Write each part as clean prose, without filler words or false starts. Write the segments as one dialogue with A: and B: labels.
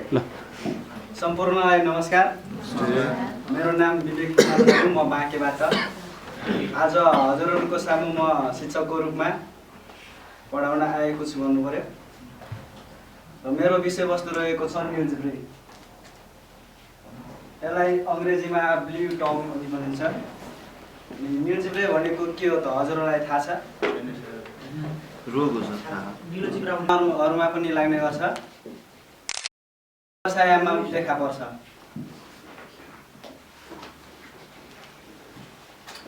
A: ल
B: सम्पूर्णलाई नमस्कार। मेरो नाम विवेक कुमार हो, म बाँकेबाट। आज हजुरहरूको सामु म शिक्षकको रूपमा पढाउन आएको छु भन्नु पर्यो। र मेरो विषयवस्तु रहेको छ न्युज ब्रेक। यसलाई अङ्ग्रेजीमा ब्लू टम भनिन्छ। न्युज ब्रेक भनेको के हो त हजुरहरूलाई थाहा छ?
C: रोग हो सर।
B: अरूमा पनि लाग्ने गर्छ, व्यवसायमा देखा पर्छ।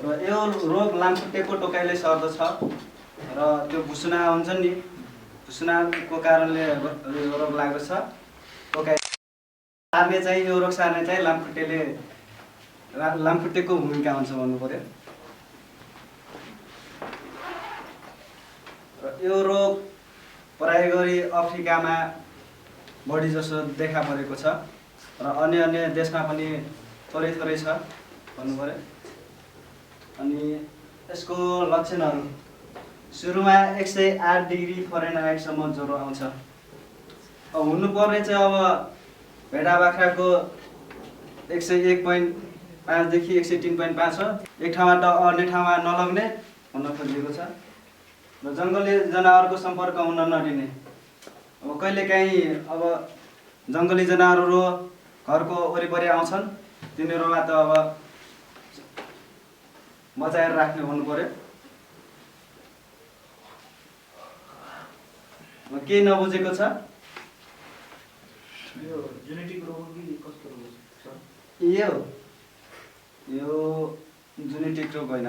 B: र यो रोग लामखुट्टेको टोकाइले सर्दछ र त्यो भुसुना हुन्छ नि, भुसुनाको कारणले यो रोग लाग्दछ। टोकाइ सार्ने चाहिँ यो रोग सार्ने चाहिँ लामखुट्टेको भूमिका हुन्छ भन्नु पर्यो। र यो रोग प्राय गरी अफ्रिकामा बढी जसो देखा परेको छ र अन्य देशमा पनि थोरै थोरै छ भन्नु पर्यो। अनि यसको लक्षणहरू सुरुमा 108 डिग्री फरेनहाइटसम्म ज्वरो आउँछ। अब हुनुपर्ने चाहिँ अब भेडा बाख्राको 101.5 देखि 103.5 हो। एक ठाउँबाट अन्य ठाउँमा नलग्ने भन्न खोजिएको छ। र जङ्गली जनावरको सम्पर्क हुन नदिने। अब कहिलेकाहीँ अब जङ्गली जनावरहरू घरको वरिपरि आउँछन्, तिनीहरूलाई त अब बचाएर राख्ने भन्नु पर्यो। केही नबुझेको छ?
C: यो जेनेटिक रोग कि कस्तो रोग छ?
B: यो जेनेटिक रोग होइन,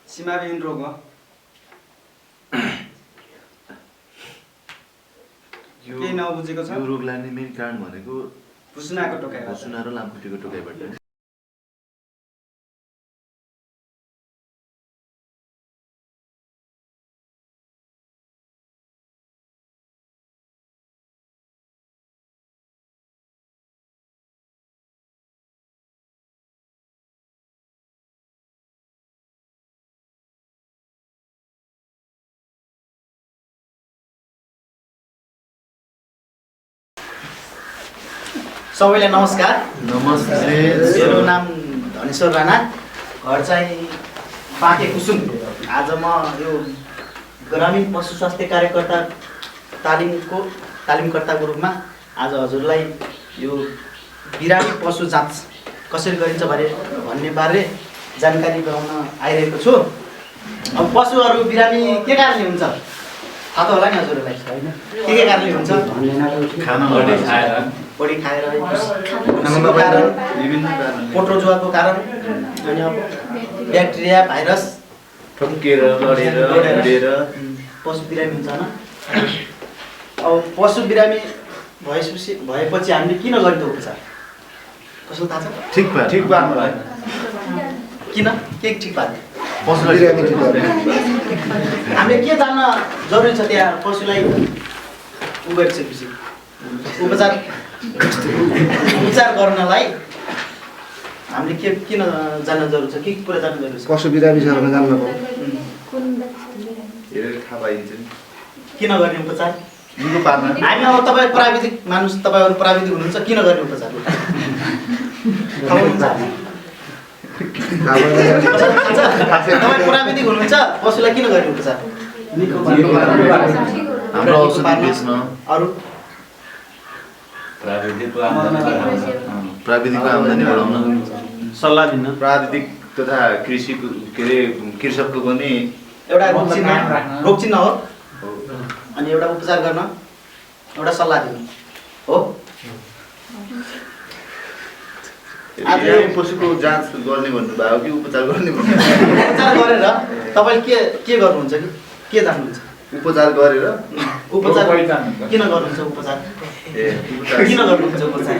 B: सीमाविहीन रोग हो। केही नबुझेको छ?
C: यो रोग लाग्ने मेन कारण भनेको
B: भुसुनाको टोकाइ,
C: भुसुना र लामखुट्टेको टोकाइबाट।
D: सबैलाई नमस्कार।
C: नमस्ते।
D: मेरो नाम धनेश्वर राणा, घर चाहिँ पाके कुसुम। आज म यो ग्रामीण पशु स्वास्थ्य कार्यकर्ता तालिमकर्ताको रूपमा आज हजुरलाई यो बिरामी पशु जाँच कसरी गरिन्छ भन्ने बारे जानकारी गराउन आइरहेको छु। अब पशुहरू बिरामी के कारणले हुन्छ थाहा त होला नि हजुरहरूलाई? के कारणले हुन्छ?
C: खाना
D: बढी खाएर, पोट्रोजुवाको कारण, अनि अब ब्याक्टेरिया भाइरस
C: ठोकेर लडेर
D: पशु बिरामी हुन्छ होइन। अब पशु बिरामी भएपछि हामीले किन गर्ने त उपचार? कसो थाहा छ?
C: ठिक पार्नु
D: किन के ठिक पार्ने?
C: पशुलाई
D: हामीले के जान्न जरुरी छ त्यहाँ पशुलाई गरिसकेपछि उपचार गर्नलाई हामीले किन जान्न जरुरी छ? के कुरा जान्न जरुरी छ?
E: पशु बिरामी छ भनेर जान्न पाऊ।
C: थाहा पाइन्छ नि
D: किन गर्ने उपचार?
C: निको पार्न।
D: हामी अब तपाईँ प्राविधिक मानुस, तपाईँहरू प्राविधिक हुनुहुन्छ, किन गर्ने उपचार? तपाईँ प्राविधिक हुनुहुन्छ, पशुलाई किन गर्ने उपचार?
C: हाम्रो औषधि बेच्न,
D: अरू
C: प्राविधिकको आम्दानी बढाउन,
A: सल्लाह दिन,
C: प्राविधिक तथा कृषिको कृषकको पनि
D: एउटा रोग चिन्ह हो, अनि एउटा उपचार गर्न, एउटा सल्लाह दिनु हो।
C: आज पशुको जाँच गर्ने भन्नुभयो कि उपचार गर्ने
D: उपचार गरेर तपाईँले के गर्नुहुन्छ कि के जान्नुहुन्छ?
C: उपचार गरेर
D: उपचार किन गर्नुहुन्छ? उपचार किन गर्नुहुन्छ? उपचार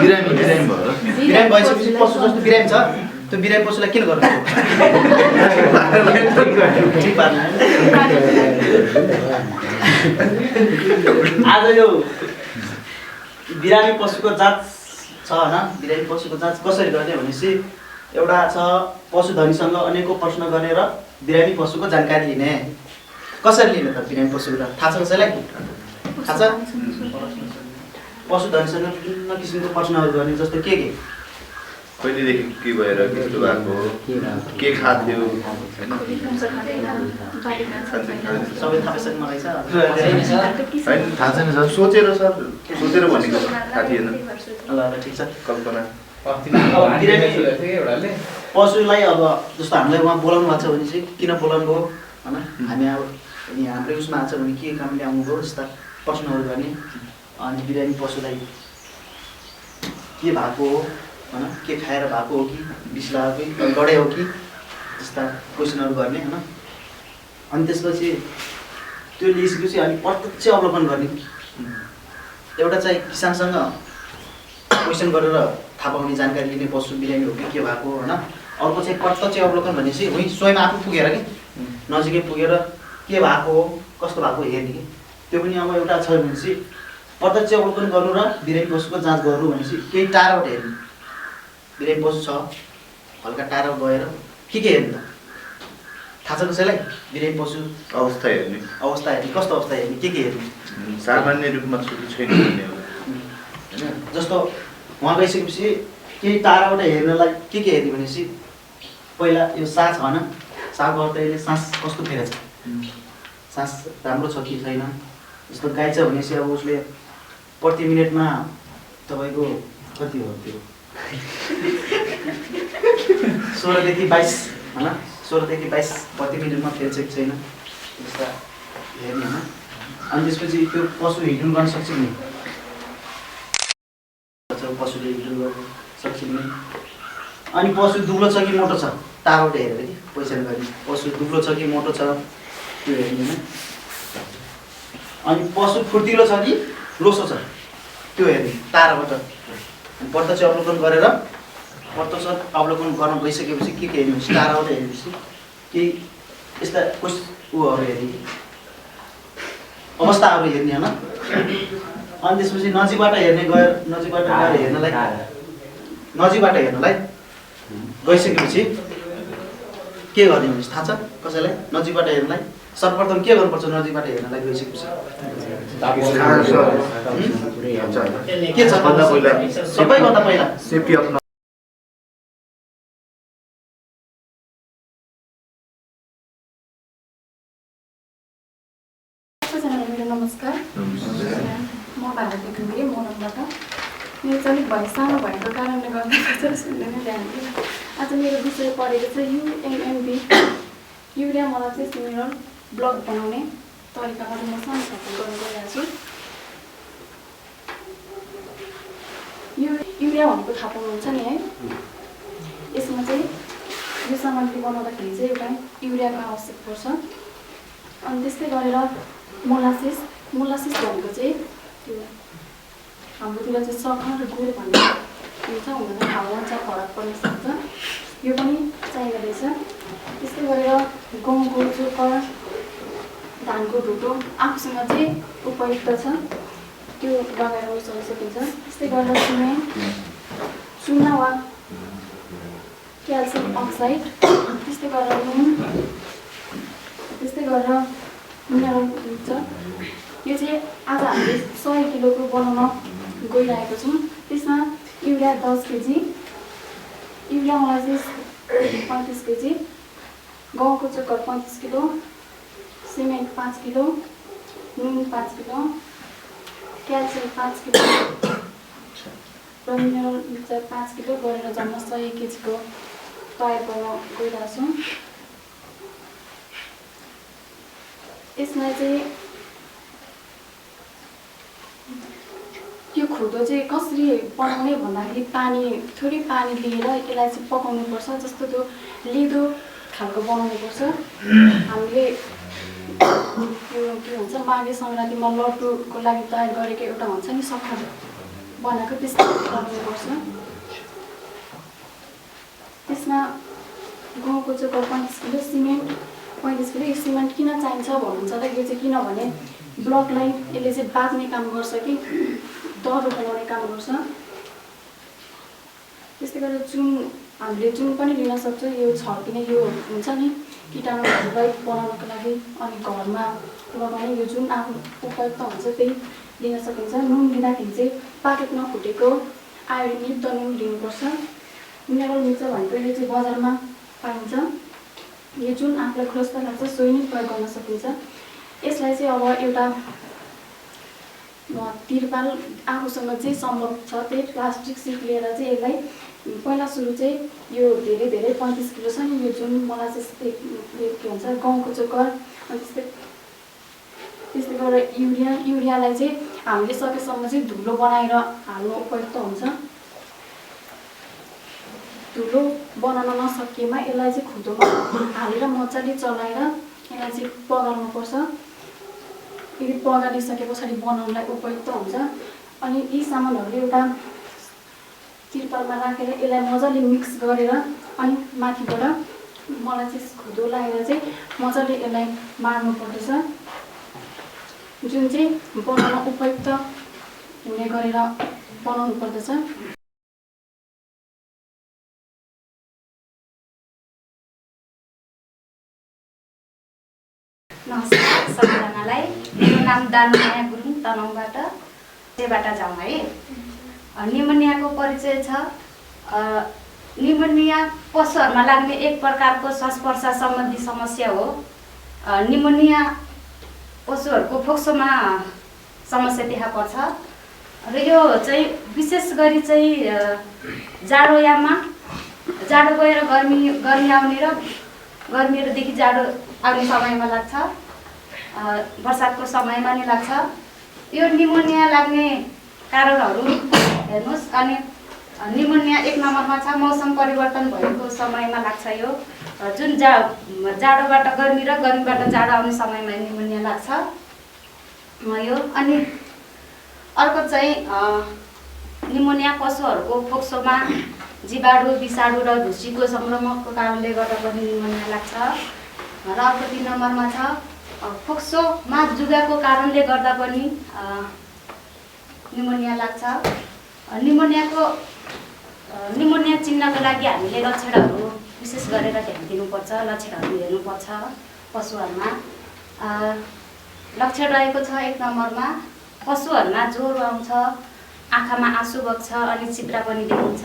C: बिरामी भयो
D: भइसकेपछि पशु जस्तो बिरामी छ, त्यो बिरामी पशुलाई किन गर्नुहुन्छ? आज यो बिरामी पशुको जाँच छ होइन। बिरामी पशुको जाँच कसरी गर्ने भनेपछि एउटा छ पशुधनीसँग अनेकौं प्रश्न गरेर बिरामी पशुको जानकारी लिने। कसरी लिने त बिरामी पशुबाट थाहा छ कसैलाई? थाहा छ? पशुधनसँग विभिन्न किसिमको प्रश्नहरू गर्ने जस्तो के
C: कहिलेदेखि के भएर त्यस्तो भएको के खाथ्यो होइन
D: सबै थाहा छ मलाई छ
C: होइन थाहा छैन सर सोचेर भनेको थाहा थिएन
D: ल ठिक छ
C: कल्पना
D: पशुलाई अब जस्तो हामीलाई उहाँ बोलाउनु भएको छ भने चाहिँ किन बोलाउनु भयो होइन हामी अब हाम्रै उसमा आएको छ भने के कामले आउनुभयो जस्ता प्रश्नहरू गर्ने अनि बिरामी पशुलाई के भएको हो होइन के खाएर भएको हो कि विष लाग्यो कि गडे हो कि जस्ता क्वेसनहरू गर्ने होइन अनि त्यसपछि त्यो लिइसकेपछि अनि प्रत्यक्ष अवलोकन गर्ने एउटा चाहिँ किसानसँग क्वेसन गरेर थाहा पाउने जानकारी लिने पशु बिरामी हो कि के भएको होइन अर्को चाहिँ प्रत्यक्ष अवलोकन भनेपछि उही स्वयं आफू पुगेर कि नजिकै पुगेर के भएको हो कस्तो भएको हेर्ने कि त्यो पनि अब एउटा छ भनेपछि प्रत्यक्ष अवलोकन गर्नु र बिरामी पशुको जाँच गर्नु भनेपछि केही टाढाबाट हेर्नु बिरामी पशु छ हल्का टाढा गएर के हेर्नु त थाहा छ कसैलाई बिरामी पशु
C: अवस्था हेर्ने
D: कस्तो अवस्था हेर्ने के हेर्ने
C: सामान्य रूपमा छुट्टी छैन भन्ने हो
D: होइन जस्तो उहाँ गइसकेपछि केही टाढाबाट हेर्नलाई के हेर्ने भनेपछि पहिला यो सास होइन सास गर्दा यसले सास कस्तो फेरेको छ सास राम्रो छ कि छैन जस्तो गाई छ भनेपछि अब उसले प्रति मिनटमा तपाईँको कति हो त्यो 16 देखि 22 होइन 16 देखि 22 प्रति मिनटमा फेर्छ कि छैन जस्ता हेर्ने होइन अनि त्यसपछि त्यो पशु हिँड्नु गर्न सक्छ नि पशुले हिँड्नु गर्न सक्छ नि अनि पशु दुब्लो छ कि मोटो छ टाढाबाट हेरेर कि पहिचान गर्ने पशु दुब्लो छ कि मोटो छ त्यो हेर्ने होइन अनि पशु फुर्तिलो छ कि लोसो छ त्यो हेर्ने टाढाबाट अनि प्रत्यक्ष अवलोकन गरेर प्रत्यक्ष अवलोकन गर्न गइसकेपछि के हेर्ने टाढाबाट हेरेपछि केही यस्ता उहरू हेर्ने अवस्थाहरू हेर्ने होइन अनि त्यसपछि नजिकबाट गएर हेर्नलाई गइसकेपछि के गर्ने भनेपछि थाहा छ कसैलाई नजिकबाट हेर्नलाई सर्वप्रथम के गर्नुपर्छ नजिकबाट हेर्नलाई गइसकेपछि के छ सबैभन्दा पहिला
C: सेफ्टी अफ
A: नमस्कार म भारती ढुङ्गे मोरङबाट मेरो चाहिँ भए सानो भएको कारणले गर्दा कचरा सुन्दैन ध्यान दिएर आज मेरो विषय पढेको छ युएमएमबी युरिया मोलासिस मिनरल ब्लक बनाउने तरिकाहरू म संक्षेपमा गर्न गइरहेको छु युरिया भनेको थाहा पाउनुहुन्छ नि है यसमा चाहिँ यो सामग्री बनाउँदाखेरि चाहिँ एउटा युरियाको आवश्यक पर्छ अनि त्यस्तै गरेर मोलासिस भनेको चाहिँ त्यो हाम्रोतिर चाहिँ सखर र गुड भन्ने हुन्छ हुँदैन हावा चाहिँ फरक पर्न सक्छ यो पनि चाहिँदो रहेछ त्यस्तै गरेर गहुँको चोकर धानको ढुटो आफूसँग चाहिँ उपयुक्त छ त्यो लगाएर उचाल्न सकिन्छ त्यस्तै गरेर सिमेन्ट चुना वा क्याल्सियम अक्साइड त्यस्तै गरेर नुन त्यस्तै गरेर मिनरल हुन्छ यो चाहिँ आज हामीले 100 किलोको बनाउन गइरहेको छौँ त्यसमा urea 10 KG urea molasses 35 KG गहुँको चोकर 35 किलो सिमेन्ट 5 किलो नुन 5 किलो क्याल्सियम 5 किलो र मिनरल 5 किलो गरेर जम्मा 100 केजीको तयार गर्न गइरहेको छौँ यसमा चाहिँ यो खुर्दो चाहिँ कसरी बनाउने भन्दाखेरि थोरै पानी लिएर यसलाई चाहिँ पकाउनुपर्छ जस्तो त्यो लिदो खालको बनाउनुपर्छ हामीले यो के भन्छ माघे सङ्क्रान्तिमा लड्डुको लागि तयार गरेको एउटा हुन्छ नि सखर बनाएको त्यस्तो बनाउनुपर्छ त्यसमा गहुँको चोकर 35 किलो सिमेन्ट 35 किलो यो सिमेन्ट किन चाहिन्छ भन्नुहुन्छ त यो चाहिँ किनभने ब्लकलाई यसले चाहिँ बाँध्ने काम गर्छ कि दह्रो बनाउने काम गर्छ त्यस्तै गरेर हामीले जुन पनि लिन सक्छौँ यो छर्किने यो हुन्छ नि कीटाणुहरूलाई बनाउनको लागि अनि घरमा लगाउने यो जुन आफू उपयुक्त हुन्छ त्यही दिन सकिन्छ। नुन लिँदाखेरि चाहिँ पाकेट नफुटेको आयोडिनयुक्त नुन लिनुपर्छ। मिनरल मिल्छ भनेको यो चाहिँ बजारमा पाइन्छ। यो जुन आफूलाई खुलस्त लाग्छ सोही नै प्रयोग गर्न सकिन्छ। यसलाई चाहिँ अब एउटा तिरपाल आफूसँग जे सम्भव छ त्यही प्लास्टिक सिट लिएर चाहिँ यसलाई पहिला सुरु चाहिँ यो धेरै 35 किलो छ नि यो जुन मलाई चाहिँ के भन्छ गहुँको चोकर अनि त्यस्तै गरेर युरियालाई चाहिँ हामीले सकेसम्म चाहिँ धुलो बनाएर हाल्नु उपयुक्त हुन्छ। धुलो बनाउन नसकिएमा यसलाई चाहिँ खुदोमा हालेर मजाले चलाएर यसलाई चाहिँ पगाल्नुपर्छ। यदि पगालिसके पछाडि बनाउनलाई उपयुक्त हुन्छ। अनि यी सामानहरू एउटा तिरपालमा राखेर यसलाई मजाले मिक्स गरेर अनि माथिबाट मलाई चाहिँ खुदो लगाएर चाहिँ मजाले यसलाई मार्नु पर्दछ, जुन चाहिँ बनाउन उपयुक्त हुने गरेर बनाउनु पर्दछ।
E: नमस्कार सबैजनालाई। मेरो नाम दानुमाया गुरुङ, तनहुँबाट जाउँ है। निमोनियाको परिचय छ। निमोनिया पशुहरूमा लाग्ने एक प्रकारको श्वास प्रश्वास सम्बन्धी समस्या हो। निमोनिया पशुहरूको फोक्सोमा समस्या देखा पर्छ र यो चाहिँ विशेष गरी चाहिँ जाडोयाममा जाडो गएर गर्मी आउने र गर्मीहरूदेखि जाडो आउने समयमा लाग्छ, बर्सातको समयमा नै लाग्छ। यो निमोनिया लाग्ने कारणहरू हेर्नुहोस्। अनि निमोनिया 1 नम्बरमा छ मौसम परिवर्तन भएको समयमा लाग्छ। यो जुन जाडोबाट गर्मी र गर्मीबाट जाडो आउने समयमा निमोनिया लाग्छ यो। अनि अर्को चाहिँ निमोनिया पशुहरूको फोक्सोमा जीवाणु विषाणु र ढुसीको संक्रमणको कारणले गर्दा पनि निमोनिया लाग्छ। र अर्को 3 नम्बरमा छ फोक्सोमा जुगाको कारणले गर्दा पनि निमोनिया लाग्छ। निमोनिया चिन्हको लागि हामीले लक्षणहरू विशेष गरेर ध्यान दिनुपर्छ, लक्षणहरू हेर्नुपर्छ। पशुहरूमा लक्षण रहेको छ 1 नम्बरमा पशुहरूमा ज्वरो आउँछ, आँखामा आँसु बग्छ अनि चिप्रा पनि देखिन्छ।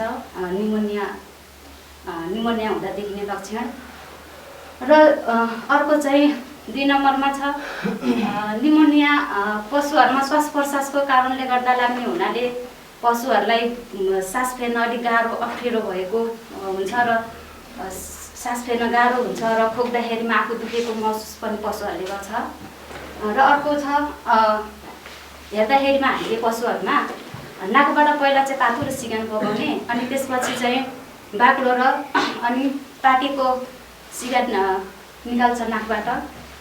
E: निमोनिया हुँदा देखिने लक्षण। र अर्को चाहिँ 2 नम्बरमा छ निमोनिया पशुहरूमा श्वास प्रश्वासको कारणले गर्दा लाग्ने हुनाले पशुहरूलाई सास फेर्न अलिक गाह्रो अप्ठ्यारो भएको हुन्छ र सास फेर्न गाह्रो हुन्छ र खोक्दाखेरिमा आफू दुखेको महसुस पनि पशुहरूले गर्छ। र अर्को छ हेर्दाखेरिमा हामीले पशुहरूमा नाकबाट पहिला चाहिँ पातुलो सिगान बगाउने अनि त्यसपछि चाहिँ बाक्लो र अनि पाकेको सिगान निकाल्छ नाकबाट,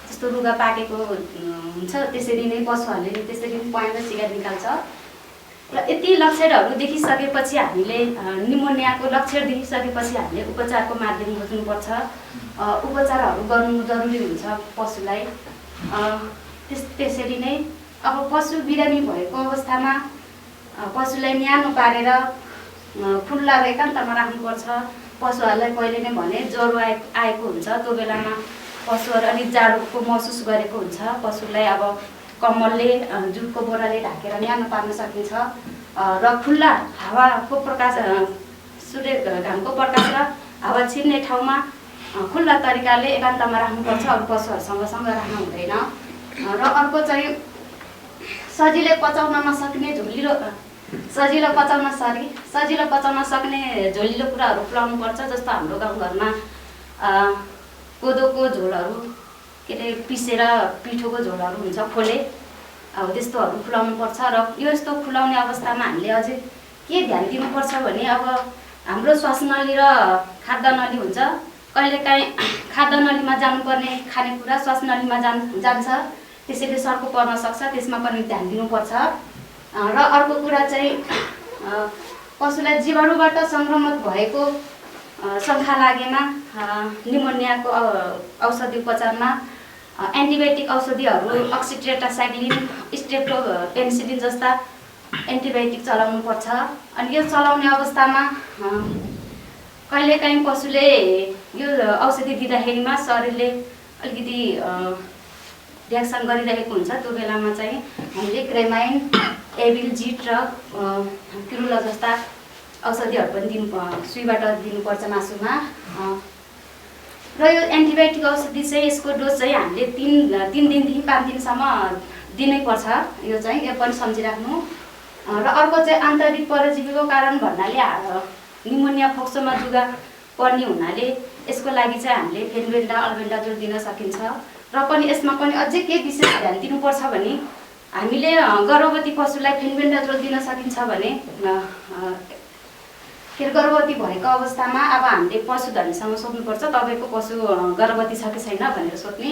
E: जस्तो रुगा पाकेको हुन्छ त्यसरी नै पशुहरूले त्यसरी पहेँलो सिगान निकाल्छ। र यति लक्षणहरू देखिसकेपछि हामीले निमोनियाको लक्षण देखिसकेपछि हामीले उपचारको माध्यम खोज्नुपर्छ। उपचारहरू गर्नु जरुरी हुन्छ पशुलाई। त्यसरी नै अब पशु बिरामी भएको अवस्थामा पशुलाई न्यानो पारेर खुल्ला एकान्तमा राख्नुपर्छ। पशुहरूलाई पहिले नै भने ज्वरो आएको हुन्छ, त्यो बेलामा पशुहरू अलिक जाडोको महसुस गरेको हुन्छ। पशुलाई अब कम्मलले जुटको बोराले ढाकेर न्यानो पार्न सकिन्छ र खुल्ला हावाको प्रकाश सूर्य घामको प्रकाश र हावा छिर्ने ठाउँमा खुल्ला तरिकाले एकान्तमा राख्नुपर्छ। अरू पशुहरूसँग राख्नु हुँदैन। र अर्को चाहिँ सजिलो पचाउन सक्ने झोलिलो कुराहरू खुवाउनुपर्छ। जस्तो हाम्रो गाउँघरमा कोदोको झोलहरू के अरे पिसेर पिठोको झोलहरू हुन्छ खोले, अब त्यस्तोहरू खुवाउनुपर्छ। र यस्तो खुवाउने अवस्थामा हामीले अझै के ध्यान दिनुपर्छ भने अब हाम्रो श्वासनली र खाद्यनली हुन्छ। कहिलेकाहीँ खाद्यनलीमा जानुपर्ने खानेकुरा श्वासनलीमा जान्छ, त्यसैले सर्को पर्न सक्छ, त्यसमा पनि ध्यान दिनुपर्छ। र अर्को कुरा चाहिँ पशुलाई जीवाणुबाट सङ्क्रमित भएको शङ्का लागेमा निमोनियाको औषधि उपचारमा एन्टिबायोटिक औषधिहरू अक्सिट्रेटासाइक्लिन, स्ट्रेप्टोपेनिसिलिन जस्ता एन्टिबायोटिक चलाउनुपर्छ। अनि यो चलाउने अवस्थामा कहिलेकाहीँ पशुले यो औषधि दिँदाखेरिमा शरीरले अलिकति रियाक्सन गरिरहेको हुन्छ, त्यो बेलामा चाहिँ हामीले क्रेमाइन, एबिल, जिट र क्रुला जस्ता औषधिहरू पनि सुईबाट दिनुपर्छ मासुमा। र यो एन्टिबायोटिक औषधि चाहिँ यसको डोज चाहिँ हामीले 3 दिनदेखि 5 दिनसम्म दिनै पर्छ, यो चाहिँ यो पनि सम्झिराख्नु। र अर्को चाहिँ आन्तरिक परजीवीको कारण भन्नाले निमोनिया फोक्सोमा जुगा पर्ने हुनाले यसको लागि चाहिँ हामीले फेनबेन्डा अल्बेन्डाजोल दिन सकिन्छ। र पनि यसमा पनि अझै के विशेष ध्यान दिनुपर्छ भने हामीले गर्भवती पशुलाई फेनबेन्डाजोल दिन सकिन्छ भने गर्भवती भएको अवस्थामा अब हामीले पशुधनीसँग सोध्नुपर्छ तपाईँको पशु गर्भवती छ कि छैन भनेर सोध्ने।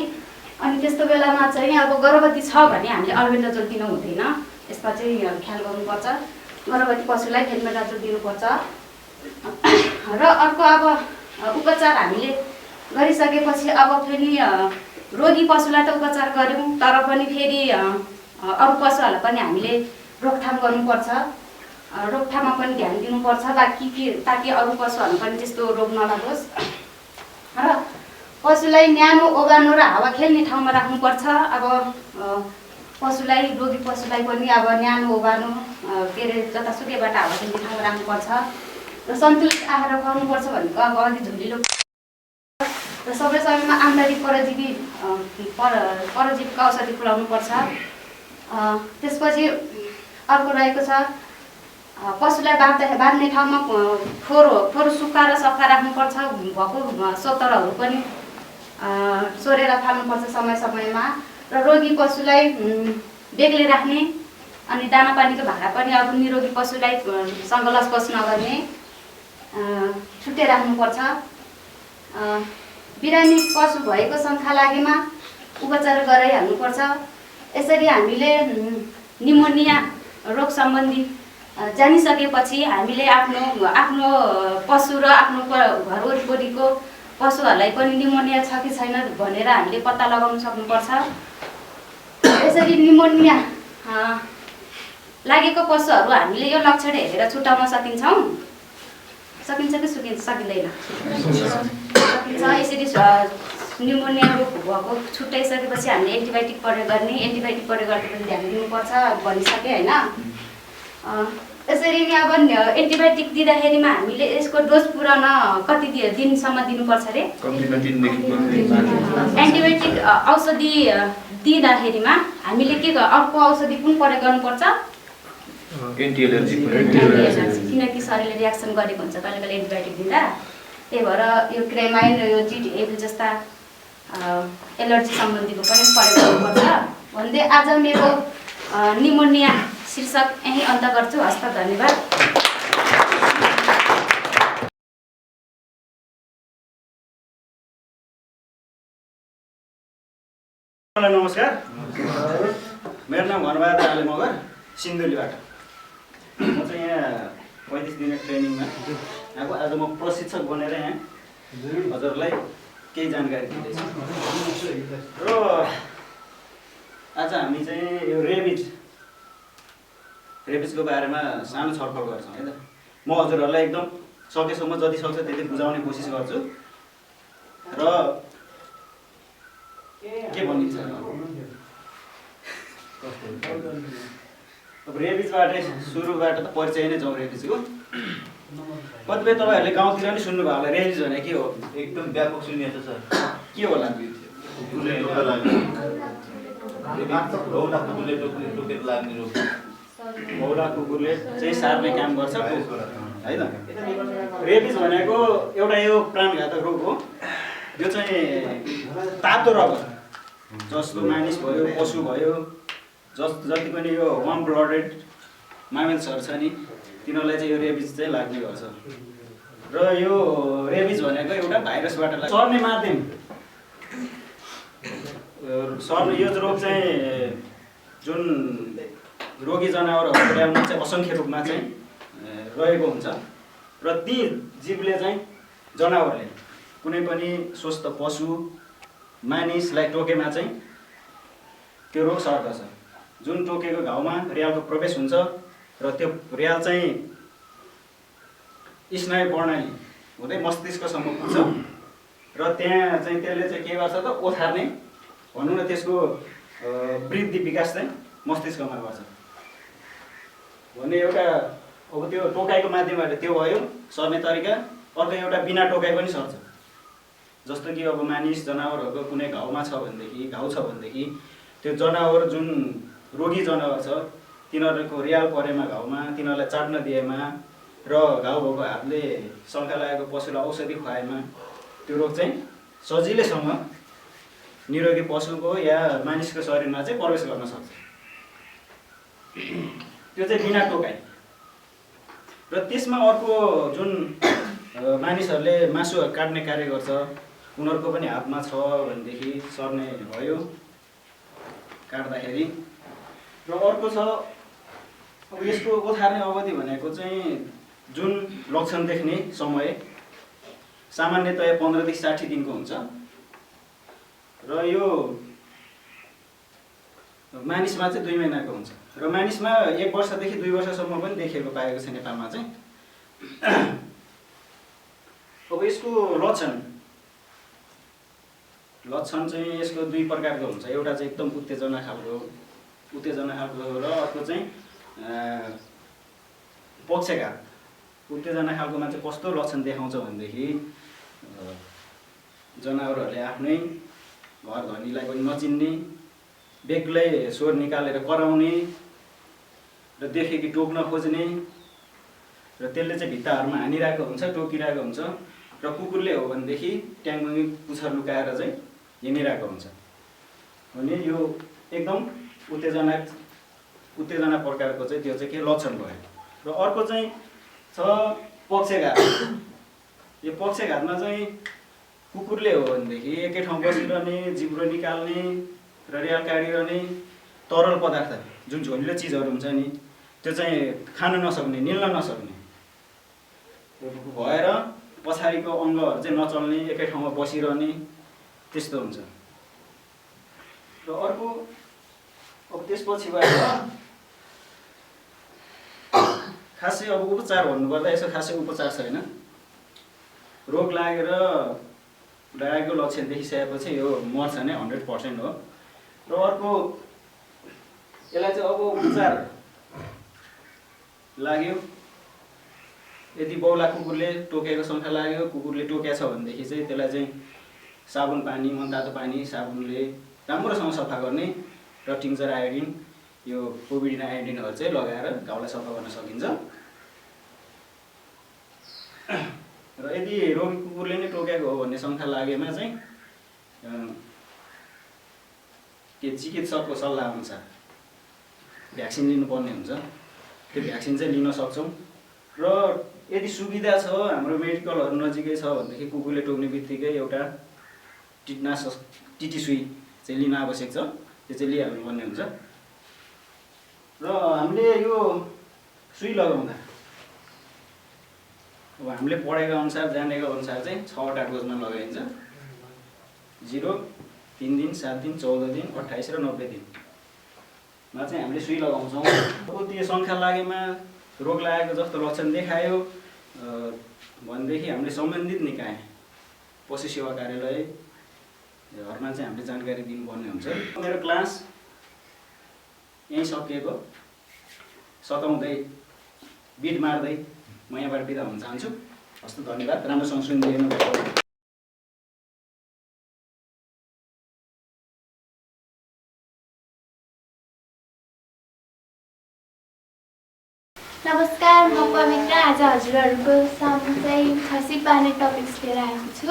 E: अनि त्यस्तो बेलामा चाहिँ अब गर्भवती छ भने हामीले अल्बेन्डाजोल दिनु हुँदैन, यसमा चाहिँ ख्याल गर्नुपर्छ। गर्भवती पशुलाई फेनबेन्डाजोल दिनुपर्छ। र अर्को अब उपचार हामीले गरिसकेपछि अब फेरि रोगी पशुलाई त उपचार गऱ्यौँ, तर पनि फेरि अरू पशुहरूलाई पनि हामीले रोकथाम गर्नुपर्छ। रोकथाममा पनि ध्यान दिनुपर्छ ताकि अरू पशुहरू पनि त्यस्तो रोग नलागोस्। र पशुलाई न्यानो, ओबानो र हावा खेल्ने ठाउँमा राख्नुपर्छ। अब पशुलाई, रोगी पशुलाई पनि अब न्यानो, ओबानो के अरे जतासुकैबाट हावा खेल्ने ठाउँमा राख्नुपर्छ। र सन्तुलित आहार खुवाउनुपर्छ भनेको अब अलिक झुलिलो र सबै समयमा आन्तरिक परजीवीको औषधि खुवाउनुपर्छ। त्यसपछि अर्को रहेको छ पशुलाई बाँध्ने ठाउँमा फोहोर सुक्खा र सफा राख्नुपर्छ। भएको सोतरहरू पनि सोरेर फाल्नुपर्छ समय समयमा। र रोगी पशुलाई बेग्लै राख्ने, अनि दाना पानीको भाँडा पनि अब निरोगी पशुलाई सँग लसपस नगर्ने, छुट्टै राख्नुपर्छ। बिरामी पशु भएको शङ्का लागेमा उपचार गराइहाल्नुपर्छ। यसरी हामीले निमोनिया रोग सम्बन्धी जानिसकेपछि हामीले आफ्नो पशु र आफ्नो घर वरिपरिको पशुहरूलाई पनि निमोनिया छ कि छैन भनेर हामीले पत्ता लगाउन सक्नुपर्छ। यसरी निमोनिया लागेको पशुहरू हामीले यो लक्षण हेरेर छुटाउन सकिन्छ कि सकिँदैन? सकिन्छ। यसरी निमोनिया रोग भएको छुट्याइसकेपछि हामीले एन्टिबायोटिक प्रयोग गर्ने, एन्टिबायोटिक प्रयोग गर्दा ध्यान दिनुपर्छ भनिसकेँ होइन। यसरी नै अब एन्टिबायोटिक दिँदाखेरिमा हामीले यसको डोज पुऱ्याउन कति दिनसम्म दिनुपर्छ अरे? एन्टिबायोटिक औषधि दिँदाखेरिमा हामीले के अर्को औषधि कुन प्रयोग गर्नुपर्छ?
C: एन्टी एलर्जी,
E: किनकि शरीरले रियाक्सन गरेको हुन्छ कहिले कहिले एन्टिबायोटिक दिँदा। त्यही भएर यो क्रेमाइन र यो जिट, एबिल जस्ता एलर्जी सम्बन्धीको पनि प्रयोग गर्नुपर्छ भन्दै आज मेरो निमोनिया शीर्षक यहीँ अन्त गर्छु। हस्त, धन्यवाद।
B: नमस्कार, मेरो नाम घनबहादुर आले मगर, सिन्धुलीबाट। म चाहिँ यहाँ 35 दिने ट्रेनिङमा आएको। आज म प्रशिक्षक बनेर यहाँ हजुरलाई केही जानकारी दिँदैछु। र आज हामी चाहिँ यो रेबिजको बारेमा सानो छलफल गर्छौँ है त। म हजुरहरूलाई एकदम सकेसम्म जति सक्छ त्यति बुझाउने कोसिस गर्छु। र के भनिन्छ अब रेबिजबाटै सुरुबाट त परिचय नै जाउँ रेबिजको। कतिपय तपाईँहरूले गाउँतिर नि सुन्नुभयो होला रेबिज भने के हो?
C: एकदम व्यापक सुनिएको छ सर।
B: के होला? मौला कुकुरले चाहिँ सार्ने काम गर्छ है त। रेबिज भनेको एउटा यो प्राणघातक रोग हो। यो चाहिँ तातो रगत जस्तो मानिस भयो, पशु भयो, जति पनि यो वार्म ब्लडेड मामेल्सहरू छ नि तिनीहरूलाई चाहिँ यो रेबिज चाहिँ लाग्ने गर्छ। र यो रेबिज भनेको एउटा भाइरसबाट सर्ने माध्यम सर्ने यो रोग चाहिँ जुन रोगी जनावरहरू ल्याउन चाहिँ असङ्ख्य रूपमा चाहिँ रहेको हुन्छ। र ती जीवले चाहिँ जनावरले कुनै पनि स्वस्थ पशु मानिसलाई टोकेमा चाहिँ त्यो रोग सर्दछ। जुन टोकेको घाउमा रियालको प्रवेश हुन्छ र त्यो रियाल चाहिँ स्नायु प्रणाली हुँदै मस्तिष्कसम्म पुग्छ र त्यहाँ चाहिँ त्यसले चाहिँ के गर्छ त ओथार्ने भनौँ न त्यसको वृद्धि विकास चाहिँ मस्तिष्कमा गर्छ भन्ने एउटा अब त्यो टोकाइको माध्यमबाट त्यो भयो सर्ने तरिका। अर्को एउटा बिना टोकाइ पनि सर्छ, जस्तो कि अब मानिस जनावरहरूको कुनै घाउमा छ भनेदेखि घाउ छ भनेदेखि त्यो जनावर जुन रोगी जनावर छ तिनीहरूको रियाल परेमा घाउमा तिनीहरूलाई चाट्न दिएमा र घाउ भएको हातले शङ्का लागेको पशुलाई औषधि खुवाएमा त्यो रोग चाहिँ सजिलैसँग निरोगी पशुको या मानिसको शरीरमा चाहिँ प्रवेश गर्न सक्छ। त्यो चाहिँ बिना टोकाइ। र त्यसमा अर्को जुन मानिसहरूले मासु काट्ने कार्य गर्छ उनीहरूको पनि हातमा छ भनेदेखि सर्ने भयो काट्दाखेरि। र अर्को छ अब यसको ओथार्ने अवधि भनेको चाहिँ जुन लक्षण देख्ने समय सामान्यतया 15 देखि 60 दिनको हुन्छ र यो मानिसमा चाहिँ 2 महिनाको हुन्छ र मानिसमा 1 वर्षदेखि 2 वर्षसम्म पनि देखिएको पाएको छ नेपालमा चाहिँ। अब यसको लक्षण चाहिँ यसको 2 प्रकारको हुन्छ, एउटा चाहिँ एकदम उत्तेजना खालको र अर्को चाहिँ पक्षघात। उत्तेजना खालकोमा चाहिँ कस्तो लक्षण देखाउँछ भनेदेखि जनावरहरूले आफ्नै घर धनीलाई पनि नचिन्ने, बेग्लै स्वर निकालेर कराउने र देखे कि टोक्न खोज्ने र त्यसले चाहिँ भित्ताहरूमा हानिरहेको हुन्छ, टोकिरहेको हुन्छ। र कुकुरले हो भनेदेखि ट्याङमुङी पुच्छर लुकाएर चाहिँ हिँडिरहेको हुन्छ भने यो एकदम उत्तेजना प्रकारको चाहिँ त्यो चाहिँ के लक्षण भयो। र अर्को चाहिँ छ पक्षघात। यो पक्षघातमा चाहिँ कुकुरले हो भनेदेखि एकै ठाउँ बसिरहने, जिब्रो निकाल्ने र रियाल काटिरहने, तरल पदार्थ जुन झोलिलो चिजहरू हुन्छ नि त्यो चाहिँ खान नसक्ने, निल्न नसक्ने भएर पछाडिको अङ्गहरू चाहिँ नचल्ने, एकै ठाउँमा बसिरहने त्यस्तो हुन्छ। र अर्को अब त्यसपछिबाट खासै अब उपचार भन्नुपर्दा यसो खासै उपचार छैन। रोग लागेको लक्षण देखिसकेपछि यो मर्छ नै 100% हो। र अर्को यसलाई चाहिँ अब उपचार लाग्यो, यदि बौला कुकुरले टोकेको शङ्का लाग्यो, कुकुरले टोकेको छ भनेदेखि चाहिँ त्यसलाई चाहिँ साबुन पानी, मनतातो पानी साबुनले राम्रोसँग सफा गर्ने र टिङ्चर आयोडिन यो पोभिडिन आयोडिनहरू चाहिँ लगाएर घाउलाई सफा गर्न सकिन्छ। र यदि रोगी कुकुरले नै टोकेको हो भन्ने शङ्का लागेमा चाहिँ के चिकित्सकको सल्लाह अनुसार भ्याक्सिन लिनुपर्ने हुन्छ। त्यो भ्याक्सिन चाहिँ लिन सक्छौँ। र यदि सुविधा छ हाम्रो मेडिकलहरू नजिकै छ भनेदेखि कुकुरले टोक्ने बित्तिकै एउटा टिटनास टिटी सुई चाहिँ लिन आवश्यक छ, त्यो चाहिँ लिइहाल्नुपर्ने हुन्छ। र हामीले यो सुई लगाउँदा अब हामीले पढेको अनुसार जानेको अनुसार चाहिँ 6वटा डोजमा लगाइन्छ। 0, 3 दिन, 7 दिन, 14 दिन, 28 र 90 दिनमा चाहिँ हामीले सुई लगाउँछौँ। अब त्यो शङ्का लागेमा रोग लागेको जस्तो लक्षण देखायो भनेदेखि हामीले सम्बन्धित निकाय पशु सेवा कार्यालयहरूमा चाहिँ हामीले जानकारी दिनुपर्ने हुन्छ। मेरो क्लास यहीँ सकिएको, सताउँदै बिट मार्दै म यहाँबाट बिदा हुन चाहन्छु। हस्त धन्यवाद, राम्रोसँग सुनिदिनु भएको।
A: नमस्कार, म पवित्र। आज हजुरहरूको सामु चाहिँ खसी पार्ने टपिक्स लिएर आएको छु।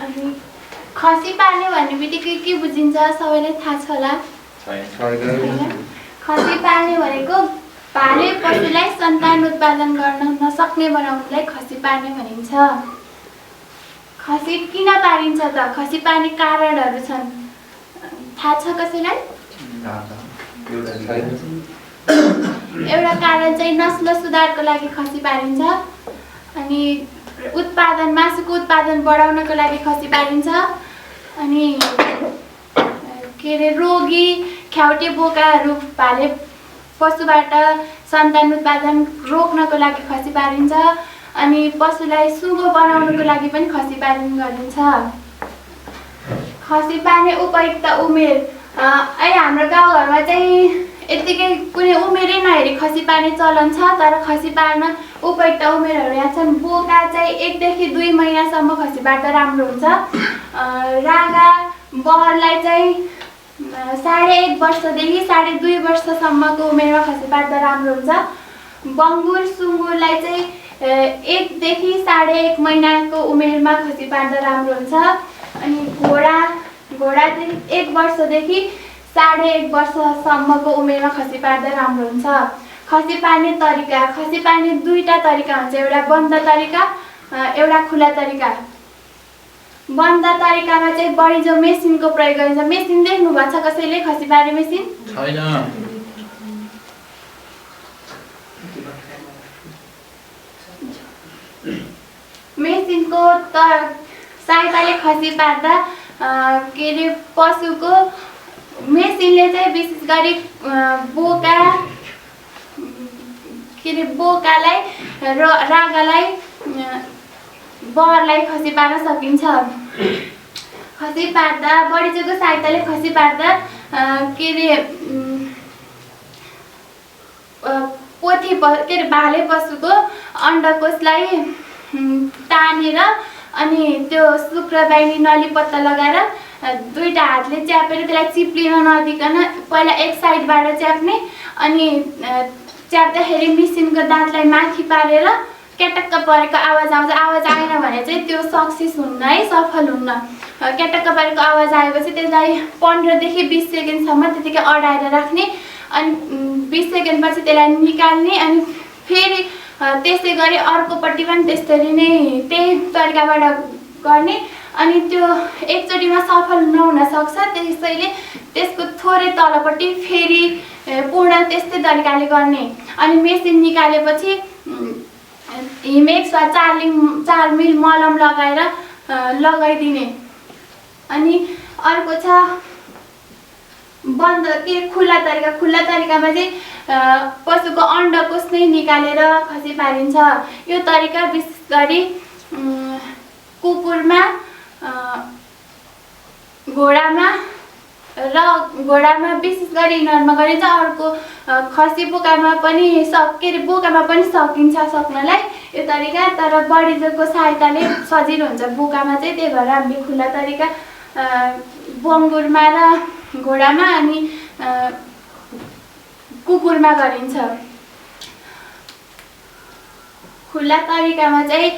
A: अनि खसी पार्ने भन्ने बित्तिकै के बुझिन्छ सबैलाई थाहा छ होला? खसी पार्ने भनेको भाले पशुलाई सन्तान उत्पादन गर्न नसक्ने बनाउनुलाई खसी पार्ने भनिन्छ। खसी किन पारिन्छ त? खसी पार्ने कारणहरू छन्, थाहा छ कसैलाई? एउटा कारण चाहिँ नस्ल सुधारको लागि खसी पारिन्छ। अनि मासुको उत्पादन बढाउनको लागि खसी पारिन्छ। अनि रोगी ख्याउटे बोकाहरू भाले पशुबाट सन्तान उत्पादन रोक्नको लागि खसी पारिन्छ। अनि पशुलाई सुँगो बनाउनको लागि पनि खसी पालन गरिन्छ। खसी पाल्ने उपयुक्त उमेर अहिले हाम्रो गाउँघरमा चाहिँ यत्तिकै कुनै उमेरै नहेरी खसी पाल्ने चलन छ, तर खसी पाल्न उपयुक्त उमेरहरू यहाँ छन्। बोका चाहिँ 1 देखि 2 महिनासम्म खसी पाल्दा राम्रो हुन्छ। रागा बहरलाई चाहिँ 1.5 वर्षदेखि 2.5 वर्षसम्मको उमेरमा खसी पाल्दा राम्रो हुन्छ। बङ्गुर सुँगुरलाई चाहिँ 1 देखि 1.5 महिनाको उमेरमा खसी पाल्दा राम्रो हुन्छ। अनि घोडा चाहिँ 1 वर्षदेखि 1.5 वर्षसम्मको उमेरमा खसी पाल्दा राम्रो हुन्छ। खसी पाल्ने तरिका, खसी पाल्ने 2टा तरिका हुन्छ, एउटा बन्द तरिका, एउटा खुला तरिका। बन्द तरिकामा चाहिँ बढी जो मेसिनको प्रयोग गरिन्छ। मेसिन देख्नु भएको छ कसैले खसी पाल्ने मेसिन?
C: छैन।
A: मेसिनको सहायताले खसी पार्दा के अरे पशुको मेसिनले चाहिँ विशेष गरी बोकालाई र रागालाई बहरलाई खसी पार्न सकिन्छ। खसी पार्दा बढीजोको सहायताले खसी पार्दा के अरे भाले पशुको अण्डकोशलाई तानेर अनि त्यो शुक्रबाहिनी नली पत्ता लगाएर 2टा हातले च्यापेर त्यसलाई चिप्लिन नदिकन पहिला एक साइडबाट च्याप्ने, अनि च्याप्दाखेरि मेसिनको दाँतलाई माथि पारेर क्याटक्क परेको आवाज आउँछ। आवाज आएन भने चाहिँ त्यो सक्सेस हुन्न है, सफल हुन्न। क्याटक्क परेको आवाज आएपछि त्यसलाई 15 देखि 20 सेकेन्डसम्म त्यतिकै अडाएर राख्ने, अनि 20 सेकेन्डपछि त्यसलाई निकाल्ने, अनि फेरि त्यसै गरी अर्कोपट्टि पनि त्यसरी नै त्यही तरिकाबाट गर्ने। अनि त्यो एकचोटिमा सफल नहुन सक्छ, त्यसैले त्यसको थोरै तलपट्टि फेरि पूर्ण त्यस्तै तरिकाले गर्ने। अनि मेसिन निकालेपछि हिमेक्स वा 4 मिल मलम लगाइदिने। अनि अर्को छ बन्द खुल्ला तरिका। खुल्ला तरिकामा चाहिँ पशुको अण्डकोश नै निकालेर खसी पारिन्छ। यो तरिका विशेष गरी कुकुरमा, घोडामा विशेष गरी यिनीहरूमा गरिन्छ। अर्को खसी बोकामा पनि बोकामा पनि सकिन्छ सक्नलाई यो तरिका, तर बढीजोको सहायताले सजिलो हुन्छ बोकामा चाहिँ। त्यही भएर हामीले खुल्ला तरिका बङ्गुरमा र घोडामा अनि कुकुरमा गरिन्छ। खुल्ला तरिकामा चाहिँ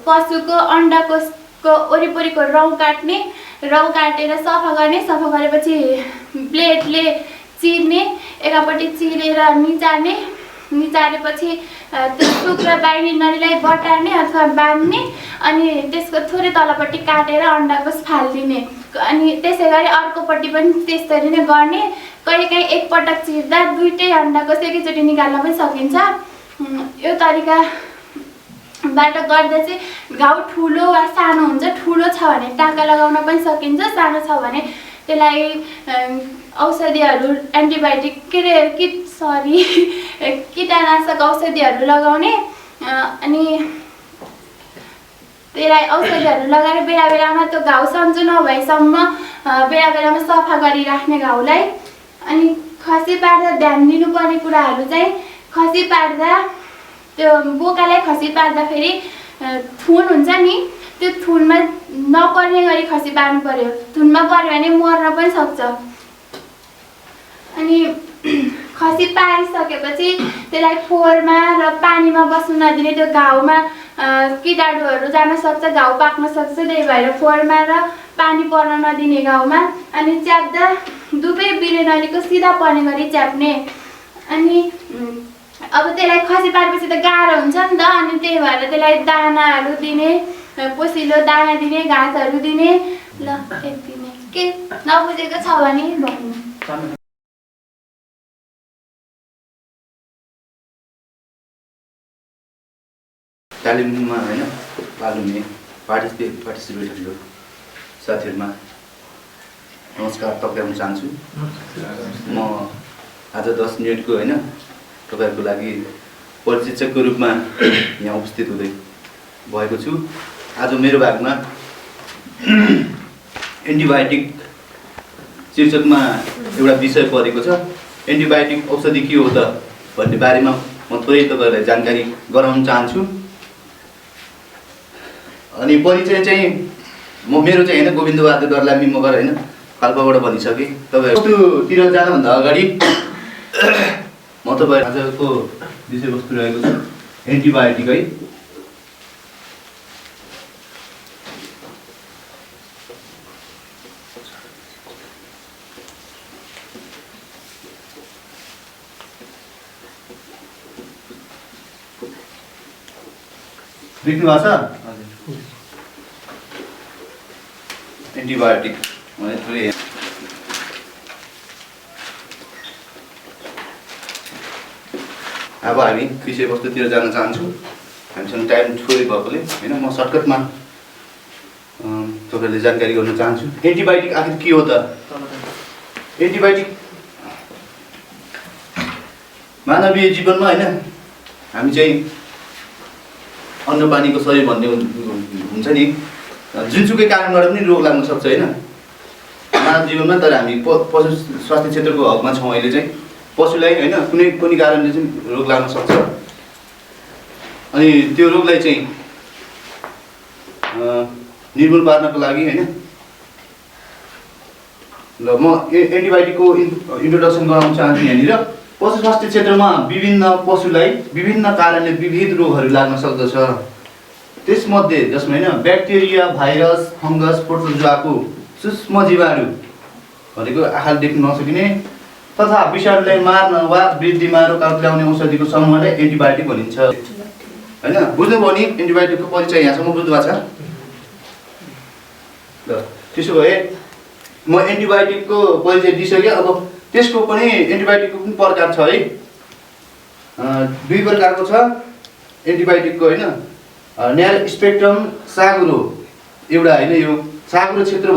A: पशुको अण्डकोशको वरिपरिको रौँ काटेर सफा गर्ने। सफा गरेपछि ब्लेडले चिर्ने, एकापट्टि चिरेर निचारेपछि त्यो शुक्रबाहिनी नलीलाई बटार्ने अथवा बाँध्ने, अनि त्यसको थोरै तलपट्टि काटेर अण्डकोश फालिदिने। अनि त्यसै गरी अर्कोपट्टि पनि त्यसरी नै गर्ने। कहिलेकाहीँ एकपटक चिर्दा 2टै अण्डकोश एकैचोटि निकाल्न पनि सकिन्छ। यो तरिकाबाट गर्दा चाहिँ घाउ ठुलो वा सानो हुन्छ। ठुलो छ भने टाँका लगाउन पनि सकिन्छ, सानो छ भने त्यसलाई औषधिहरू एन्टिबायोटिक कीटनाशक औषधिहरू लगाउने। अनि त्यसलाई औषधिहरू लगाएर बेला बेलामा त्यो घाउ सन्चो नभएसम्म बेला बेलामा सफा गरिराख्ने घाउलाई। अनि खसी पार्दा ध्यान दिनुपर्ने कुराहरू चाहिँ खसी पार्दा त्यो बोकालाई खसी पार्दाखेरि थुन हुन्छ नि, त्यो थुनमा नपर्ने गरी खसी पार्नु पर्यो। थुनमा पर्यो भने मर्न पनि सक्छ। अनि खसी पारिसकेपछि त्यसलाई फोहोरमा र पानीमा बस्नु नदिने। त्यो घाउमा कीटाणुहरू जान सक्छ, घाउ पाक्न सक्छ। त्यही भएर फोहोरमा र पानी पर्न नदिने घाउमा। अनि च्याप्दा दुवै बिलेनलीको सिधा पर्ने गरी च्याप्ने। अनि अब त्यसलाई खसी पारेपछि त गाह्रो हुन्छ नि त, अनि त्यही भएर त्यसलाई दानाहरू दिने, पोसिलो दाना दिने, घाँसहरू दिने। ल यति नै। के नबुझेको छ भने भन्नु।
C: तालिममा होइन पाल्ने पार्टिसिपेटहरू साथीहरूमा नमस्कार टक्राउन चाहन्छु। म आज 10 मिनटको होइन तपाईँहरूको लागि प्रशिक्षकको रूपमा यहाँ उपस्थित हुँदै भएको छु। आज मेरो भागमा एन्टिबायोटिक शीर्षकमा एउटा विषय परेको छ। एन्टिबायोटिक औषधि के हो त भन्ने बारेमा म थोरै तपाईँहरूलाई जानकारी गराउन चाहन्छु। अनि परिचय चाहिँ मेरो चाहिँ होइन गोविन्द बहादुर डर्लामी मगर होइन पाल्पाबाट भनिसकेँ। तपाईँहरूतिर जानुभन्दा अगाडि म तपाईँ आजको विषयवस्तु रहेको छ एन्टिबायोटिक है। देख्नु भएको छ एन्टिबायोटिक भने थोरै अब हामी विषयवस्तुतिर जान चाहन्छौँ। हामीसँग टाइम थोरै भएकोले होइन म सर्टकटमा तपाईँहरूले जानकारी गर्न चाहन्छु। एन्टिबायोटिक आखिर के हो त? एन्टिबायोटिक मानवीय जीवनमा होइन हामी चाहिँ अन्न बानीको शरीर भन्ने हुन्छ नि, जुनसुकै कारणबाट पनि रोग लाग्न सक्छ होइन मानव जीवनमा। तर हामी पशु स्वास्थ्य क्षेत्रको हकमा छौँ। अहिले चाहिँ पशुलाई होइन कुनै पनि कारणले चाहिँ रोग लाग्न सक्छ। अनि त्यो रोगलाई चाहिँ निर्मूल पार्नको लागि होइन ल म एन्टिबायोटिकको इन्ट्रोडक्सन गराउन चाहन्छु। यहाँनिर पशु स्वास्थ्य क्षेत्रमा विभिन्न पशुलाई विभिन्न कारणले विविध रोगहरू लाग्न सक्दछ। त्यसमध्ये जसमा होइन ब्याक्टेरिया, भाइरस, फङ्गस, प्रोटोजोआको सूक्ष्म जीवाणु भनेको आँखाले देख्न नसकिने तथा विषालुलाई मार्न वा वृद्धिमा रोकावट ल्याउने औषधिको समूहलाई एन्टिबायोटिक भनिन्छ होइन। बुझ्नुभयो नि एन्टिबायोटिकको परिचय यहाँसम्म बुझ्नु भएको छ ल। त्यसो भए म एन्टिबायोटिकको परिचय दिइसकेँ। अब त्यसको पनि एन्टिबायोटिकको पनि प्रकार छ है। दुई प्रकारको छ एन्टिबायोटिकको होइन। न्यारो स्पेक्ट्रम साँघुरो एउटा होइन, यो साँघुरो क्षेत्र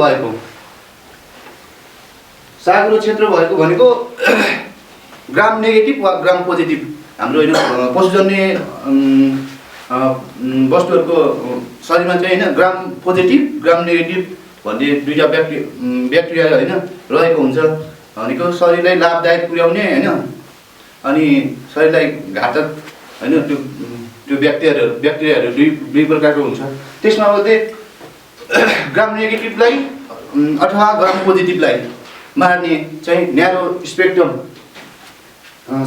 C: भएको भनेको ग्राम नेगेटिभ वा ग्राम पोजिटिभ हाम्रो होइन पशुजन्य वस्तुहरूको शरीरमा चाहिँ होइन ग्राम पोजिटिभ ग्राम नेगेटिभ भन्ने दुईवटा ब्याक्टेरिया होइन रहेको हुन्छ। भनेको शरीरलाई लाभदायक पुर्याउने होइन अनि शरीरलाई घातक होइन त्यो ब्याक्टेरियाहरू दुई प्रकारको हुन्छ। त्यसमा मध्ये ग्राम नेगेटिभलाई अथवा ग्राम पोजिटिभलाई मार्ने चाहिँ न्यारो स्पेक्ट्रम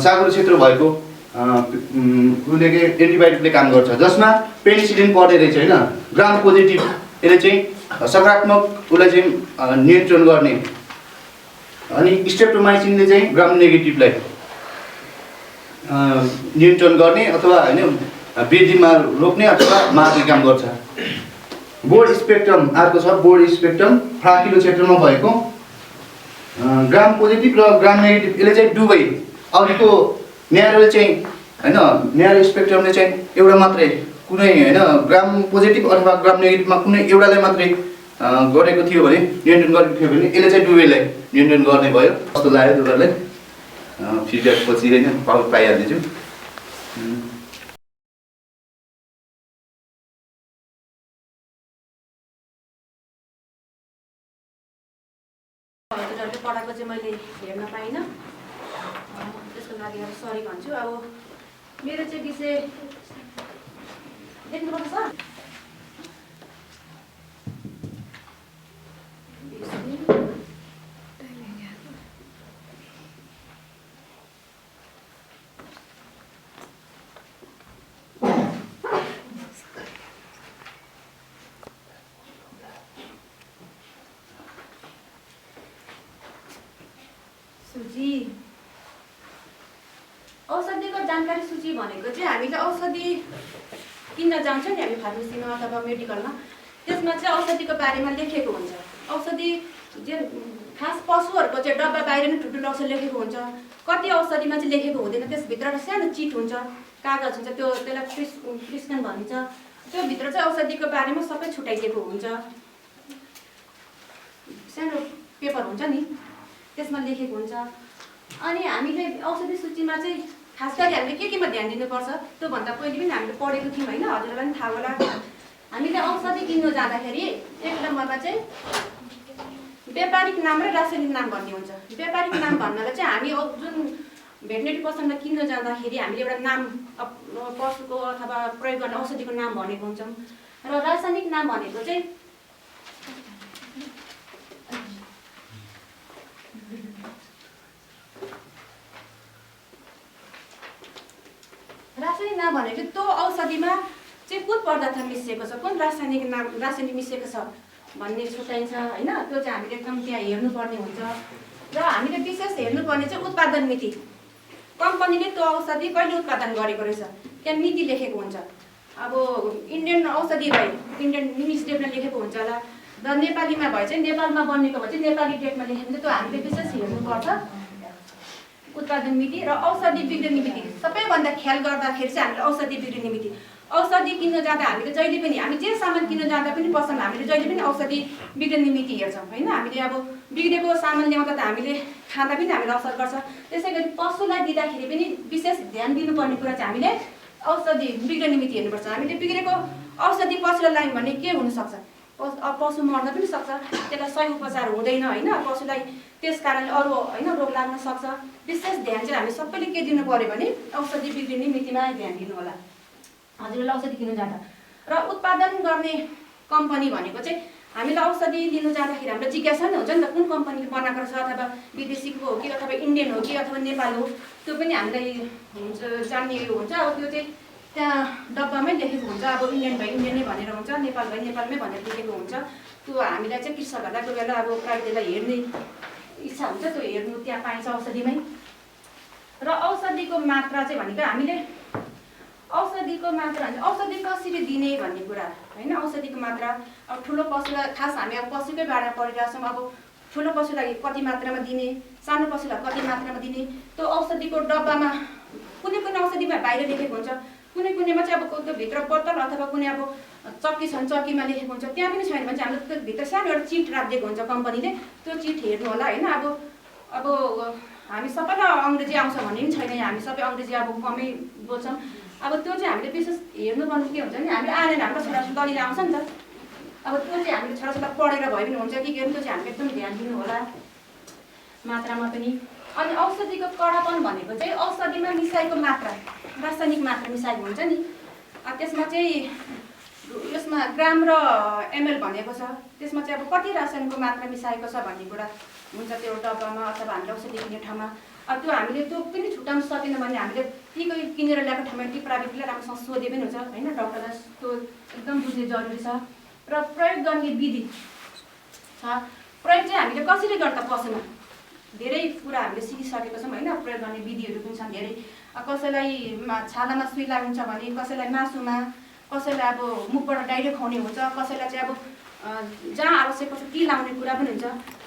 C: साँघुरो क्षेत्र भएको उसले एन्टिबायोटिकले काम गर्छ, जसमा पेनिसिलिन पर्ने रहेछ होइन। ग्राम पोजिटिभ यसले चाहिँ सकारात्मक उसलाई चाहिँ नियन्त्रण गर्ने अनि स्ट्रेप्टोमाइसिनले चाहिँ ग्राम नेगेटिभलाई नियन्त्रण गर्ने अथवा होइन वृद्धिमा रोक्ने अथवा मार्ने काम गर्छ। बोर्ड स्पेक्ट्रम अर्को छ। बोर्ड स्पेक्ट्रम फ्राकिलो क्षेत्रमा भएको ग्राम पोजिटिभ र ग्राम नेगेटिभ यसले चाहिँ दुवै अघिको न्यारोले चाहिँ होइन न्यारो स्पेक्ट्रमले चाहिँ एउटा मात्रै कुनै होइन ग्राम पोजिटिभ अथवा ग्राम नेगेटिभमा कुनै एउटालाई मात्रै गरेको थियो भने नियन्त्रण गरेको थियो भने यसले चाहिँ दुवैलाई नियन्त्रण गर्ने भयो। कस्तो लाग्यो तपाईँहरूलाई फिडब्याक पछि होइन पाइहाल्नेछु।
F: हजुरहरूले पढाएको चाहिँ मैले हेर्न पाइनँ, त्यसको लागि अब सरी भन्छु। अब मेरो चाहिँ विषय देख्नुपर्छ सर। सूची औषधिको जानकारी सूची भनेको चाहिँ हामीले औषधि किन्न जान्छौँ नि हामी फार्मेसीमा अथवा मेडिकलमा, त्यसमा चाहिँ औषधिको बारेमा लेखेको हुन्छ। औषधि जे खास पशुहरूको चाहिँ डब्बा बाहिर नै ठुल्ठुलो औषधि लेखेको हुन्छ। कति औषधिमा चाहिँ लेखेको हुँदैन, त्यसभित्र एउटा सानो चिट हुन्छ, कागज हुन्छ, त्यसलाई प्रिस्क्रिप्सन भनिन्छ। त्यो भित्र चाहिँ औषधिको बारेमा सबै छुट्याइदिएको हुन्छ। सानो पेपर हुन्छ नि त्यसमा लेखेको हुन्छ। अनि हामीले औषधि सूचीमा चाहिँ खास गरी हामीले केमा ध्यान दिनुपर्छ त्योभन्दा पहिले पनि हामीले पढेको थियौँ होइन, हजुरहरूलाई पनि थाहा होला। हामीले औषधि किन्नु जाँदाखेरि एक नम्बरमा चाहिँ व्यापारिक नाम र रासायनिक नाम भन्ने हुन्छ। व्यापारिक नाम भन्नाले चाहिँ हामी जुन भेटनेरी पसलमा किन्न जाँदाखेरि हामीले एउटा नाम पशुको अथवा प्रयोग गर्ने औषधिको नाम भनेको हुन्छौँ र रासायनिक नाम भनेको चाहिँ रासायनिक नाम भनेको त्यो औषधिमा चाहिँ कुन पदार्थ मिसिएको छ, कुन रासायनिक मिसिएको छ भन्ने छुट्याइन्छ होइन। त्यो चाहिँ हामीले एकदम त्यहाँ हेर्नुपर्ने हुन्छ र हामीले विशेष हेर्नुपर्ने चाहिँ उत्पादन मिति। कम्पनीले त्यो औषधि कहिले उत्पादन गरेको रहेछ त्यहाँ मिति लेखेको हुन्छ। अब इन्डियन औषधि भए इन्डियन इङ्ग्लिस डेटमा लेखेको हुन्छ होला र नेपालीमा भए चाहिँ नेपालमा बनेको भए चाहिँ नेपाली डेटमा लेखेको हुन्छ। त्यो हामीले विशेष हेर्नुपर्छ उत्पादन मिति र औषधि बिग्रिने मिति। सबैभन्दा ख्याल गर्दाखेरि चाहिँ हामीले औषधि बिग्रिने मिति। औषधि किन्न जाँदा हामीले जहिले पनि हामी जे सामान किन्न जाँदा पनि पसलमा हामीले जहिले पनि औषधि बिग्रिने मिति हेर्छौँ होइन। हामीले अब बिग्रेको सामान ल्याउँदा त हामीले खाँदा पनि हामीलाई असर गर्छ। त्यसै गरी पशुलाई दिँदाखेरि पनि विशेष ध्यान दिनुपर्ने कुरा चाहिँ हामीले औषधि बिग्रिने मिति हेर्नुपर्छ। हामीले बिग्रेको औषधि पशुलाई लायौँ भने के हुनसक्छ, पशु मर्न पनि सक्छ, त्यसलाई सही उपचार हुँदैन होइन। पशुलाई त्यस कारणले अरू होइन रोग लाग्न सक्छ। विशेष ध्यान चाहिँ हामी सबैले के दिनु पऱ्यो भने औषधि बिग्रिने मितिमा ध्यान दिनु होला हजुरलाई औषधि किन्नु जाँदा। र उत्पादन गर्ने कम्पनी भनेको चाहिँ हामीले औषधि लिनु जाँदाखेरि हाम्रो जिज्ञासा नै हुन्छ नि त, कुन कम्पनीले बनाएको छ, अथवा विदेशीको हो कि अथवा इन्डियन हो कि अथवा नेपाल हो, त्यो पनि हामीलाई हुन्छ जान्ने हुन्छ। अब त्यो चाहिँ त्यहाँ डब्बामै लेखेको हुन्छ। अब इन्डियन भए इन्डियनै भनेर हुन्छ, नेपाल भए नेपालमै भनेर लेखेको हुन्छ। त्यो हामीलाई चाहिँ कृषकहरूलाई कोही बेला अब प्राइभेटलाई हेर्ने इच्छा हुन्छ, त्यो हेर्नु त्यहाँ पाइन्छ औषधिमै। र औषधिको मात्रा चाहिँ भनेको हामीले औषधिको मात्रा भन्छ औषधि कसरी दिने भन्ने कुरा होइन। औषधिको मात्रा अब ठुलो पशुलाई खास हामी अब पशुकै बारेमा पढिरहेको छौँ। अब ठुलो पशुलाई कति मात्रामा दिने, सानो पशुलाई कति मात्रामा दिने, त्यो औषधिको डब्बामा कुनै कुनै औषधिमा बाहिर लेखेको हुन्छ, कुनै कुनैमा चाहिँ अब त्यो भित्र बोतल अथवा कुनै अब चक्की छन् चक्कीमा लेखेको हुन्छ। त्यहाँ पनि छैन भने चाहिँ हामीले त्यो भित्र सानो एउटा चिट राखिदिएको हुन्छ कम्पनीले, त्यो चिट हेर्नु होला होइन। अब हामी सबैलाई अङ्ग्रेजी आउँछ भन्ने पनि छैन, हामी सबै अङ्ग्रेजी अब कमै बोल्छौँ। अब त्यो चाहिँ हामीले विशेष हेर्नुपर्ने के हुन्छ भने हामीले आएन हाम्रो छोराछोरी दलिले आउँछ नि त, अब त्यो चाहिँ हामीले छोराछोरीलाई पढेर भए पनि हुन्छ कि के त्यो चाहिँ हामीले एकदम ध्यान दिनु होला मात्रामा पनि। अनि औषधिको कडापन भनेको चाहिँ औषधिमा मिसाएको मात्रा, रासायनिक मात्रा मिसाएको हुन्छ नि, त्यसमा चाहिँ यसमा ग्राम र एमएल भनेको छ। त्यसमा चाहिँ अब कति रासायनिकको मात्रा मिसाएको छ भन्ने कुरा हुन्छ त्यो डब्बामा अथवा हामीले औषधि किन्ने ठाउँमा। अब त्यो हामीले त्यो पनि छुट्याउन सकेन भने हामीले ती किनेर ल्याएको ठाउँमा ती प्राविधिकलाई राम्रोसँग सोधे पनि हुन्छ होइन। डक्टरलाई त्यो एकदम बुझ्ने जरुरी छ। र प्रयोग गर्ने विधि छ। प्रयोग चाहिँ हामीले कसरी गर्दा पशुमा धेरै कुरा हामीले सिकिसकेको छौँ होइन। प्रयोग गर्ने विधिहरू पनि छन् धेरै। कसैलाई छालामा सुई लाग्नुहुन्छ भने, कसैलाई मासुमा, कसैलाई अब मुखबाट डाइरेक्ट खुवाउने हुन्छ, कसैलाई चाहिँ अब जहाँ आवश्यक पर्छ ती लाउने कुरा पनि हुन्छ।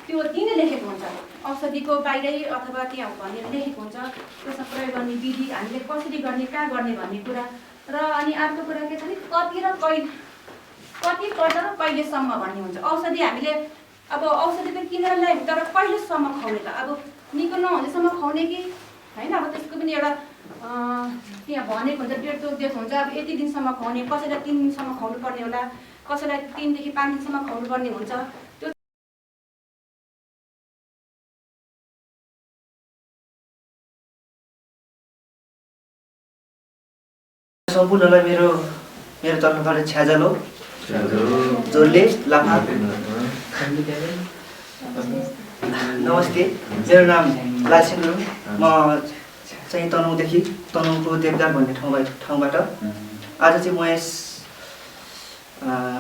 F: त्यो त्यही नै लेखेको हुन्छ औषधिको बाहिरै अथवा त्यहाँ भनेर लेखेको हुन्छ। त्यसमा प्रयोग गर्ने विधि हामीले कसरी गर्ने, कहाँ गर्ने भन्ने कुरा। र अनि अर्को कुरा के छ भने कति पल्ट र कहिलेसम्म भन्ने हुन्छ। औषधि हामीले अब औषधि त किनेर ल्यायौँ तर कहिलेसम्म खुवाउने त, अब निको नहुनेसम्म खुवाउने कि होइन। अब त्यसको पनि एउटा त्यहाँ भनेको हुन्छ, डेट तोकिदिएको हुन्छ। अब यति दिनसम्म खुवाउने, कसैलाई 3 दिनसम्म खुवाउनु पर्ने होला, कसैलाई 3 देखि 5 दिनसम्म खुवाउनु पर्ने हुन्छ। त्यो
G: सम्पूर्णलाई मेरो तर्फबाट छ्याजलो जोरले लाफा नमस्ते। मेरो नाम लालसिंह गुरुङ। म चाहिँ तनहुँको देवदार भन्ने ठाउँबाट आज चाहिँ म यस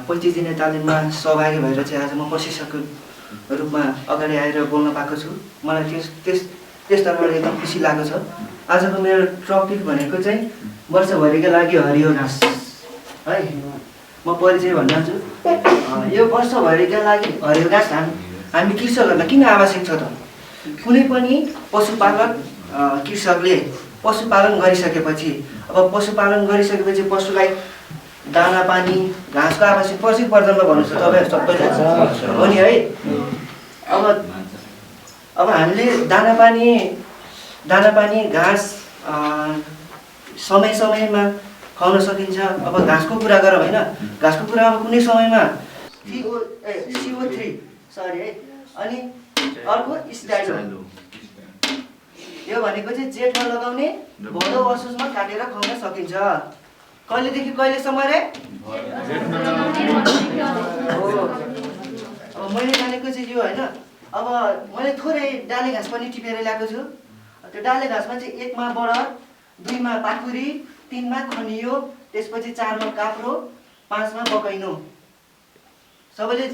G: 25 दिने तालिममा सहभागी भएर चाहिँ आज म प्रशिक्षकको रूपमा अगाडि आएर बोल्न पाएको छु। मलाई त्यस तर्फबाट एकदम खुसी लागेको छ। आजको मेरो टपिक भनेको चाहिँ वर्षभरिका लागि हरियो घाँस है। म परिचय भन्न चाहन्छु। यो वर्षभरिका लागि हरियो घाँस हामी कृषकहरूलाई किन आवश्यक छ त? कुनै पनि पशुपालक कृषकले पशुपालन गरिसकेपछि पशुलाई दाना पानी घाँसको आवश्यक पर्छ कि पर्दैन भन्नुहोस् त तपाईँ सबैजना हो नि है। अब हामीले दाना पानी घाँस समय समयमा खुवाउन सकिन्छ। अब घाँसको कुरा गरौँ होइन, घाँसको कुरा अब कुनै समयमा CO3 सरी है। अनि अर्को स्टाइलो, यो भनेको चाहिँ जेठमा लगाउने भदौ असोजमा काटेर खुवाउन सकिन्छ। कहिलेदेखि कहिलेसम्म रे? अब मैले जानेको चाहिँ यो होइन। अब मैले थोरै डाले घाँस पनि टिपेर ल्याएको छु। त्यो डाले घाँसमा चाहिँ 1 मा बडर, 2 मा पाखुरी, 3 मा खनियो, त्यसपछि 4 मा काप्रो, 5 मा बकैनो। सबैले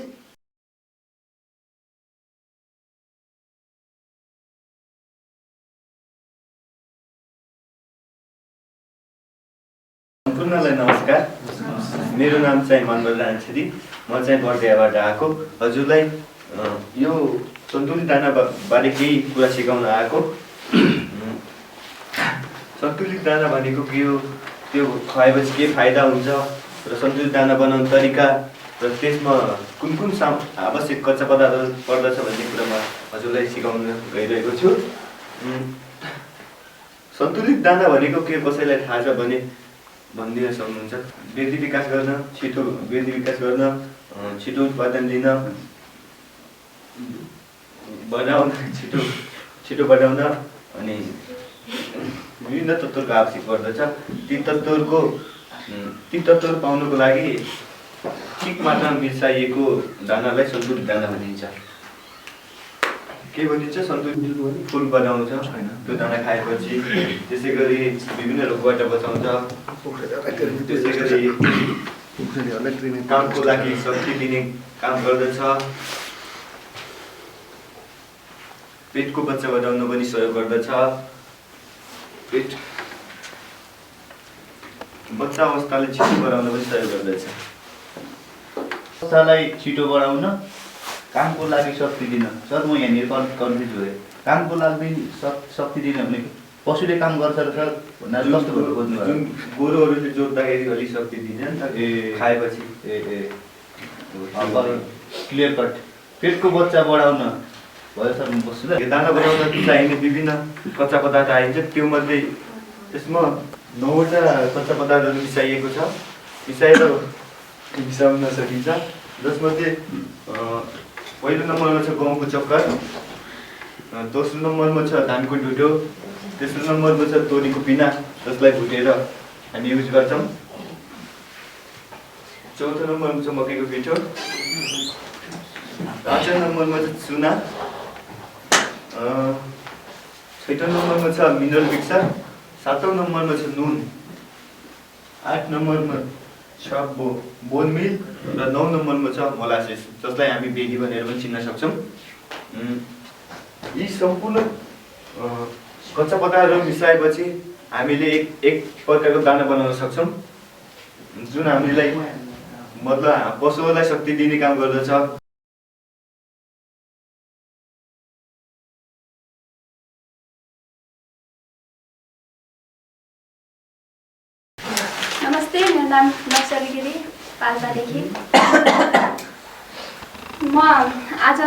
H: सम्पूर्णलाई नमस्कार। मेरो नाम चाहिँ मनबहादुर छेत्री। म चाहिँ बर्दियाबाट आएको। हजुरलाई यो सन्तुलित दाना बारे केही कुरा सिकाउन आएको। सन्तुलित दाना भनेको के हो, त्यो खुवाएपछि के फाइदा हुन्छ र सन्तुलित दाना बनाउने तरिका र त्यसमा कुन कुन आवश्यक कच्चा पदार्थहरू पर्दछ भन्ने कुरा म हजुरलाई सिकाउन गइरहेको छु। सन्तुलित दाना भनेको के कसैलाई थाहा छ भने भनिदिन सक्नुहुन्छ? वृद्धि विकास गर्न, छिटो उत्पादन दिन, बढाउन, छिटो बढाउन अनि विभिन्न तत्त्वहरूको आवश्यक पर्दछ। ती तत्त्वहरू पाउनको लागि ठिक मात्रामा मिसाइएको दानालाई सन्तुलित दाना भनिन्छ। के भनिन्छ? सन्तुलित फुल बनाउँछ त्यो दाना खाएपछि। त्यसै गरी विभिन्न रोगबाट बचाउँछ। त्यसै गरी कामको लागि शक्ति दिने काम गर्दछ। पेटको बच्चा बढाउन पनि सहयोग गर्दछ। बच्चा अवस्थाले छिटो बढाउन पनि सहयोग गर्दछ।
C: बच्चालाई छिटो बढाउन, कामको लागि शक्ति दिन। सर म यहाँनिर कन्फ्युज भएँ। कामको लागि शक्ति दिन भने पशुले काम गर्छ र सर भन्दा कस्तो भयो बुझ्नु भयो?
H: जुन गोरुहरूले जोत्दाखेरि अलिक शक्ति दिन्छ नि त खाएपछि।
C: Clear cut. पेटको बच्चा बढाउन भयो सर, म बस्छु ल।
H: दाना बनाउन चाहिने विभिन्न कच्चा पदार्थ आइन्छ। त्यो मध्ये यसमा 9वटा कच्चा पदार्थहरू मिसाइएको छ। मिसाउन सकिन्छ। जसमध्ये पहिलो नम्बरमा छ गहुँको चक्कर, दोस्रो नम्बरमा छ धानको ढुटो, तेस्रो नम्बरमा छ तोरीको पिना जसलाई भुटेर हामी युज गर्छौँ, चौथो नम्बरमा छ मकैको पिठो, पाँचौँ नम्बरमा छ चुना, छैटौँ नम्बरमा छ मिनरल मिक्सर, सातौँ नम्बरमा छ नुन, 8 नम्बरमा छ बोन मिल र 9 नम्बरमा छ मोलासिस जसलाई हामी बेदी भनेर पनि चिन्न सक्छौँ। यी सम्पूर्ण कच्चा पदार्थहरू मिसाएपछि हामीले एक प्रकारको दाना बनाउन सक्छौँ जुन हामीलाई मतलब पशुहरूलाई शक्ति दिने काम गर्दछ।
A: नमस्ते, मेरो नाम नक्सली गिरी, पाल्पादेखि। म आज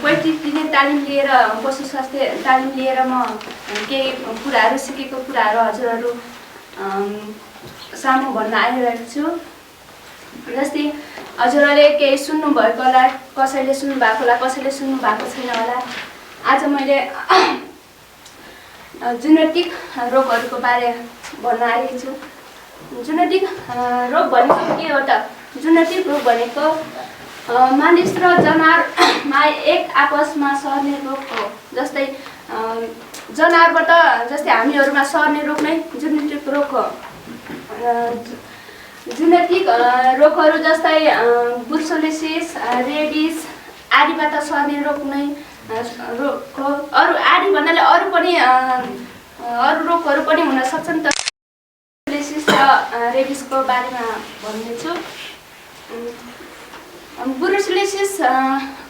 A: पैँतिस दिने तालिम लिएर, पशु स्वास्थ्य तालिम लिएर म केही कुराहरू सिकेको कुराहरू हजुरहरू सामु भन्न आइरहेको छु। जस्तै हजुरहरूले केही सुन्नुभएको होला, कसैले सुन्नुभएको होला, कसैले सुन्नुभएको छैन होला। आज मैले जेनेटिक रोगहरूको बारे भन्न आएको छु। जेनेटिक रोग भनेको के हो त? जेनेटिक रोग भनेको मानिस र जनावरमा एक आपसमा सर्ने रोग हो। जस्तै जनावरबाट जस्तै हामीहरूमा सर्ने रोग नै जेनेटिक रोग हो। जेनेटिक रोगहरू जस्तै ब्रुसेलोसिस, रेबिस आदिबाट सर्ने रोग नै रोग हो। अरू आदि भन्नाले अरू रोगहरू पनि हुन सक्छन्। त ब्रुसेलोसिस र रेबिसको बारेमा भन्नेछु। ब्रुसेलोसिस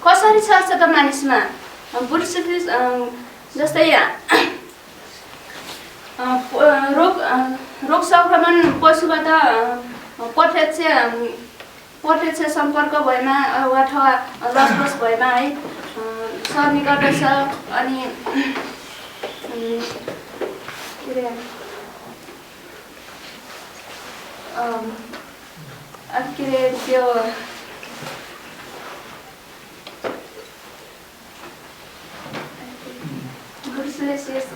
A: कसरी सर्छ त मानिसमा? ब्रुसेलोसिस जस्तै रोग सङ्क्रमण पशुबाट प्रत्यक्ष सम्पर्क भएमा अथवा लसपस भएमा है सर्ने गर्दछ। अनि के अरे त्यो ब्रुसेलोसिस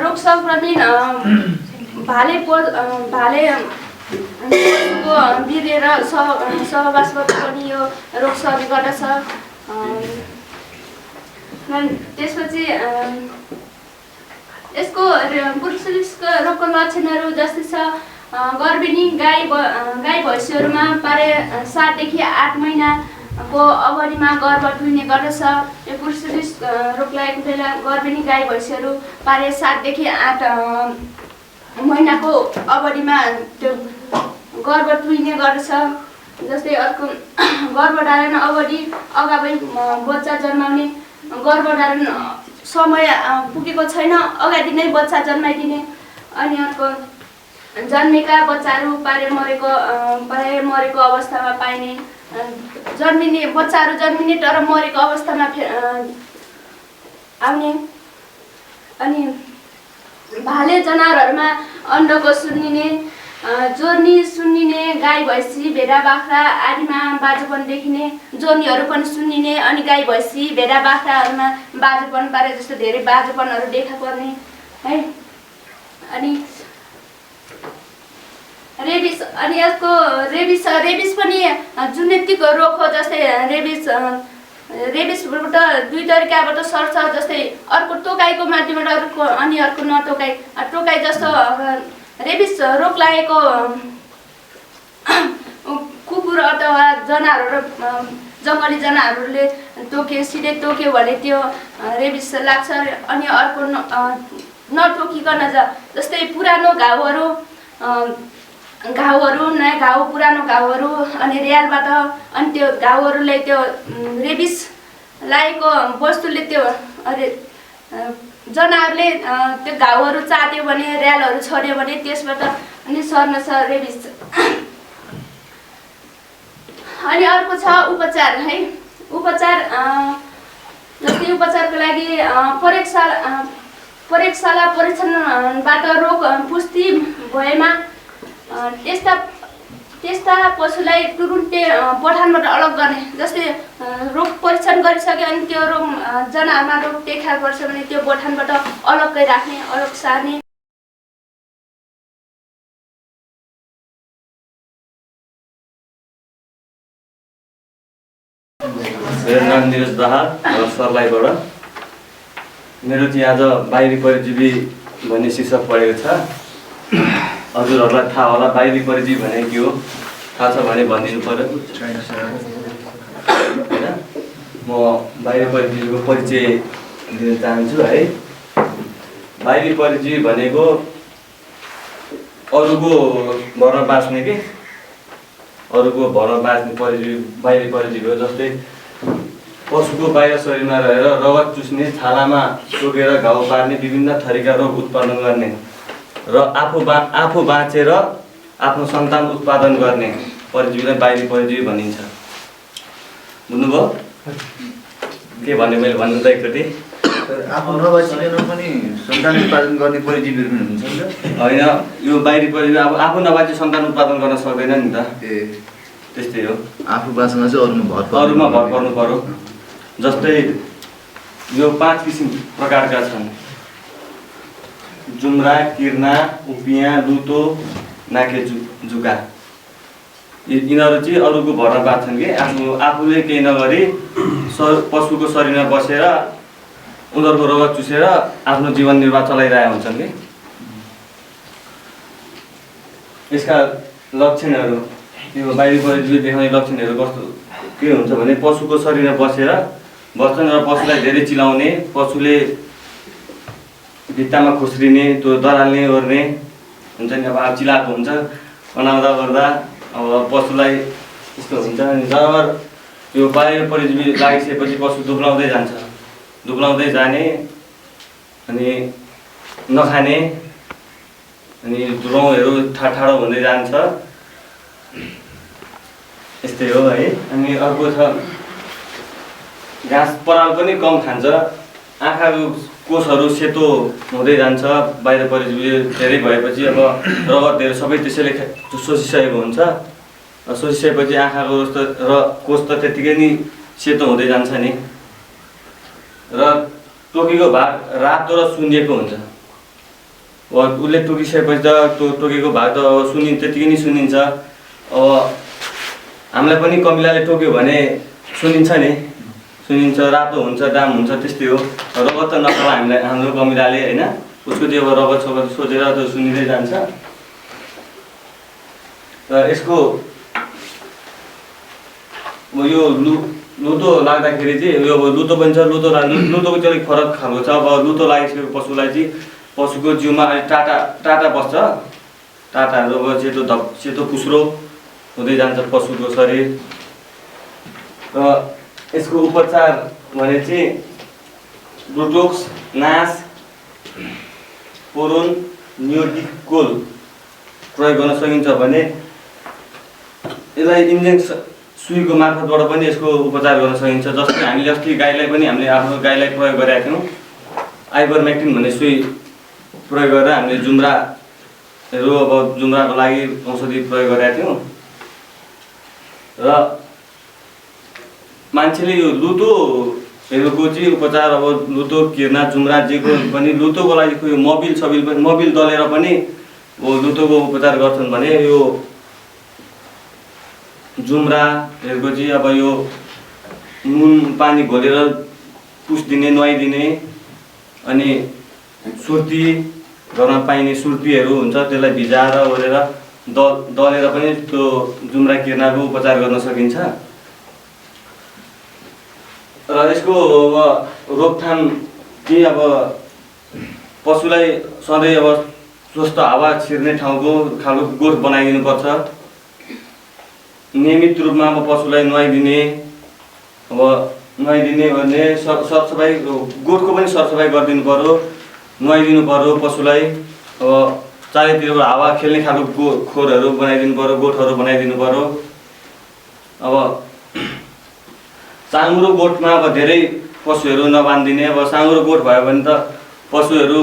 A: रोग संक्रमित भालेको वीर्य र सहवासबाट पनि यो रोग सर्ने गर्दछ। त्यसपछि यसको ब्रुसेलोसिसको रोगको लक्षणहरू जस्तै छ गर्भिणी गाई भैँसीहरूमा प्राय 7 देखि 8 महिनाको अवधिमा गर्भ टुट्ने गर्दछ। यो ब्रुसेलोसिस रोग लागेको बेला गर्भिणी गाई भैँसीहरू प्राय 7 देखि 8 महिनाको अवधिमा त्यो गर्भ टुट्ने गर्दछ। जस्तै अर्को गर्भधारण अवधि अगावै बच्चा जन्माउने, गर्भधारण समय पुगेको छैन अगाडि नै बच्चा जन्माइदिने। अनि अर्को जन्मेका बच्चाहरू प्राय मरेको अवस्थामा पाइने, बच्चाहरू जन्मिने तर मरेको अवस्थामा आउने। अनि भाले जनावरहरूमा अन्डको सुन्निने, जोर्नी सुन्निने, गाई भैँसी भेडा बाख्रा आदिमा बाजुपन देखिने, जोर्नीहरू पनि सुन्निने। अनि गाई भैँसी भेडा बाख्राहरूमा बाजुपन पारे जस्तो धेरै बाजुपनहरू देखा पर्ने है। अनि रेबिस, अनि यसको रेबिस पनि जुनेटिक रोग हो। जस्तै रेबिसबाट 2 तरिकाबाट सर्छ। जस्तै अर्को टोकाइको माध्यमबाट अनि अर्को नटोकाइ। टोकाइ जस्तो रेबिस रोग लागेको कुकुर अथवा जनावरहरू, जङ्गली जनावरहरूले सिधै टोक्यो भने त्यो रेबिस लाग्छ। अनि अर्को नटोकिकन जस्तै पुरानो घाउहरू, नयाँ घाउ, पुरानो घाउहरू अनि र्यालबाट अनि त्यो घाउहरूले त्यो रेबिस लागेको वस्तुले त्यो जनावरले त्यो घाउहरू चाट्यो भने, र्यालहरू छर्यो भने त्यसबाट अनि सर्न छ रेबिस। अनि अर्को छ उपचार है। उपचार जस्तै उपचारको लागि प्रयोगशाला परीक्षणबाट रोग पुष्टि भएमा त्यस्ता पशुलाई तुरुन्तै बठानबाट अलग गर्ने। जस्तै रोग परीक्षण गरिसक्यो अनि त्यो रोग जनावरमा रोग देखा पर्छ भने त्यो बठानबाट अलग्गै राख्ने, अलग सार्ने।
I: मेरो नाम निरज दाहाल सर्लाहीबाट। मेरो चाहिँ आज बाहिरी परजीवी भन्ने शीर्षक पढेको छ। हजुरहरूलाई थाहा होला बाहिरी परजीवी भनेको के हो? थाहा छ भने भनिदिनु पर्यो होइन। म बाहिरी परजीवीको परिचय दिन चाहन्छु है। बाहिरी परजीवी भनेको अरूको भरमा बाँच्ने के, अरूको भरमा बाँच्ने परजीवी बाहिरी परजीवी हो। जस्तै पशुको बाहिर शरीरमा रहेर रगत चुस्ने, छालामा टोकेर घाउ पार्ने, विभिन्न थरीका रोग उत्पन्न गर्ने र आफू बाँचेर आफ्नो सन्तान उत्पादन गर्ने परजीवीलाई बाहिरी परजीवी भनिन्छ। बुझ्नुभयो के भने मैले भन्नु त? एकचोटि
C: आफू नबाँचिकन पनि सन्तान उत्पादन गर्ने परजीवीहरू पनि हुन्छ नि त?
I: होइन, यो बाहिरी परजीवी अब आफू नबाँची सन्तान उत्पादन गर्न सक्दैन नि त। त्यस्तै हो।
C: आफू बाँच्न चाहिँ
I: अरूमा भर पर्नु पर्यो। जस्तै यो 5 किसिम प्रकारका छन्: जुम्रा, किर्ना, उपियाँ, लुतो, नाके जुका। यिनीहरू चाहिँ अरूको भरमा बाँच्छन् कि आफूले केही नगरी पशुको शरीरमा बसेर उनीहरूको रगत चुसेर आफ्नो जीवन निर्वाह चलाइरहेका हुन्छन् कि। यसका लक्षणहरू, यो बाहिरी परजीवी देखाउने लक्षणहरू कस्तो के हुन्छ भने पशुको शरीरमा बस्छन् र पशुलाई धेरै चिलाउने, पशुले भित्तामा खुस्रिने, त्यो दराल्ने ओर्ने हुन्छ नि। अब चिलाएको हुन्छ बनाउँदा गर्दा अब पशुलाई यस्तो हुन्छ। अनि जनावर यो बाहिरी परजीवी लागिसकेपछि पशु दुब्लाउँदै जान्छ, दुब्लाउँदै जाने, अनि नखाने, अनि रौँहरू ठाडो हुँदै जान्छ। यस्तै हो है। अनि अर्को छ घाँस पराल पनि कम खान्छ, आँखाको कोषहरू सेतो हुँदै जान्छ, बाहिर परिजीवी धेरै भएपछि अब रगतहरू सबै त्यसैले सोचिसकेको हुन्छ। सोचिसकेपछि आँखाको कोष त त्यत्तिकै नि सेतो हुँदै जान्छ नि, र टोकेको भाग रातो र सुनिएको हुन्छ। उसले टोकिसकेपछि त त्यो टोकेको भाग त त्यत्तिकै नि सुनिन्छ। अब हामीलाई पनि कमिलाले टोक्यो भने सुनिन्छ नि, सुनिन्छ, रातो हुन्छ, दाम हुन्छ, त्यस्तै हो। रगत त नखावा हामीलाई हाम्रो कमिलाले होइन, उसको त्यो रगत सगत सोचेर त्यो सुनिँदै जान्छ। र यसको यो लुतो लाग्दाखेरि चाहिँ यो लुतो पनि छ, लुतोको चाहिँ अलिक फरक खालको छ। अब लुतो लागिसकेको पशुलाई चाहिँ पशुको जिउमा अलिक टाटा बस्छ, टाटाहरू अब सेतो पुस्रो हुँदै जान्छ पशुको शरीर। र यसको उपचार भने चाहिँ ब्रोटोक्स, नास, पोरोन, नियोडिकोल प्रयोग गर्न सकिन्छ भने यसलाई इन्जेक्सन सुईको मार्फतबाट पनि यसको उपचार गर्न सकिन्छ। जस्तै हामीले अस्ति गाईलाई पनि हामीले आफ्नो गाईलाई प्रयोग गरेका थियौँ, आइभरमेक्टिन भन्ने सुई प्रयोग गरेर हामीले जुम्राहरू अब जुम्राको लागि औषधि प्रयोग गरेका थियौँ। र मान्छेले यो लुतोहरूको चाहिँ उपचार, अब लुतो, किर्ना, जुम्रा जेको पनि लुतोको लागि यो मबिल दलेर पनि लुतोको उपचार गर्छन् भने यो जुम्राहरूको चाहिँ अब यो नुन पानी घोलेर पुस्दिने, नुहाइदिने, अनि सुर्ती, घरमा पाइने सुर्तीहरू हुन्छ त्यसलाई भिजाएर ओरेर दलेर पनि त्यो जुम्रा किर्नाको उपचार गर्न सकिन्छ। र यसको रोकथाम चाहिँ अब पशुलाई सधैँ अब स्वस्थ हावा छिर्ने ठाउँको खालको गोठ बनाइदिनु पर्छ। नियमित रूपमा अब पशुलाई नुहाइदिने भने सरसफाइ, गोठको पनि सरसफाइ गरिदिनु पर्यो, नुहाइदिनु पर्यो पशुलाई। अब चारैतिर हावा खेल्ने खालको खोरहरू बनाइदिनु पर्यो, गोठहरू बनाइदिनु पर्यो। अब साँगुरो गोठमा अब धेरै पशुहरू नबाँधिदिने। अब साँगुरो गोठ भयो भने त पशुहरू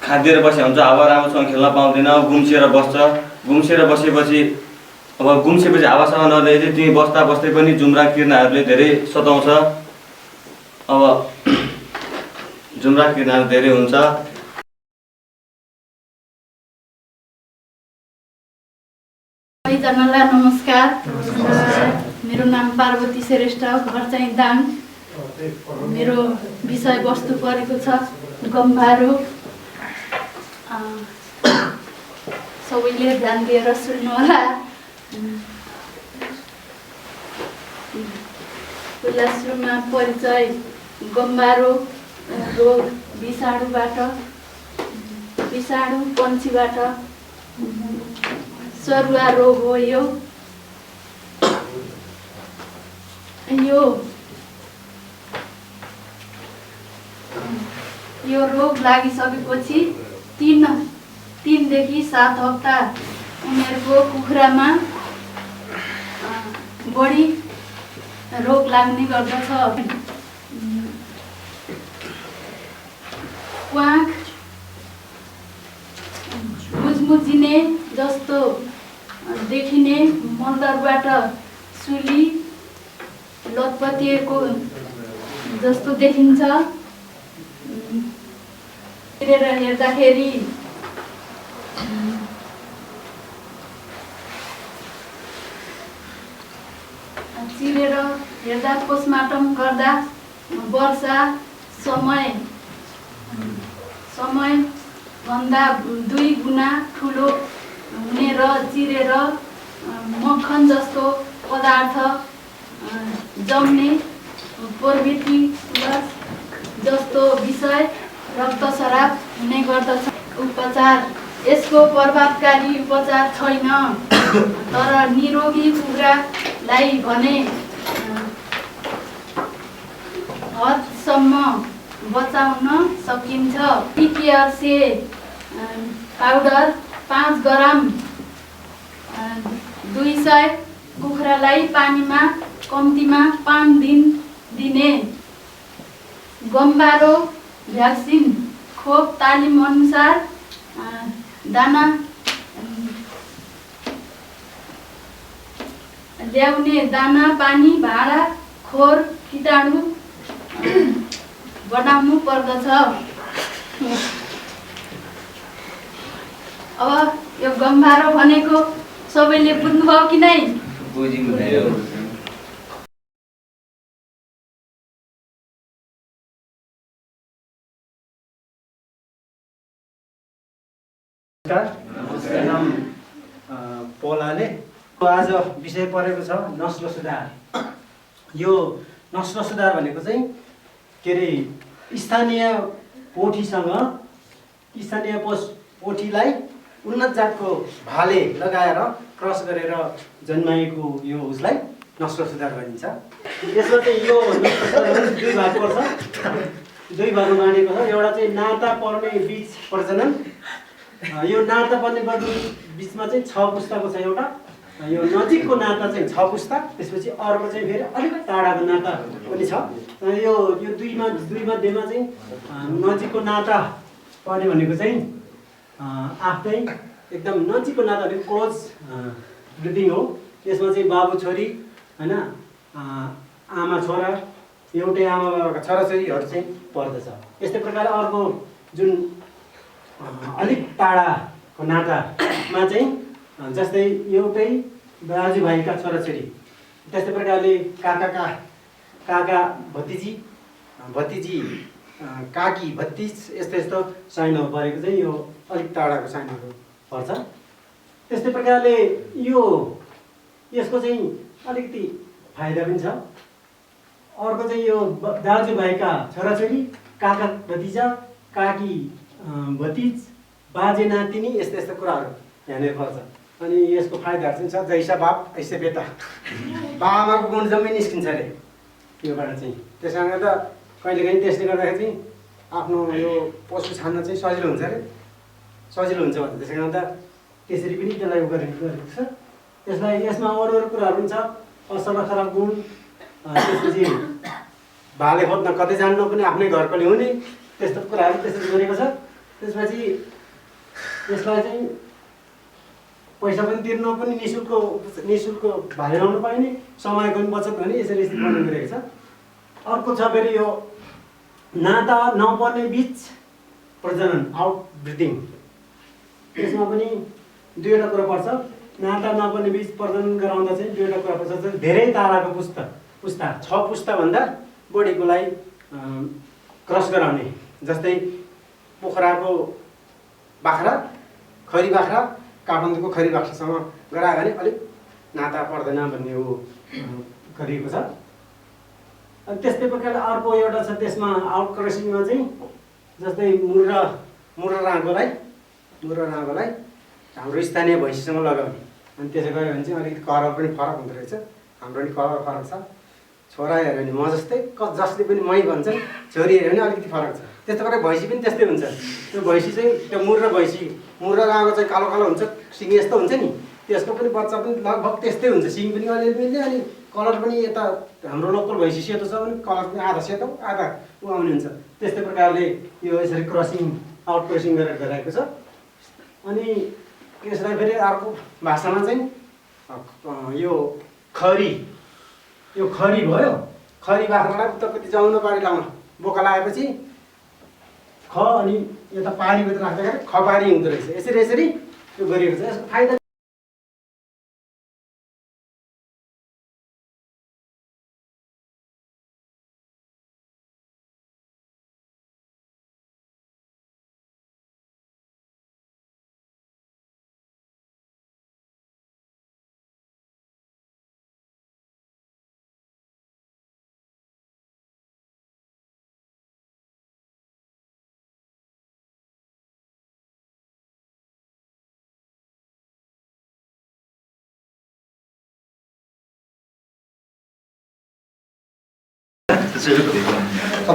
I: खाँदिएर बसेको हुन्छ, हावा राम्रोसँग खेल्न पाउँदैन, गुम्सिएर बस्छ। गुम्सिएर बसेपछि हावासँग नदिए चाहिँ त्यहीँ बस्दै पनि जुम्रा किर्नाहरूले धेरै सताउँछ। अब जुम्रा किर्नाहरू धेरै हुन्छ।
A: सबैजनालाई नमस्कार। मेरो नाम पार्वती श्रेष्ठ, घर चाहिँ दाङ। मेरो विषयवस्तु परेको छ गम्भारो। सबैले ध्यान दिएर सुन्नुहोला। पहिला सुरुमा परिचय, गम्भारो रोग विषाणु पन्छीबाट सरुवा रोग हो। यो रोग लागिसकेपछि 3 देखि 7 हप्ता उमेरको कुखुरामा बढी रोग लाग्ने गर्दछ। प्वाँख, मुजमुजिने जस्तो देखिने, मलदरबाट सुली लतपतिएको जस्तो देखिन्छ। हेरेर हेर्दाखेरि चिरेर हेर्दा पोस्टमार्टम गर्दा वर्षा समयभन्दा 2 गुणा ठुलो हुने र चिरेर मक्खन जस्तो पदार्थ जम्ने, प्रोबियोटिक्स जस्तो विषय रक्तस्राव हुने गर्दछ। उपचार, यसको प्रभावकारी उपचार छैन, तर निरोगी कुखुरालाई भने हदसम्म बचाउन सकिन्छ। पिकेआरसी पाउडर 5 ग्राम 200 कुखुरालाई पानीमा कम्तीमा 5 दिन दिने। गम्बारो भ्याक्सिन खोप तालिम अनुसार दाना ल्याउने, दाना पानी भाँडा खोर कीटाणु बनाउनु पर्दछ। अब यो गम्बारो भनेको सबैले बुझ्नुभयो कि नै?
J: नाम पोलाले आज विषय परेको छ नस्ल सुधार। यो नस्ल सुधार भनेको चाहिँ के अरे स्थानीय पोठीसँग स्थानीय पोठीलाई उन्नत जातको भाले लगाएर क्रस गरेर जन्माएको यो उसलाई नस्ल सुधार भनिन्छ। यसमा चाहिँ यो नस्ल सुधार दुई भाग पर्छ, दुई भागमा बाँडेको छ। एउटा चाहिँ नाता पर्ने बीज प्रजनन, यो नाता पर्ने बिचमा चाहिँ 6 पुस्ताको छ एउटा। यो नजिकको नाता चाहिँ 6 पुस्ता, त्यसपछि अर्को चाहिँ फेरि अलिक टाढाको नाता पनि छ। यो दुई मध्येमा चाहिँ नजिकको नाता पर्ने भनेको चाहिँ आफ्नै एकदम नजिकको नाता भनेको क्लोज ब्रिडिङ हो। यसमा चाहिँ बाबु छोरी होइन, आमा छोरा, एउटै आमा बाबाका छोराछोरीहरू चाहिँ पर्दछ। यस्तै प्रकारले अर्को जुन अलिक टाढाको नातामा चाहिँ जस्तै एउटै दाजुभाइका छोराछोरी, त्यस्तै प्रकारले काका भतिजी काकी भतिज यस्तो साइनहरू परेको चाहिँ यो अलिक टाढाको साइनहरू पर्छ। त्यस्तै प्रकारले यसको चाहिँ अलिकति फाइदा पनि छ। अर्को चाहिँ यो दाजुभाइका छोराछोरी, काका भतिजा, काकी भतिज, बाजे नातिनी यस्ता कुराहरू यहाँनिर पर्छ। अनि यसको फाइदाहरू चाहिँ छ जैसा बाप ऐसे बेटा, बाबाको गुण जम्मै निस्किन्छ अरे योबाट चाहिँ। त्यस कारणले त कहिलेकाहीँ त्यसले गर्दाखेरि चाहिँ आफ्नो यो पशु छान्न चाहिँ सजिलो हुन्छ अरे, सजिलो हुन्छ भन्छ। त्यसै कारण त त्यसरी पनि त्यसलाई गरेको छ। यसमा अरू कुराहरू पनि छ, असल र खराब गुण। त्यसपछि भाले खोज्न कतै जान्नु पनि आफ्नै घरकोले हुने, त्यस्तो कुराहरू त्यसरी गरेको छ। त्यसपछि यसलाई चाहिँ पैसा पनि तिर्नु पनि निःशुल्क भाले लाउनु पाइने, समयको पनि बचत हुने, यसरी वर्णन गरेको छ। अर्को छ फेरि यो नाता नपर्ने बीच प्रजनन आउटब्रिडिङ। यसमा पनि दुईवटा कुरा पर्छ। नाता नपर्ने बीच प्रजनन गराउँदा चाहिँ दुईवटा कुरा पर्छ। धेरै ताराको पुस्ता 6 पुस्ताभन्दा बढीकोलाई क्रस गराउने, जस्तै पोखराको बाख्रा, खरी बाख्रा काठमाडौँको खरी बाख्रासँग गरायो भने अलिक नाता पर्दैन भन्ने हो गरिएको छ। अनि त्यस्तै प्रकारले अर्को एउटा छ, त्यसमा आउट क्रसिङमा चाहिँ जस्तै मुर्रा राँगोलाई हाम्रो स्थानीय भैँसीसँग लगाउने। अनि त्यसो गऱ्यो भने चाहिँ अलिकति कलर पनि फरक हुँदो रहेछ। हाम्रो पनि कलर फरक छ। छोरा हेऱ्यो भने म जस्तै, जसले पनि मै भन्छन्, छोरी हेऱ्यो भने अलिकति फरक छ। त्यस्तो प्रकारले भैँसी पनि त्यस्तै हुन्छ। त्यो भैँसी चाहिँ त्यो मुर्रा राँगो चाहिँ कालो कालो हुन्छ, सिङ यस्तो हुन्छ नि, त्यसको पनि बच्चा पनि लगभग त्यस्तै हुन्छ। सिङ पनि अलिअलि मिल्ने, अनि कलर पनि यता हाम्रो लोकल भैँसी सेतो छ भने कलर पनि आधा सेतो आधा आउने हुन्छ। त्यस्तै प्रकारले यो यसरी आउट क्रसिङ गरेर गराएको छ। अनि यसलाई फेरि अर्को भाषामा चाहिँ यो खरी भयो। खरी बाख्रालाई उतापट्टि जाउन पारी लाउन बोका लगाएपछि ख अनि यता पारीभित्र राख्दाखेरि खपारी हुँदो रहेछ। यसरी यो गरिएको छ। यसको फाइदा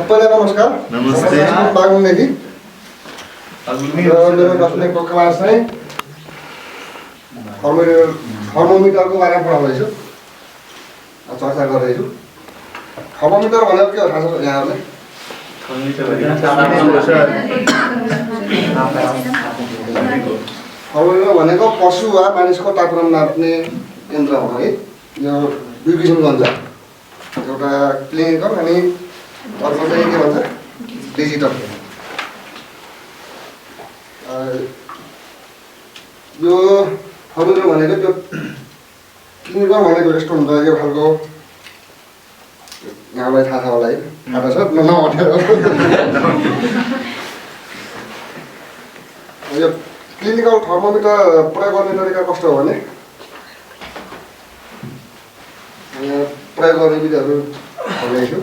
K: सबैलाई नमस्कार।
C: नमस्ते।
K: बागुङदेखि मेरो बस्नेको क्लास चाहिँ थर्मोमिटरको बारेमा पढाउँदैछु, चर्चा गर्दैछु। थर्मोमिटर भनेको के हो थाहा छ यहाँहरूले? थर्मोमिटर भनेको पशु वा मानिसको तापक्रम नाप्ने यन्त्र हो है। यो दुई किसिमको हुन्छ, एउटा क्लिनिकल अनि अर्को चाहिँ के भन्छ डिजिटल। यो थर्मोमिटर भनेको त्यो क्लिनिकल भनेको यस्तो हुन्छ, यो खालको यहाँलाई थाहा छ होला है, थाहा छ नभनेर यो क्लिनिकल थर्मोमिटर प्रयोग गर्ने तरिका कस्तो हो भने प्रयोग गर्ने विधिहरू भनेको छु।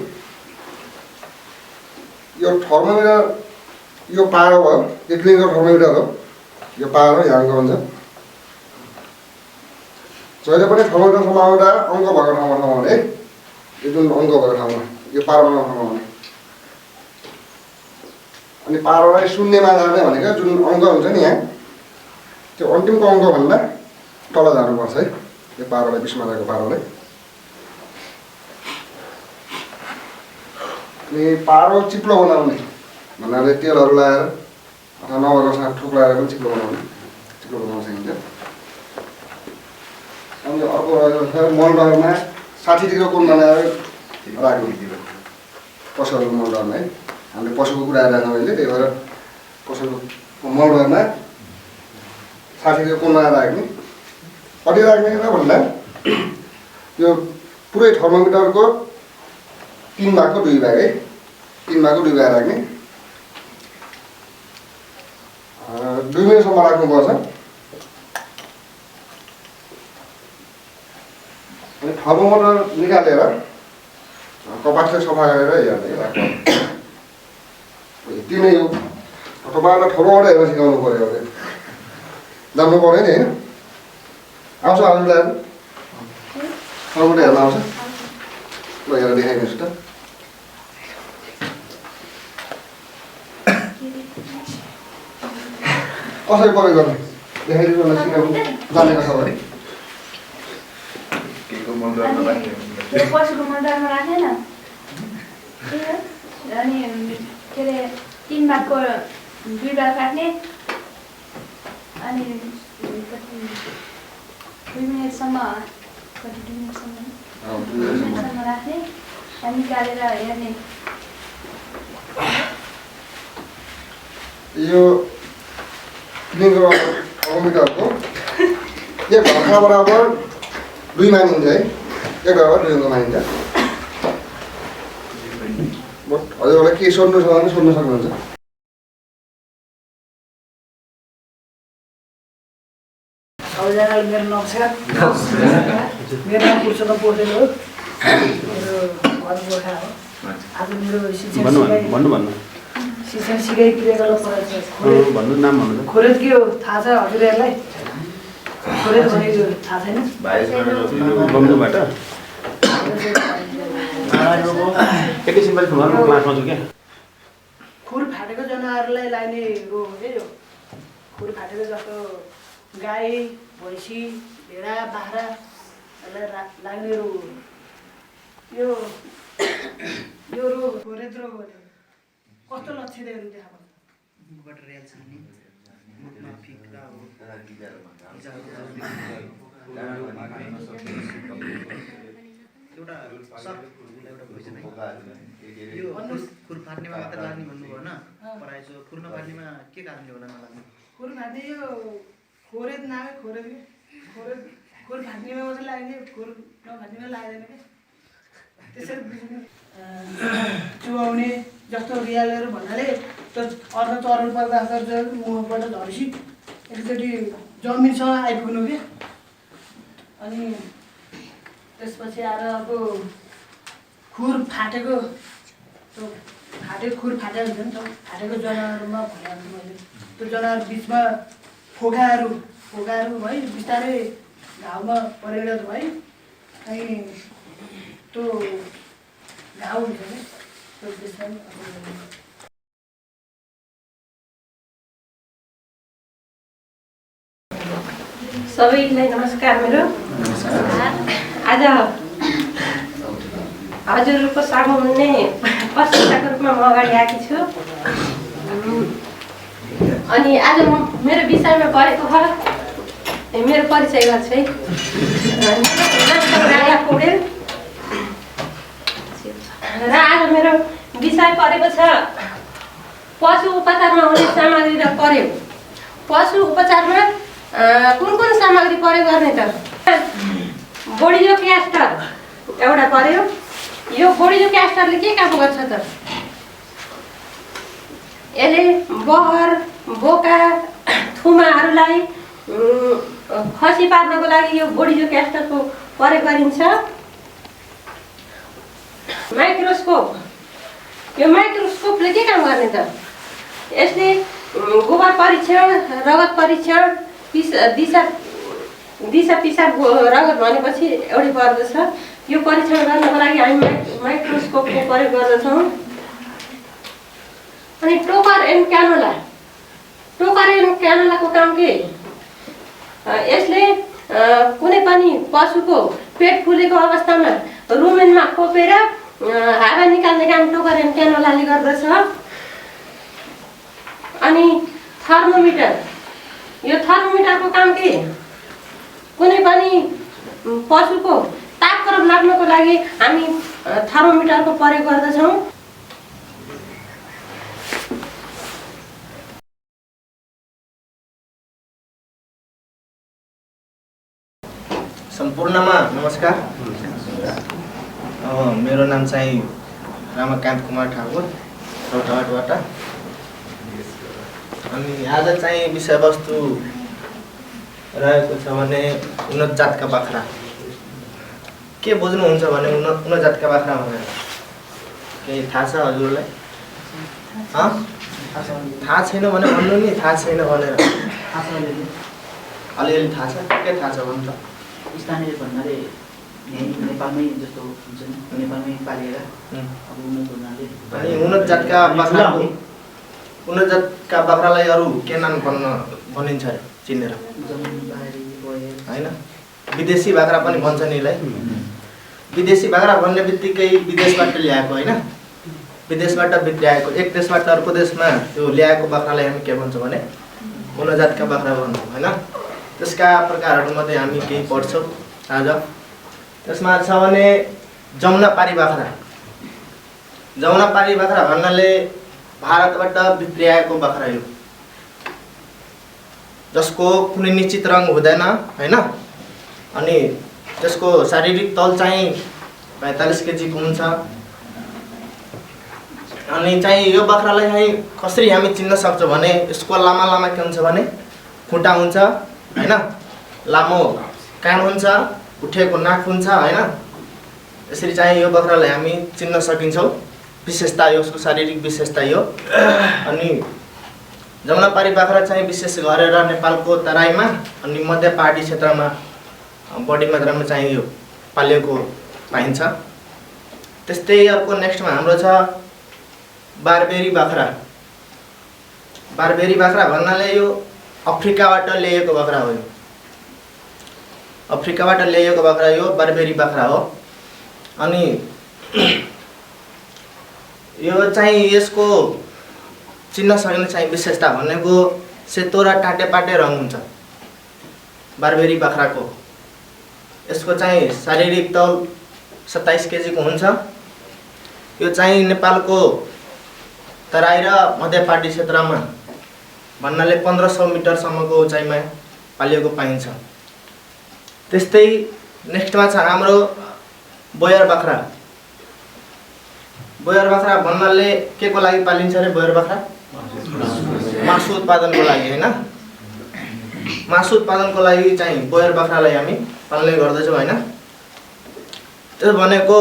K: यो थर्मोमिटर यो पारो भयो, यो क्लिनिकल थर्मोमिटर हो, यो पारो यहाँको हुन्छ। जहिले पनि थर्मोमिटर समाउँदा अङ्क भएको ठाउँमा समाउने, यो जुन अङ्क भएको ठाउँमा यो पारोमा समाउने। अनि पारोलाई शून्यमा जाने भनेको जुन अङ्क हुन्छ नि यहाँ, त्यो अन्तिमको अङ्कभन्दा तल जानुपर्छ है, यो पारोलाई बिचमा रहेको पारोलाई। अनि पारो चिप्लो बनाउने भन्नाले तेलहरू लगाएर अथवा नभएको साथ ठोक लगाएर पनि चिप्लो बनाउन सकिन्छ। अनि अर्को मोल्डरमा 60 डिग्रीको कोण बनाएर राख्ने पशुहरूको मोल्डरमा है। हामीले पशुको कुरा राख्न मैले, त्यही भएर पशुको मोल्डरमा 60 डिग्रीको कोण बनाएर राख्ने। कति राख्ने र भन्दा यो पुरै थर्मोमिटरको 3 भागको 2 भाग है, 3 भागको 2 भाग राख्ने। 2 मिनटसम्म राख्नुपर्छ। अनि थर्मोमिटर निकालेर कपासले सफा गरेर हेर्दै राख्नु। यति नै हो। तपाईँहरूलाई थर्मोमिटर हेर्न सिकाउनु पऱ्यो भने जान्नु पऱ्यो नि होइन। आउँछ हजुरलाई थर्मोमिटर हेर्न आउँछ? ल हेरेर देखाइदिनुहोस् त। कसरी प्रयोग गर्ने देखाइदिनु न, सिकाउनु जानेको छ भने।
A: पशुको मोल्डरमा राखेन अनि के अरे 3 भागको 2 भाग राख्ने। अनि 2 मिनटसम्म राख्ने अनि निकालेर हेर्ने।
K: यो क्लिनिकल थर्मोमिटरको 1 घन्टा बराबर 2 मानिन्छ है, 1 बराबर 2 अङ्क मानिन्छ। हजुरहरूलाई के सोध्नु छ भने सोध्न सक्नुहुन्छ।
L: सबैजनालाई मेरो नमस्कार। मेरो नाम पुरुषोत्तम पौडेल हो, मेरो घर गोर्खा हो। आज मेरो शिक्षण सिकाइ क्रियाकलाप खोरेज के हो थाहा छ हजुरहरूलाई? खोरेज भनेको थाहा छैन? खुर फाटेको जनावरलाई लाग्ने रोग हो क्या यो। खुर फाटेको जस्तो गाई, भैँसी, भेडा, बाख्राहरूलाई लाग्ने रोग हो यो। यो रोग खोरेज रोग हो। कस्तो लक्षणहरू देखा पर्छ? मुखबाट रेल छाड्ने, मुखमा फिक्का हो, एउटा सक एउटा भोइसन है। यो खुर फाट्नेमा मात्र लाग्ने भन्नुभयो होइन? प्रायः खुर नफाट्नेमा के कारणले होला नलाग्ने? खुर फाट्ने यो खोरेज नामै खोरेज खुर फाट्नेमा मात्रै लाग्ने, खुर नफाट्नेमा लाग्दैन क्या। त्यसरी बुझ्नु। चुहाउने जस्तो रियालहरू भन्नाले त्यो अर्को तरुल पर्दा मुखबाट झरेपछि एकचोटि जमिनसँग आइपुग्नु क्या। अनि त्यसपछि आएर अर्को खुर फाटेको, त्यो फाटेको खुर फाटेको हुन्छ नि त, फाटेको जनावरमा भनेको छु मैले। त्यो जनावर बिचमा फोकाहरू है बिस्तारै घाउमा परिणत भयो। अनि त्यो घाउ हुन्छ क्या, त्यो त्यसमा
M: सबैलाई नमस्कार। मेरो आज हजुरहरूको सामुन्ने प्रशिक्षकको रूपमा म अगाडि आएकी छु। अनि आज म मेरो विषयमा पढेको भएर मेरो परिचय गर्छु है। मेरो नाम राधा पौडेल र आज मेरो विषय परेको छ पशु उपचारमा हुने सामग्री र प्रयोग। पशु उपचारमा कुन कुन सामग्री प्रयोग गर्ने त? बोडियो क्यास्टर एउटा पर्यो। यो बोडियो क्यास्टरले के काम गर्छ त? यसले बहर बोका थुमाहरूलाई खसी पार्नको लागि यो बोडियो क्यास्टरको प्रयोग गरिन्छ। माइक्रोस्कोप, यो माइक्रोस्कोपले के काम गर्ने त? यसले गोबर परीक्षण, रगत परीक्षण, दिशा पिसाब रगत भनेपछि एउटै पर्दछ। यो परीक्षण गर्नको लागि हामी माइक्रोस्कोपको प्रयोग गर्दछौँ। अनि टोकर एन्ड क्यानोला, टोकर एन्ड क्यानोलाको काम के? यसले कुनै पनि पशुको पेट फुलेको अवस्थामा रुमेनमा खोपेर हावा निकाल्ने काम टोकर एन्ड क्यानोलाले गर्दछ। अनि थर्मोमिटर, यो थर्मोमिटरको काम के? कुनै पनि पशुको तापक्रम नाप्नको लागि हामी थर्मोमिटरको प्रयोग गर्दछौँ।
L: सम्पूर्णमा नमस्कार। मेरो नाम चाहिँ रामकान्त कुमार ठाकुर, रौतहटबाट। अनि आज चाहिँ विषयवस्तु रहेको छ भने उन्नत जातका बाख्रा। के बुझ्नुहुन्छ भने उन्नत जातका बाख्रा भनेर केही थाहा छ हजुरलाई? थाहा छैन भने भन्नु नि, थाहा छैन भनेर। अलिअलि थाहा छ, के थाहा छ भन्नु त?
N: स्थानीय भन्नाले नेपालमै जस्तो हुन्छ नि, नेपालमै पालेर अब उन्नत हुनाले।
L: अनि उन्नत जातका बाख्रालाई अरू के नाम भनिन्छ चिनेर? होइन, विदेशी बाख्रा पनि भन्छन् यसलाई। विदेशी बाख्रा भन्ने बित्तिकै विदेशबाट ल्याएको होइन, विदेशबाट भित्र आएको, एक देशबाट अर्को देशमा त्यो ल्याएको बाख्रालाई हामी के भन्छौँ भने उन्नत जातका बाख्रा भन्छौँ होइन। त्यसका प्रकारहरूमध्ये हामी केही पढ्छौँ आज। त्यसमा छ भने जमुनापारी बाख्रा। जमुनापारी बाख्रा भन्नाले भारतबाट भित्रिआएको बाख्रा हो, जसको कुनै निश्चित रङ हुँदैन होइन। अनि त्यसको शारीरिक तौल चाहिँ 45 केजीको हुन्छ। अनि चाहिँ यो बाख्रालाई चाहिँ कसरी हामी चिन्न सक्छौँ भने यसको लामा लामा के हुन्छ भने खुट्टा हुन्छ होइन, लामो कान हुन्छ, उठेको नाक हुन्छ होइन। यसरी चाहिँ यो बाख्रालाई हामी चिन्न सकिन्छौँ। विशेषता यो, उसको शारीरिक विशेषता यो। अनि जमुनापारी बाख्रा चाहिँ विशेष गरेर नेपालको तराईमा अनि मध्य पहाडी क्षेत्रमा बढी मात्रामा चाहिँ यो पालिएको पाइन्छ। त्यस्तै अर्को नेक्स्टमा हाम्रो छ बारबेरी बाख्रा। बारबेरी बाख्रा भन्नाले यो अफ्रिकाबाट ल्याएको बाख्रा हो। यो अफ्रिकाबाट ल्याएको बाख्रा यो बारबेरी बाख्रा हो। अनि यो चाहिँ यसको चिन्न सकिने चाहिँ विशेषता भनेको सेतो र टाटेपाटे रङ हुन्छ बारबेरी बाख्राको। यसको चाहिँ शारीरिक तौल 27 केजीको हुन्छ। यो चाहिँ नेपालको तराई र मध्य पहाडी क्षेत्रमा भन्नाले 1500 मिटरसम्मको उचाइमा पालिएको पाइन्छ। त्यस्तै नेक्स्टमा छ हाम्रो बोयर बाख्रा। बोयर बाख्रा भन्नाले के को लागि पालिन्छ रे बोयर बाख्रा? मासु उत्पादनको लागि होइन। मासु उत्पादनको लागि चाहिँ बोयर बाख्रालाई हामी पाल्ने गर्दछौँ होइन। त्यो भनेको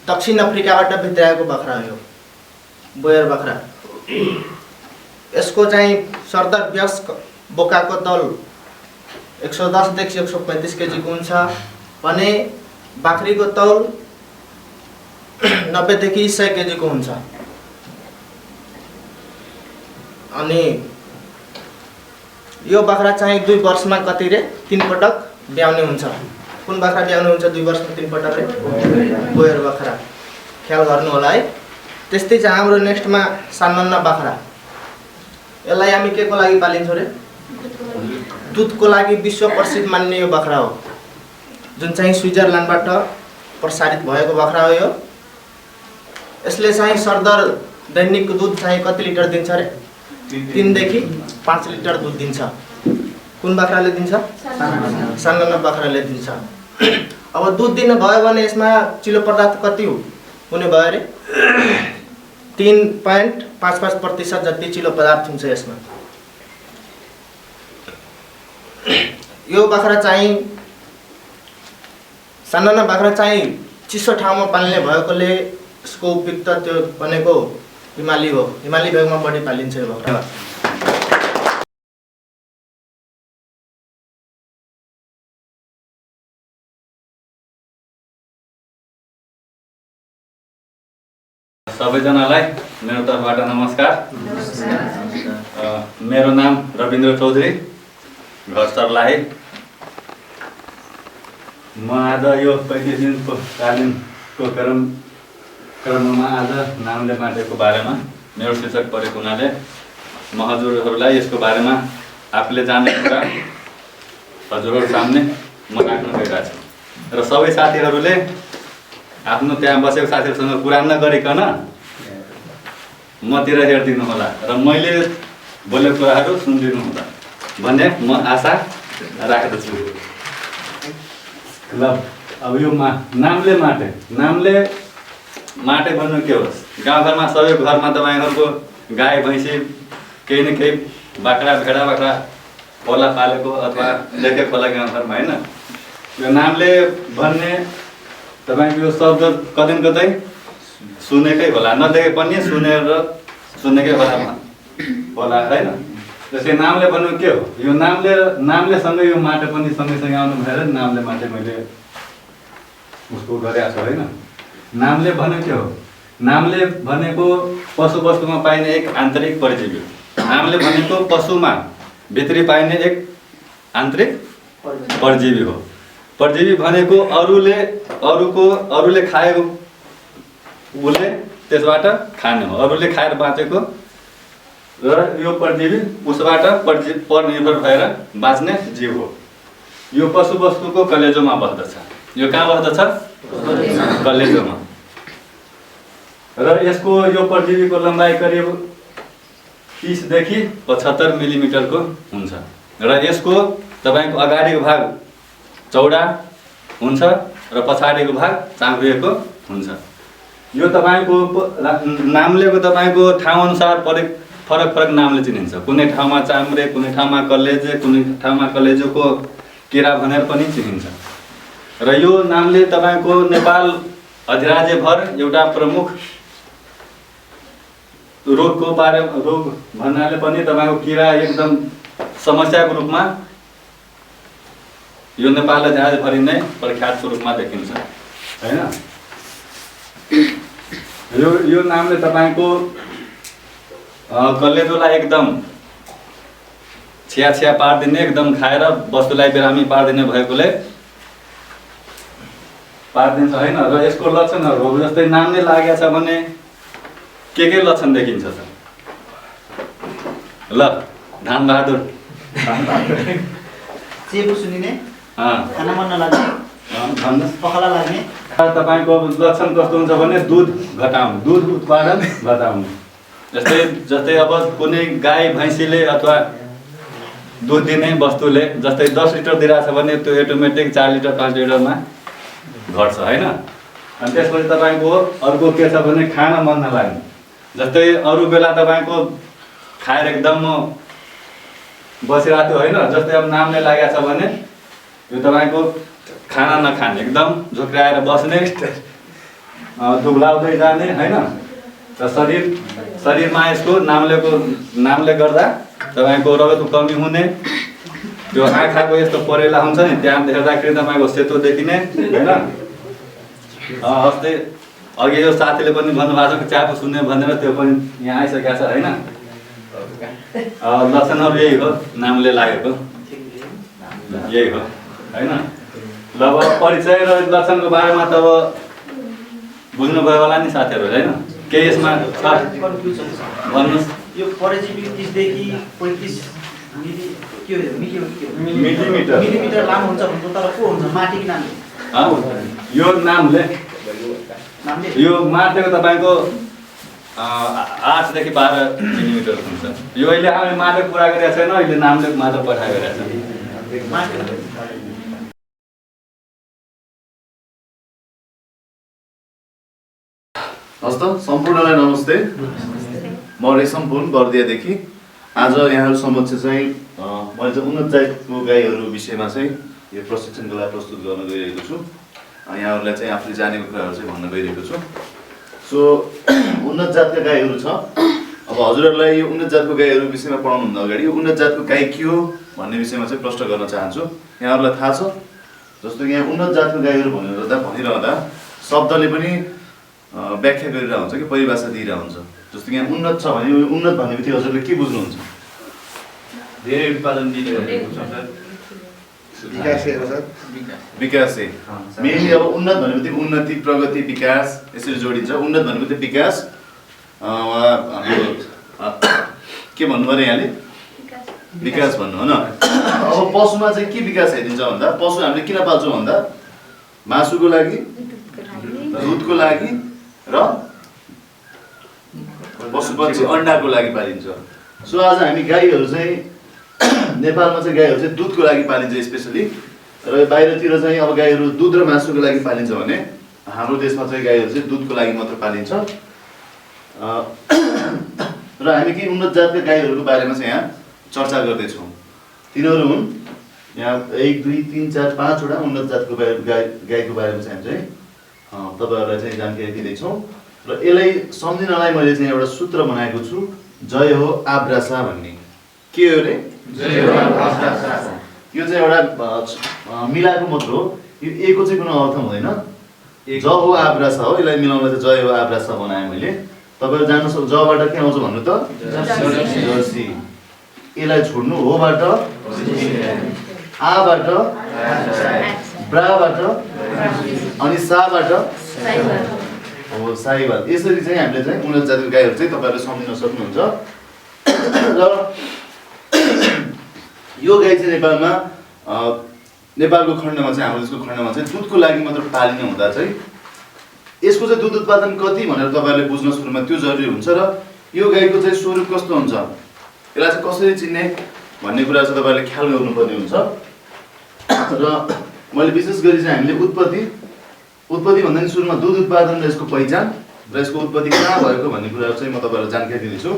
L: दक्षिण अफ्रिकाबाट भित्राएको बाख्रा हो बोयर बाख्रा। यसको चाहिँ सरदर वयस्क बोकाको तौल 110 देखि 135 केजीको हुन्छ भने बाख्रीको तौल 90 देखि 100 केजीको हुन्छ। अनि यो बाख्रा चाहिँ 2 वर्षमा कति रे 3 पटक ब्याउने हुन्छ। कुन बाख्रा ब्याउने हुन्छ 2 वर्षमा 3 पटक रे? बोयर बाख्रा।
D: ख्याल गर्नु होला है। त्यस्तै चाहिँ हाम्रो नेक्स्टमा सानमन्ना बाख्रा, यसलाई हामी के को लागि पालिन्छौँ रे? दुधको लागि विश्व प्रसिद्ध मान्ने यो बाख्रा हो, जुन चाहिँ स्विजरल्यान्डबाट प्रसारित भएको बाख्रा हो यो। यसले चाहिँ सरदर दैनिक दुध चाहिँ कति लिटर दिन्छ रे? 3 देखि 5 लिटर दुध दिन्छ। कुन बाख्राले दिन्छ? सानमन्ना बाख्राले दिन्छ। अब दुध दिनु भयो भने यसमा चिलो पदार्थ कति हुने भयो रे? 3.55% जति चिलो पदार्थ हुन्छ यसमा। यो बाख्रा चाहिँ सानमन्ना बाख्रा चाहिँ चिसो ठाउँमा पाल्ने भएकोले यसको उपयुक्त त्यो भनेको हिमाली हो। हिमाली भेगमा बढी पालिन्छ यो बाख्रा।
I: सबैजनालाई मेरो तर्फबाट नमस्कार। मेरो नाम रविन्द्र चौधरी, घर सर्लाही। म आज यो 35 दिनको तालिमको क्रममा आज नामले बाँडेको बारेमा मेरो शीर्षक परेको हुनाले म हजुरहरूलाई यसको बारेमा आफूले जान्ने कुरा हजुरहरू सामने म राख्न गइरहेको छु। र सबै साथीहरूले आफ्नो त्यहाँ बसेको साथीहरूसँग कुरा नगरिकन मतिर हेरिदिनु होला र मैले बोलेको कुराहरू सुनिदिनु होला भन्ने म आशा राख्दछु। ल अब यो नामले माटे भन्नु के होस्? गाउँघरमा सबै घरमा तपाईँहरूको गाई भैँसी केही न केही बाख्रा भेडा बाख्रा खोला पालेको अथवा देखेको होला गाउँघरमा होइन। यो नामले भन्ने तपाईँको यो शब्द कतै न कतै सुनेकै होला, नदेखे पनि सुनेकै होला होइन। त्यसै नामले भन्नु के हो? यो नामलेसँगै यो माटो पनि सँगैसँगै आउनु भएर नामले माटे मैले उसको गरेको छु होइन। नामले भन्नु के हो? नामले भनेको पशु वस्तुमा पाइने एक आन्तरिक परजीवी हो। नामले भनेको पशुमा भित्री पाइने एक आन्तरिक परजीवी हो। परजीवी भनेको अरूले खाएको उसले त्यसबाट खाने हो, अरूले खाएर बाँचेको र यो परजीवी उसबाट परनिर्भर भएर बाँच्ने जीव हो। यो पशु वस्तुको कलेजोमा बस्दछ। यो कहाँ बस्दछ? कलेजोमा। र यसको यो परजीवीको लम्बाइ करिब 30 देखि 75 मिलिमिटरको हुन्छ र यसको तपाईँको अगाडिको भाग चौडा हुन्छ र पछाडिको भाग चाम्रिएको हुन्छ। यो तपाईँको नामलेको तपाईँको ठाउँअनुसार फरक नामले चिनिन्छ। कुनै ठाउँमा चाम्रे, कुनै ठाउँमा कलेजे, कुनै ठाउँमा कलेजोको किरा भनेर पनि चिनिन्छ। र यो नामले तपाईँको नेपाल अधिराज्यभर एउटा प्रमुख रोग भन्नाले पनि तपाईँको किरा एकदम समस्याको रूपमा यो नेपाल अधिराज्यभरि नै प्रख्यातको रूपमा देखिन्छ होइन। यो नामले तपाईँको कलेजोलाई एकदम छिया पारिदिने, एकदम खाएर वस्तुलाई बिरामी पारिदिने भएकोले पारिदिन्छ होइन। र यसको लक्षणहरू जस्तै नामले लागेको छ भने के लक्षण देखिन्छ त? ल धानबहादुर
N: चेपो सुनिने, खाना मन नलाग्ने,
I: भन्नुहोस्।
N: पखाला लाग्ने।
I: तपाईँको लक्षण कस्तो हुन्छ भने दुध घटाउनु, दुध उत्पादन घटाउनु। जस्तै अब कुनै गाई भैँसीले अथवा दुध दिने वस्तुले जस्तै 10 लिटर दिइरहेछ भने त्यो अटोमेटिक 4 लिटर 5 लिटरमा घट्छ होइन। अनि त्यसपछि तपाईँको अर्को के छ भने खाना मन नलाग्ने। जस्तै अरू बेला तपाईँको खाएर एकदम बसिरहेको थियो होइन। जस्तै अब नामले लागेको छ भने यो तपाईँको खाना नखाने, एकदम झुक्राएर बस्ने, दुब्लाउँदै जाने होइन। र शरीरमा यसको नामले गर्दा तपाईँको रगतको कमी हुने, त्यो आँखाको यस्तो परेला हुन्छ नि, त्यहाँ हेर्दाखेरि तपाईँको सेतो देखिने होइन। अस्ति अघि यो साथीले पनि भन्नुभएको छ कि च्यापो सुन्ने भनेर, त्यो पनि यहाँ आइसकेको छ होइन। लक्षणहरू यही हो, नामले लागेको यही हो होइन। ल अब परिचय र लक्षणको बारेमा त अब बुझ्नुभयो होला नि साथीहरू होइन केही यसमा छ
N: कन्फ्युजन छ
I: भन्नुहोस्
N: यो परजीवी 30 देखि 35
I: मिलिमिटर
N: मिलिमिटर लामो हुन्छ भन्नु तर को हुन्छ माटी कि नामले
I: यो नामले यो मार्टेको तपाईँको 8 देखि 12 मिलिमिटर हुन्छ यो अहिले हामी मार्टेको कुरा गरिरहेको छैन अहिले नामले मात्र पठाइरहेको छ
C: हस् त सम्पूर्णलाई नमस्ते म रेशम पुन बर्दियादेखि आज यहाँहरू समक्ष चाहिँ मैले चाहिँ उन्नत जातको गाईहरू विषयमा चाहिँ यो प्रशिक्षणको लागि प्रस्तुत गर्न गइरहेको छु यहाँहरूलाई चाहिँ आफूले जानेको कुराहरू चाहिँ भन्न गइरहेको छु सो उन्नत जातका गाईहरू छ अब हजुरहरूलाई यो उन्नत जातको गाईहरू विषयमा पढाउनुभन्दा अगाडि यो उन्नत जातको गाई के हो भन्ने विषयमा चाहिँ प्रश्न गर्न चाहन्छु यहाँहरूलाई थाहा छ जस्तो यहाँ उन्नत जातको गाईहरू भनिरहँदा शब्दले पनि व्याख्या गरिरहेको हुन्छ कि परिभाषा दिइरहेको हुन्छ जस्तो कि यहाँ उन्नत छ भने उन्नत भन्ने बित्तिकै हजुरले के बुझ्नुहुन्छ
H: धेरै उत्पादन दिने
C: विकासे मेनली अब उन्नत भन्ने बित्तिकै उन्नति प्रगति विकास यसरी जोडिन्छ उन्नत भन्ने बित्तिकै विकास हाम्रो के भन्नु पऱ्यो यहाँले विकास भन्नु होइन अब पशुमा चाहिँ के विकास हेरिन्छ भन्दा पशु हामीले किन पाल्छौँ भन्दा मासुको लागि दुधको लागि र पशुपक्षी अन्डाको लागि पालिन्छ सो आज हामी गाईहरू चाहिँ नेपालमा चाहिँ गाईहरू चाहिँ दुधको लागि पालिन्छ स्पेसली र बाहिरतिर चाहिँ अब गाईहरू दुध र मासुको लागि पालिन्छ भने हाम्रो देशमा चाहिँ गाईहरू चाहिँ दुधको लागि मात्र पालिन्छ र हामी केही उन्नत जातका गाईहरूको बारेमा चाहिँ यहाँ चर्चा गर्दैछौँ तिनीहरू हुन् यहाँ 1 2 3 4 5 वटा उन्नत जातको गाईको बारेमा चाहिँ हामी चाहिँ तपाईहरुलाई चाहिँ जानकारी दिँदैछौँ र यसलाई सम्झिनलाई मैले चाहिँ एउटा सूत्र बनाएको छु जय हो आब्रासा भन्ने के हो रे जय हो आब्रासा यो चाहिँ एउटा मिलाएको मात्र हो यो एको चाहिँ कुनै अर्थ हुँदैन ज हो आब्रासा हो यसलाई मिलाउन चाहिँ जय हो आब्रासा बनाएँ मैले तपाईहरु जान्न सक्नु जबाट के आउँछ भन्नु त जर्सी यसलाई छोड्नु होबाट आबाट ब्राबाट अनि साबाट हो साइवाल यसरी चाहिँ हामीले चाहिँ उन्नत जातको गाईहरू चाहिँ तपाईहरुले सम्झिन सक्नुहुन्छ र यो गाई चाहिँ नेपालमा नेपालको खण्डमा चाहिँ हाम्रो देशको खण्डमा चाहिँ दुधको लागि मात्र पालिने हुँदा चाहिँ यसको चाहिँ दुध उत्पादन कति भनेर तपाईहरुले बुझ्न सुरुमा त्यो जरुरी हुन्छ र यो गाईको चाहिँ स्वरूप कस्तो हुन्छ यसलाई चाहिँ कसरी चिन्ने भन्ने कुरा चाहिँ तपाईहरुले ख्याल गर्नुपर्ने हुन्छ र मैले विशेष गरी चाहिँ हामीले उत्पत्ति भन्दा नि सुरुमा दुध उत्पादन र यसको पहिचान र यसको उत्पत्ति कहाँ भएको भन्ने कुरा चाहिँ म तपाईहरुलाई जानकारी दिनेछु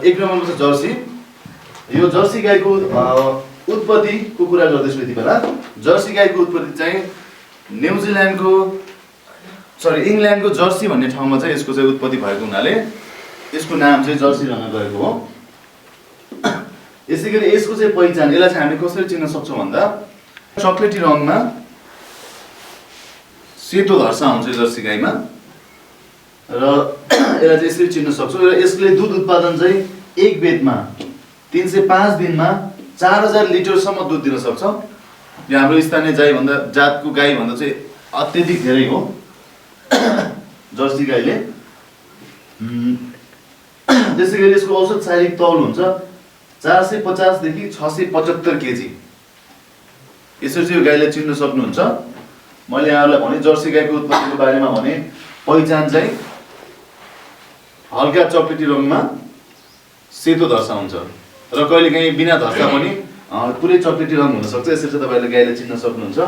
C: एक नम्बरमा चाहिँ जर्सी यो जर्सी गाईको उत्पत्तिको कुरा गर्दैछु यति बेला जर्सी गाईको उत्पत्ति चाहिँ इङ्ल्यान्डको जर्सी भन्ने ठाउँमा चाहिँ यसको चाहिँ उत्पत्ति भएको हुनाले यसको नाम चाहिँ जर्सी रहन गएको हो यसै गरी यसको चाहिँ पहिचान यसलाई चाहिँ हामीले कसरी चिन्न सक्छौँ भन्दा चक्लेटी रङमा सेतो धर्सा हुन्छ जर्सी गाईमा र यसलाई चाहिँ यसरी चिन्न सक्छौँ र यसले दुध उत्पादन चाहिँ एक बेदमा 305 दिनमा 4000 लिटरसम्म दुध दिन सक्छ यो हाम्रो स्थानीय जातको गाई भन्दा चाहिँ अत्यधिक धेरै हो जर्सी गाईले त्यसै गरी यसको औसत शारीरिक तौल हुन्छ 450 देखि 675 केजी यसरी चाहिँ यो गाईलाई चिन्न सक्नुहुन्छ मैले यहाँहरूलाई भने जर्सी गाईको उत्पत्तिको बारेमा भने पहिचान चाहिँ हल्का चक्लेटी रङमा सेतो धर्सा हुन्छ र कहिलेकाहीँ बिना धर्सा पनि पुरै चक्लेटी रङ हुन सक्छ यसरी चाहिँ तपाईहरुले गाईलाई चिन्न सक्नुहुन्छ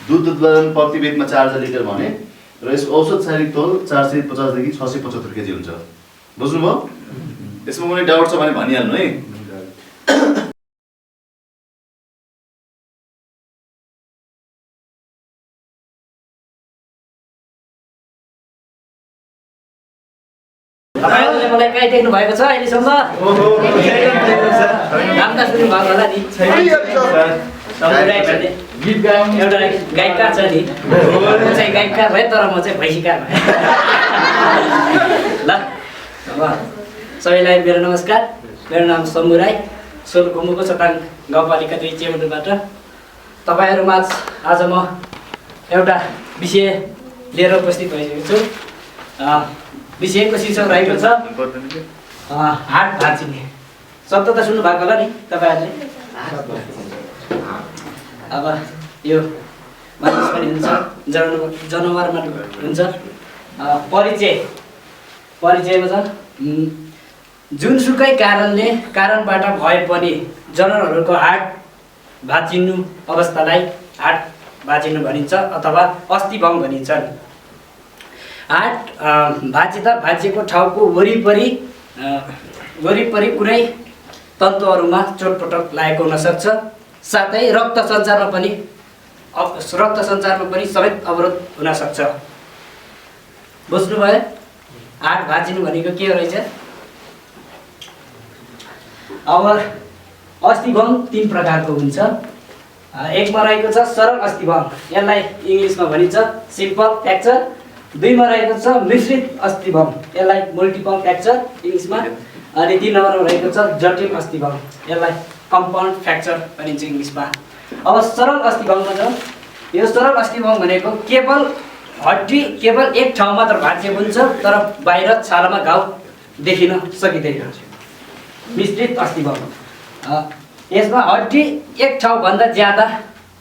C: दुध उत्पादन प्रति बेदमा 4000 लिटर भने र यसको औसत शारीरिक तौल 450 देखि 675 केजी हुन्छ बुझ्नुभयो यसमा कुनै डाउट छ भने भनिहाल्नु है
O: तपाईहरुले मलाई गाई देख्नु भएको छ अहिलेसम्म नाम त सुन्नु भएको होला नि गीत गाउँ एउटा गायककार छ नि म चाहिँ गायककार भए तर म चाहिँ भैँसीकार भए ल सबैलाई मेरो नमस्कार मेरो नाम शम्भु राई सोलुखुम्बुको चटाङ गाउँपालिका 2 चेमडुबाट तपाईहरुमा आज म एउटा विषय लिएर उपस्थित भइसकेको छु। विषयको शीर्षक रहेको छ हाट भाँचिने। शब्द त सुन्नु भएको होला नि तपाईँहरूले। अब यो मानिस पनि हुन्छ, जनावर पनि हुन्छ। परिचयमा छ जुनसुकै कारणबाट भए पनि जनावरहरूको हाट भाँचिनु अवस्थालाई हाट भाँचिनु भनिन्छ अथवा अस्थिभङ्ग भनिन्छ। हाट भाँचिएको ठाउँको वरिपरि कुनै तन्तुहरूमा चोटपटक लागेको हुनसक्छ। साथै रक्त सञ्चारमा पनि समेत अवरोध हुनसक्छ। बुझ्नुभयो? हाट भाँचिनु भनेको के रहेछ? अब अस्थिभङ्ग 3 प्रकारको हुन्छ। एकमा रहेको छ सरल अस्थिभङ्ग, यसलाई इङ्ग्लिसमा भनिन्छ सिम्पल फ्र्याक्चर। 2मा रहेको छ मिश्रित अस्थिभङ्ग, यसलाई मल्टिपल फ्र्याक्चर इङ्ग्लिसमा। अनि 3 नम्बरमा रहेको छ जटिल अस्थिभङ्ग, यसलाई कम्पाउन्ड फ्र्याक्चर भनिन्छ इङ्ग्लिसमा। अब सरल अस्थिभङ्ग छ। यो सरल अस्थिभङ्ग भनेको हड्डी केवल एक ठाउँ मात्र भाँचिएको हुन्छ तर बाहिर छालामा घाउ देखिन सकिँदैन। मिश्रित अस्थिभङ्ग यसमा हड्डी एक ठाउँभन्दा ज्यादा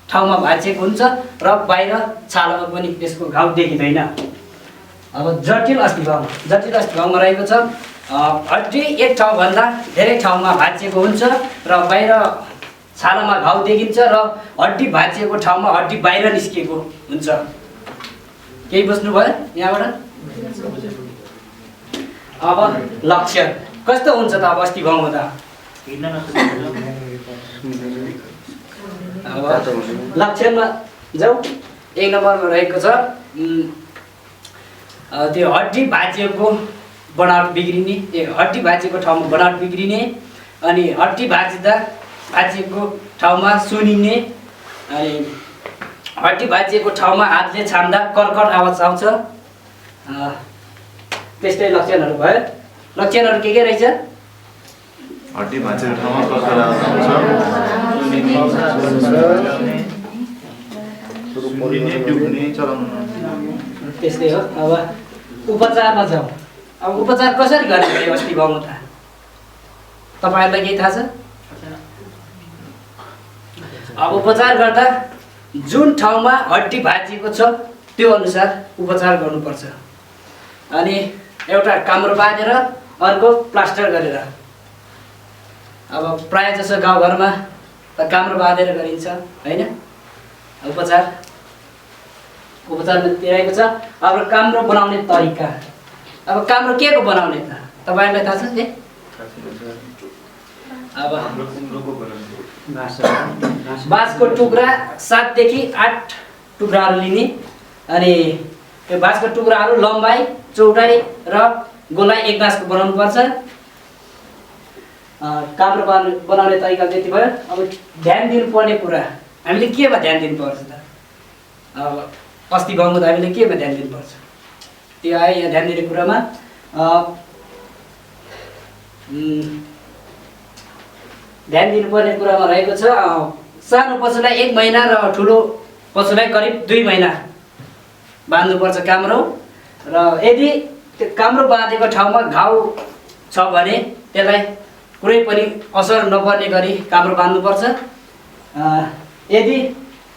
O: ठाउँमा भाँचिएको हुन्छ र बाहिर छालामा पनि त्यसको घाउ देखिँदैन। अब जटिल अस्थिभङ्गमा रहेको छ हड्डी एक ठाउँभन्दा धेरै ठाउँमा भाँचिएको हुन्छ र बाहिर छालामा घाउ देखिन्छ र हड्डी भाँचिएको ठाउँमा हड्डी बाहिर निस्किएको हुन्छ। केही बुझ्नुभयो यहाँबाट? अब लक्षण कस्तो हुन्छ त अब अस्थिभङ्ग त? लक्षणमा जाऊ। 1 नम्बरमा रहेको छ त्यो हड्डी भाँचिएको बनावट बिग्रिने, हड्डी भाँचिएको ठाउँमा बनावट बिग्रिने, अनि हड्डी भाँचिएको ठाउँमा सुनिने, अनि हड्डी भाँचिएको ठाउँमा हातले छाम्दा कर्कट आवाज आउँछ। त्यस्तै लक्षणहरू भयो। लक्षणहरू के रहेछ?
H: हड्डी भाँचिएको ठाउँमा कर्कट आवाज आउँछ,
O: त्यस्तै हो। अब उपचारमा जाउँ। अब उपचार कसरी गर्ने भयो अस्थिभङ्ग त? तपाईँहरूलाई केही थाहा छ? अब उपचार गर्दा जुन ठाउँमा हड्डी भाँचिएको छ त्यो अनुसार उपचार गर्नुपर्छ। अनि एउटा काम्रो बाँधेर अर्को प्लास्टर गरेर। अब प्रायः जसो गाउँघरमा त काम्रो बाँधेर गरिन्छ होइन उपचारमा दिइरहेको छ। अब काम्रो बनाउने तरिका। अब काम्रो के को बनाउने त तपाईँहरूलाई थाहा छ? अब बाँसको टुक्रा 7 देखि 8 टुक्राहरू लिने, अनि त्यो बाँसको टुक्राहरू लम्बाइ चौडाइ र गोलाइ एक गाँसको बनाउनुपर्छ। काम्रो बनाउने तरिका त्यति भयो। अब ध्यान दिनुपर्ने कुरा हामीले केमा ध्यान दिनुपर्छ त? अब अस्थिभङ्ग त हामीले केमा ध्यान दिनुपर्छ? त्यो आयो यहाँ ध्यान दिने कुरामा। ध्यान दिनुपर्ने कुरामा रहेको छ सानो पशुलाई 1 महिना र ठुलो पशुलाई करिब 2 महिना बाँध्नुपर्छ काम्रो। र यदि त्यो काम्रो बाँधेको ठाउँमा घाउ छ भने त्यसलाई कुनै पनि असर नपर्ने गरी काम्रो बाँध्नुपर्छ। यदि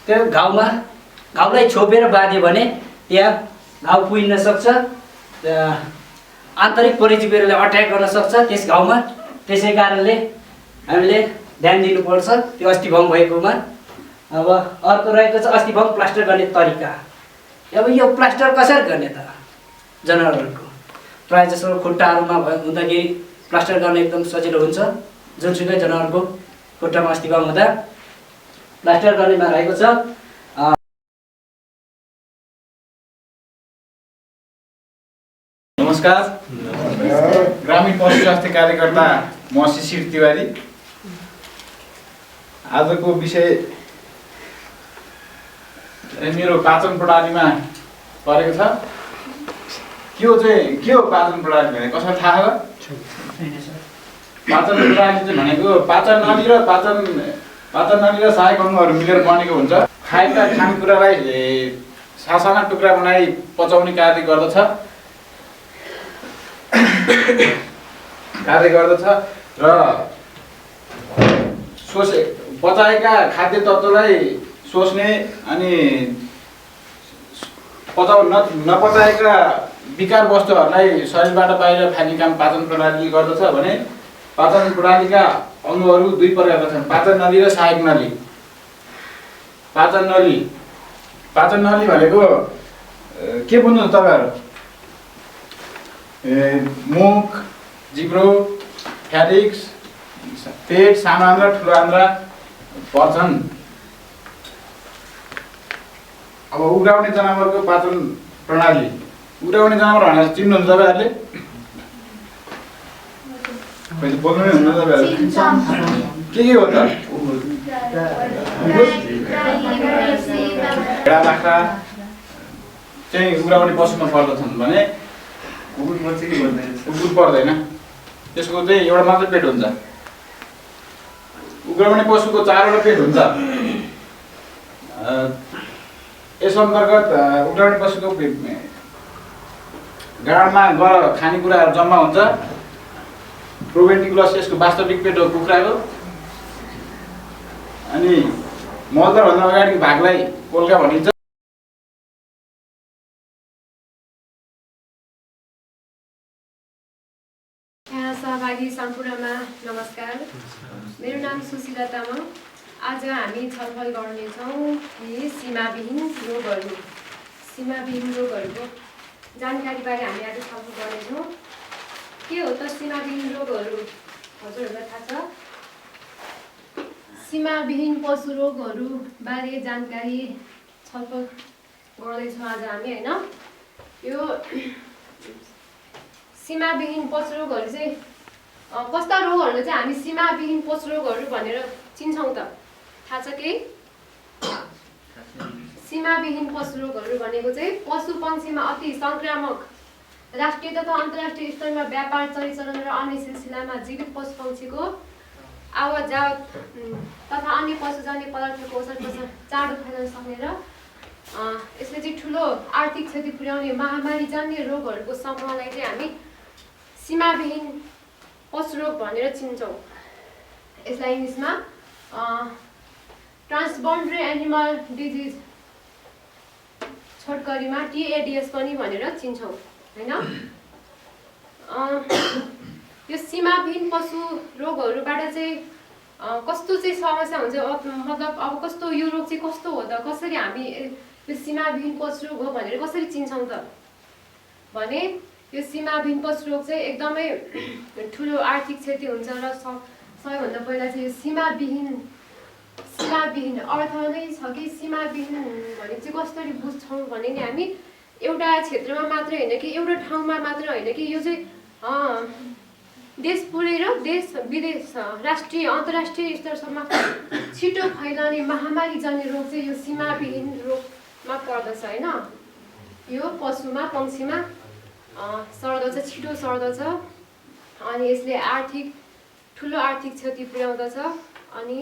O: त्यो घाउलाई छोपेर बाँध्यो भने त्यहाँ घाउ पुगिन सक्छ, आन्तरिक परजीवीहरूले अट्याक गर्न सक्छ त्यस घाउमा। त्यसै कारणले हामीले ध्यान दिनुपर्छ त्यो अस्थिभङ्ग भएकोमा। अब अर्को रहेको छ अस्थिभङ्ग प्लास्टर गर्ने तरिका। अब यो प्लास्टर कसरी गर्ने त? जनावरहरूको प्रायः जसो खुट्टाहरूमा हुँदाखेरि प्लास्टर गर्न एकदम सजिलो हुन्छ। जुनसुकै जनावरको खुट्टामा अस्थिभङ्ग हुँदा प्लास्टर गर्नेमा रहेको छ
P: नमस्कार, ग्रामीण पशु स्वास्थ्य कार्यकर्ता म शिशिर तिवारी। आजको विषय मेरो पाचन प्रणालीमा परेको छ। के हो पाचन प्रणाली भने कसरी थाहा हो? पाचन प्रणाली चाहिँ भनेको पाचन नली र सहायक अङ्गहरू मिलेर बनेको हुन्छ। खाएका खानेकुरालाई सासाना टुक्रा बनाई पचाउने कार्य गर्दछ र पचाएका खाद्य तत्त्वलाई सोच्ने अनि नपचाएका विकार वस्तुहरूलाई शरीरबाट बाहिर फाल्ने काम पाचन प्रणालीले गर्दछ भने पाचन प्रणालीका अङ्गहरू दुई प्रकारका छन्, पाचन नली र सहायक नली। पाचन नली भनेको के बुझ्नु तपाईँहरू? मुख, जिब्रो, फ्यारिक्स, पेट, सानो आन्द्रा, ठुलो आन्द्रा पर्छन्। अब उग्राउने जनावरको पाचन प्रणाली, उग्राउने जनावर भनेर चिन्नुहुन्छ तपाईँहरूले? बोल्नु नै हुन्न तपाईँहरू? के हो त? भेडा बाख्रा चाहिँ उग्राउने पशुमा पर्दछन् भने कुकुर पर्दैन। त्यसको चाहिँ एउटा मात्रै पेट हुन्छ। उग्राउने पशुको 4वटा पेट हुन्छ। यस अन्तर्गत उग्राउने पशुको गाडमा गएर खानेकुराहरू जम्मा हुन्छ। प्रोभेन्टिकुलस यसको वास्तविक पेट हो कुखुराको। अनि मलद्वारभन्दा अगाडिको भागलाई कोल्का भनिन्छ।
Q: यहाँ सहभागी सम्पूर्णमा नमस्कार। मेरो नाम सुशीला तामाङ। आज हामी छलफल गर्नेछौँ कि सीमाविहीन रोगहरूको जानकारीबारे हामी आज छलफल गर्नेछौँ। के हो त सीमाविहीन रोगहरू? हजुरहरूलाई थाहा छ? सीमाविहीन पशु रोगहरूबारे जानकारी छलफल गर्दैछौँ आज हामी, होइन? यो सीमाविहीन पशु रोगहरू चाहिँ कस्ता रोगहरू चाहिँ हामी सीमाविहीन पशु रोगहरू भनेर चिन्छौँ त? थाहा छ केही? सीमाविहीन पशु रोगहरू भनेको चाहिँ पशु पक्षीमा अति सङ्क्रामक राष्ट्रिय तथा अन्तर्राष्ट्रिय स्तरमा व्यापार, परिचालन र अन्य सिलसिलामा जीवित पशु पक्षीको आवाजात तथा अन्य पशुजन्य पदार्थको ओसार पसार चाँडो फैलन सक्ने र यसले चाहिँ ठुलो आर्थिक क्षति पुर्याउने महामारीजन्य रोगहरूको समूहलाई चाहिँ हामी सीमाविहीन पशु रोग भनेर चिन्छौँ। यसलाई इङ्ग्लिसमा ट्रान्सबाउन्ड्री एनिमल डिजिज छोटकरीमा TADS पनि भनेर चिन्छौँ, होइन? यो सीमाविहीन पशु रोगहरूबाट चाहिँ कस्तो चाहिँ समस्या हुन्छ, मतलब अब कस्तो यो रोग चाहिँ कस्तो हो त, कसरी हामी यो सीमाविहीन पशु रोग हो भनेर कसरी चिन्छौँ त भने यो सीमाविहीन पशु रोग चाहिँ एकदमै ठुलो आर्थिक क्षति हुन्छ र सबैभन्दा पहिला चाहिँ यो सीमाविहीन अर्थ नै छ कि सीमाविहीन भने चाहिँ कसरी बुझ्छौँ भने नि हामी एउटा क्षेत्रमा मात्र होइन कि एउटा ठाउँमा मात्र होइन कि यो चाहिँ देश पुरेर देश विदेश राष्ट्रिय अन्तर्राष्ट्रिय स्तरसम्म छिटो फैलाउने महामारीजन्य रोग चाहिँ यो सीमाविहीन रोगमा पर्दछ, होइन? यो पशुमा पक्षीमा सर्दछ, छिटो सर्दछ अनि यसले ठुलो आर्थिक क्षति पुर्याउँदछ अनि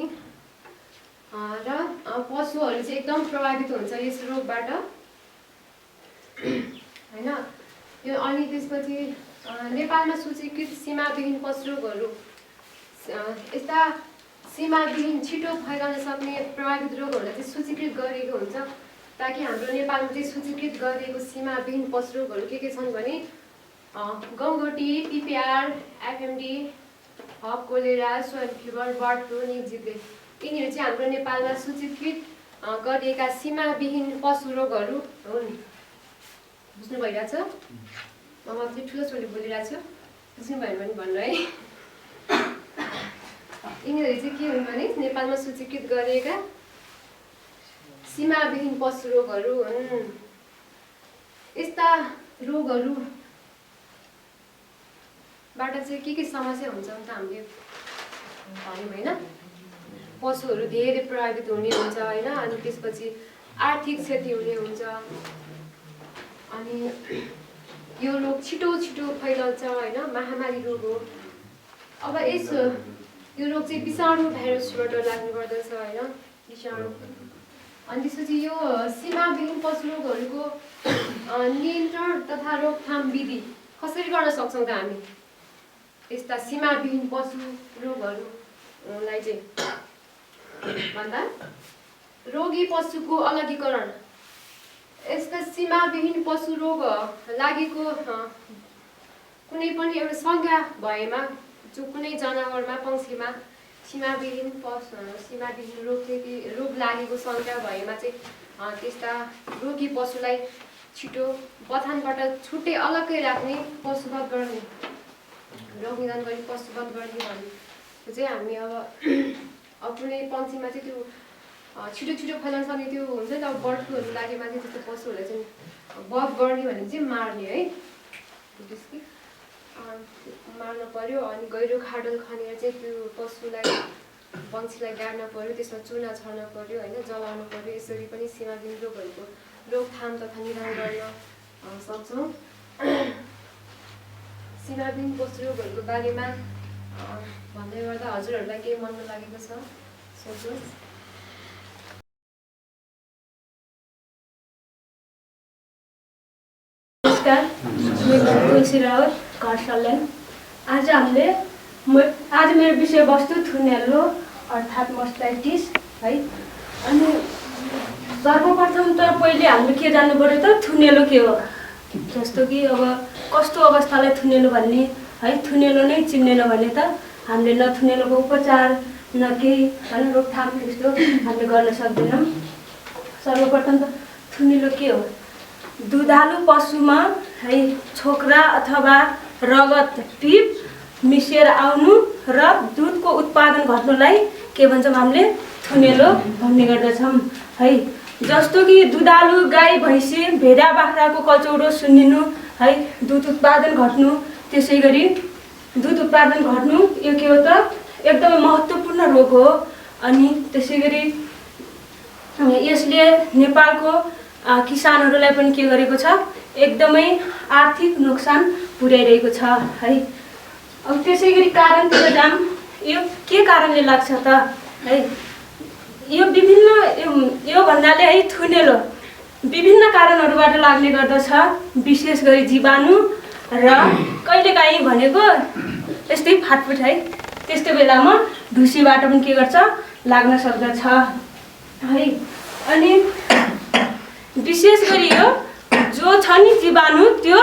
Q: र पशुहरू चाहिँ एकदम प्रभावित हुन्छ यस रोगबाट, होइन? यो अनि त्यसपछि नेपालमा सूचीकृत सीमाविहीन पशु रोगहरू यस्ता सीमाविहीन छिटो फैलाउन सक्ने प्रभावित रोगहरूलाई चाहिँ सूचीकृत गरिएको हुन्छ ताकि हाम्रो नेपालमा चाहिँ सूचीकृत गरिएको सीमाविहीन पशु रोगहरू के छन् भने गङ्गोटी, PPR, FMD, हब cholera, swine fever, bird flu, निजिब्रे यिनीहरू चाहिँ हाम्रो नेपालमा सूचीकृत गरिएका सीमाविहीन पशु रोगहरू हुन्। बुझ्नु भइरहेछ? म चाहिँ ठुलो छोरी बोलिरहेको छु, बुझ्नु भयो भने भन्नु है। यिनीहरू चाहिँ के हुन् भने नेपालमा सूचीकृत गरिएका सीमाविहीन पशु रोगहरू हुन्। यस्ता रोगहरूबाट चाहिँ के समस्या हुन्छ त हामीले भन्यौँ, होइन? पशुहरू धेरै प्रभावित हुने हुन्छ, होइन? अनि त्यसपछि आर्थिक क्षति हुने हुन्छ अनि यो रोग छिटो फैलाउँछ, होइन? महामारी रोग हो। अब यो रोग चाहिँ विषाणु भाइरसबाट लाग्ने गर्दछ, होइन? विषाणु अनि त्यसपछि यो सीमाविहीन पशु रोगहरूको नियन्त्रण तथा रोकथाम विधि कसरी गर्न सक्छौँ त हामी यस्ता सीमाविहीन पशु रोगहरूलाई चाहिँ भन्दा रोगी पशुको अलगीकरण यस्ता सीमाविहीन पशु रोग लागेको कुनै पनि एउटा संज्ञा भएमा जो कुनै जनावरमा पक्षीमा सीमाविहीन रोग लागेको संज्ञा भएमा चाहिँ त्यस्ता रोगी पशुलाई छिटो बथानबाट छुट्टै अलग्गै राख्ने पशुवध गर्ने रोग निदान गर्ने पशुवध गर्ने भन्ने चाहिँ हामी अब कुनै पक्षीमा चाहिँ त्यो छिटो छिटो फैलाउन सक्ने त्यो हुन्छ नि त बर्ड फ्लूहरू लागेमा चाहिँ त्यस्तो पशुहरूलाई चाहिँ वध गर्ने भने चाहिँ मार्ने है त्यसकै मार्न पर्यो अनि गहिरो खाडल खनेर चाहिँ त्यो पशुलाई पक्षीलाई गाड्न पर्यो त्यसमा चुना छर्न पर्यो होइन जलाउनु पर्यो यसरी पनि सीमाविहीन रोगहरूको रोकथाम तथा निदान गर्न सक्छौँ सीमाविहीन पशु रोगहरूको बारेमा भन्दै गर्दा हजुरहरूलाई केही मनमा लागेको छ सोच्नुहोस्
R: नमस्कार म तुलसी रावत घर सल्यान आज मेरो विषयवस्तु थुनेलो अर्थात् मस्टाइटिस है अनि सर्वप्रथम त पहिले हामीले के जान्नु पर्यो त थुनेलो के हो जस्तो कि अब कस्तो अवस्थालाई थुनेलो भन्ने है थुनेलो नै चिन्नेन भने त हामीले न थुनेलोको उपचार न केही होइन रोकथाम त्यस्तो हामीले गर्न सक्दैनौँ सर्वप्रथम त थुनेलो के हो दुधालु पशुमा है छोक्रा अथवा रगत पिप मिसिएर आउनु र दुधको उत्पादन घट्नुलाई के भन्छौँ हामीले थुनेलो भन्ने गर्दछौँ है जस्तो कि दुधालु गाई भैँसी भेडा बाख्राको कचौडो सुन्निनु है दुध उत्पादन घट्नु त्यसै गरी दुध उत्पादन घट्नु यो के हो त एकदमै महत्त्वपूर्ण रोग हो अनि त्यसै गरी यसले नेपालको किसानहरूलाई पनि के गरेको छ एकदमै आर्थिक नोक्सान पुर्याइरहेको छ है अब त्यसै गरी कारणतिर जाम यो के कारणले लाग्छ त है यो विभिन्न यो भन्नाले है थुनेलो विभिन्न कारणहरूबाट लाग्ने गर्दछ विशेष गरी जीवाणु र कहिलेकाहीँ भनेको यस्तै फाटफुट है त्यस्तो बेलामा ढुसीबाट पनि के गर्छ लाग्न सक्दछ है अनि विशेष गरी यो जो छ नि जीवाणु त्यो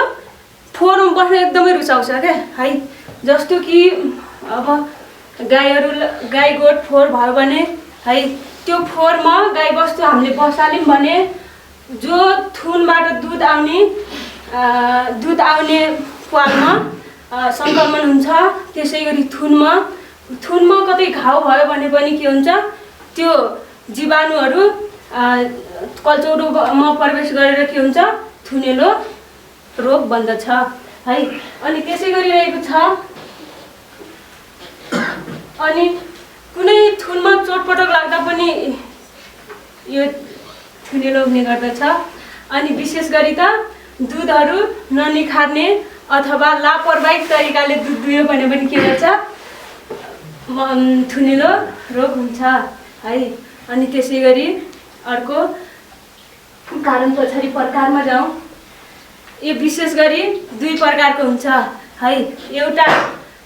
R: फोहोरमा बस्न एकदमै रुचाउँछ क्या है जस्तो कि अब गाई गोठ फोहोर भयो भने है त्यो फोहोरमा गाईबस्तु हामीले बसाल्यौँ भने जो थुनबाट दुध आउने प्वालमा सङ्क्रमण हुन्छ त्यसै गरी थुनमा कतै घाउ भयो भने पनि के हुन्छ त्यो जीवाणुहरू कल्चौरोमा प्रवेश गरेर के हुन्छ थुनेलो रोग बन्दछ है अनि त्यसै गरिरहेको छ अनि कुनै थुनमा चोटपटक लाग्दा पनि यो थुनेलो हुने गर्दछ अनि विशेष गरी त दुधहरू ननिखार्ने अथवा लापरवाही तरिकाले दुध दुयो भने पनि के गर्छ थुनेलो रोग हुन्छ है अनि त्यसै गरी अर्को कारण पछाडि प्रकारमा जाउँ यो विशेष गरी दुई प्रकारको हुन्छ है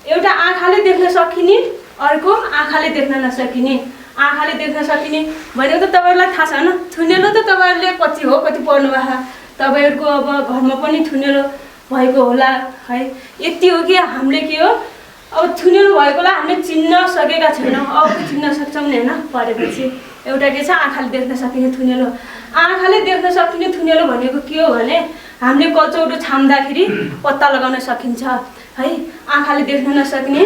R: एउटा आँखाले देख्न सकिने अर्को आँखाले देख्न नसकिने आँखाले देख्न सकिने भनेको त तपाईँहरूलाई थाहा छ होइन थुनेलो त तपाईँहरूले कति हो कति पढ्नु भएको तपाईँहरूको अब घरमा पनि थुनेलो भएको होला है यति हो कि हामीले के हो अब थुनेलो भएकोलाई हामीले चिन्न सकेका छैनौँ अब चिन्न सक्छौँ नि होइन पढेपछि एउटा के छ आँखाले देख्न सकिने थुनेलो आँखाले देख्न सकिने थुनेलो भनेको के हो भने हामीले कचौडो छाम्दाखेरि पत्ता लगाउन सकिन्छ है आँखाले देख्न नसक्ने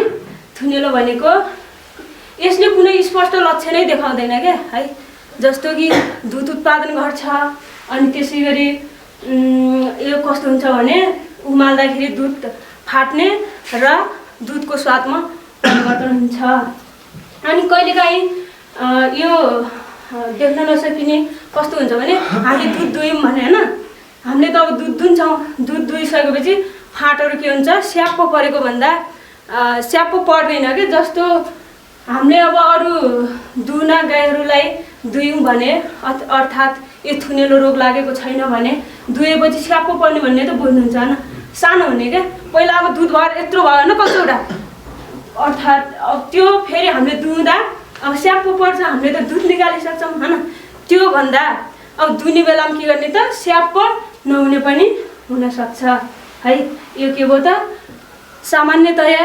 R: थुनेलो भनेको यसले कुनै स्पष्ट लक्षणै देखाउँदैन क्या है जस्तो कि दुध उत्पादन घट्छ अनि त्यसै गरी यो कस्तो हुन्छ भने उमाल्दाखेरि दुध फाट्ने र दुधको स्वादमा परिवर्तन हुन्छ अनि कहिलेकाहीँ यो देख्न नसकिने कस्तो हुन्छ भने हामीले दुध दुयौँ भने होइन हामीले त अब दुध दुन्छौँ दुध दुइसकेपछि फाँटहरू के हुन्छ स्याप्पो परेको भन्दा स्याप्पो पर्दैन कि जस्तो हामीले अब अरू दुहुना गाईहरूलाई दुयौँ भने अर्थात् यो थुनेलो रोग लागेको छैन भने दुहेपछि स्यापो पर्ने भन्ने त बुझ्नुहुन्छ होइन, सानो हुने क्या। पहिला अब दुध भएर यत्रो भयो होइन कतिवटा, अर्थात् अब त्यो फेरि हामीले दुहुँदा अब स्यापो पर्छ, हामीले त दुध निकालिसक्छौँ होइन। त्यो भन्दा अब दुने बेलामा के गर्ने त स्यापो नहुने पनि हुनसक्छ है। यो के भयो त सामान्यतया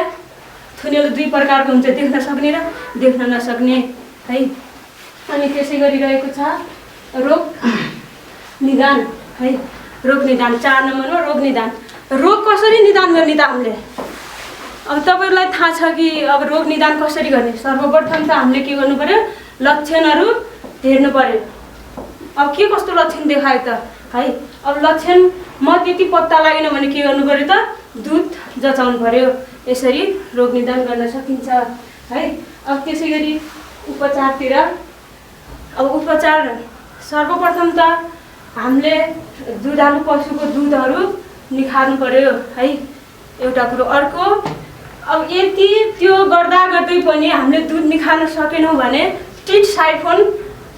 R: थुनेलो दुई प्रकारको हुन्छ, देख्न सक्ने र देख्न नसक्ने है। अनि त्यसै गरी रहेको छ रोग निदान है। रोग निदान 4 नम्बरमा रोग निदान। रोग कसरी निदान गर्ने त हामीले, अब तपाईँहरूलाई थाहा छ कि अब रोग निदान कसरी गर्ने। सर्वप्रथम त हामीले के गर्नु पर्यो, लक्षणहरू हेर्नु पर्यो। अब के कस्तो लक्षण देखायो त है। अब लक्षण म त्यति पत्ता लागेन भने के गर्नु पर्यो त, दुध जचाउनु पर्यो। यसरी रोग निदान गर्न सकिन्छ है। अब त्यसै गरी उपचारतिर, अब उपचार सर्वप्रथम त हामीले दुधालु पशुको दुधहरू निखार्नु पर्यो है, एउटा कुरो। अर्को अब यति त्यो गर्दा गर्दै पनि हामीले दुध निखार्न सकेनौँ भने टिट साइफोन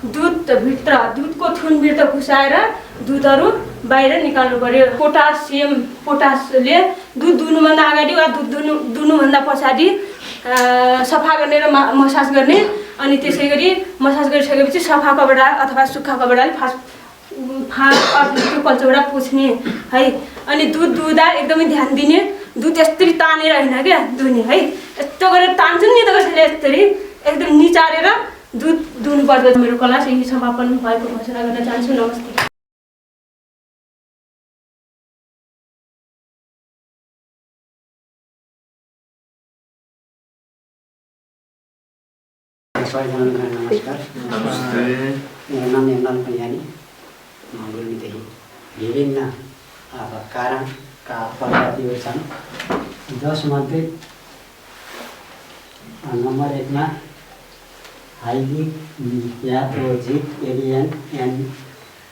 R: दुधभित्र, दुधको थुनभित्र घुसाएर दुधहरू बाहिर निकाल्नु पर्यो। पोटासले दुध दुहुनुभन्दा अगाडि वा दुध दुहुनुभन्दा पछाडि सफा गर्ने र मसाज गर्ने। अनि त्यसै गरी मसाज गरिसकेपछि सफा कपडा अथवा सुक्खा कपडाले त्यो कल्चौडा पुछ्ने है। अनि दुध दुहुँदा एकदमै ध्यान दिने, दुध यसरी तानेर होइन क्या दुहुने है, यस्तो गरेर तान्छन् नि त कसैले, यसरी एकदम निचारेर दुध दुहुनु पर्दछ। मेरो क्लास यही समापन भएको घोषणा गर्न चाहन्छु। नमस्ते।
J: सबैजनालाई नमस्कार। मेरो नाम हेमलाल पन्यानी, म गुल्मीदेखि। विभिन्न अब कारणका प्रजातिहरू छन्, जसमध्ये नम्बर 1 मा हाइली प्याथोजिक एभियन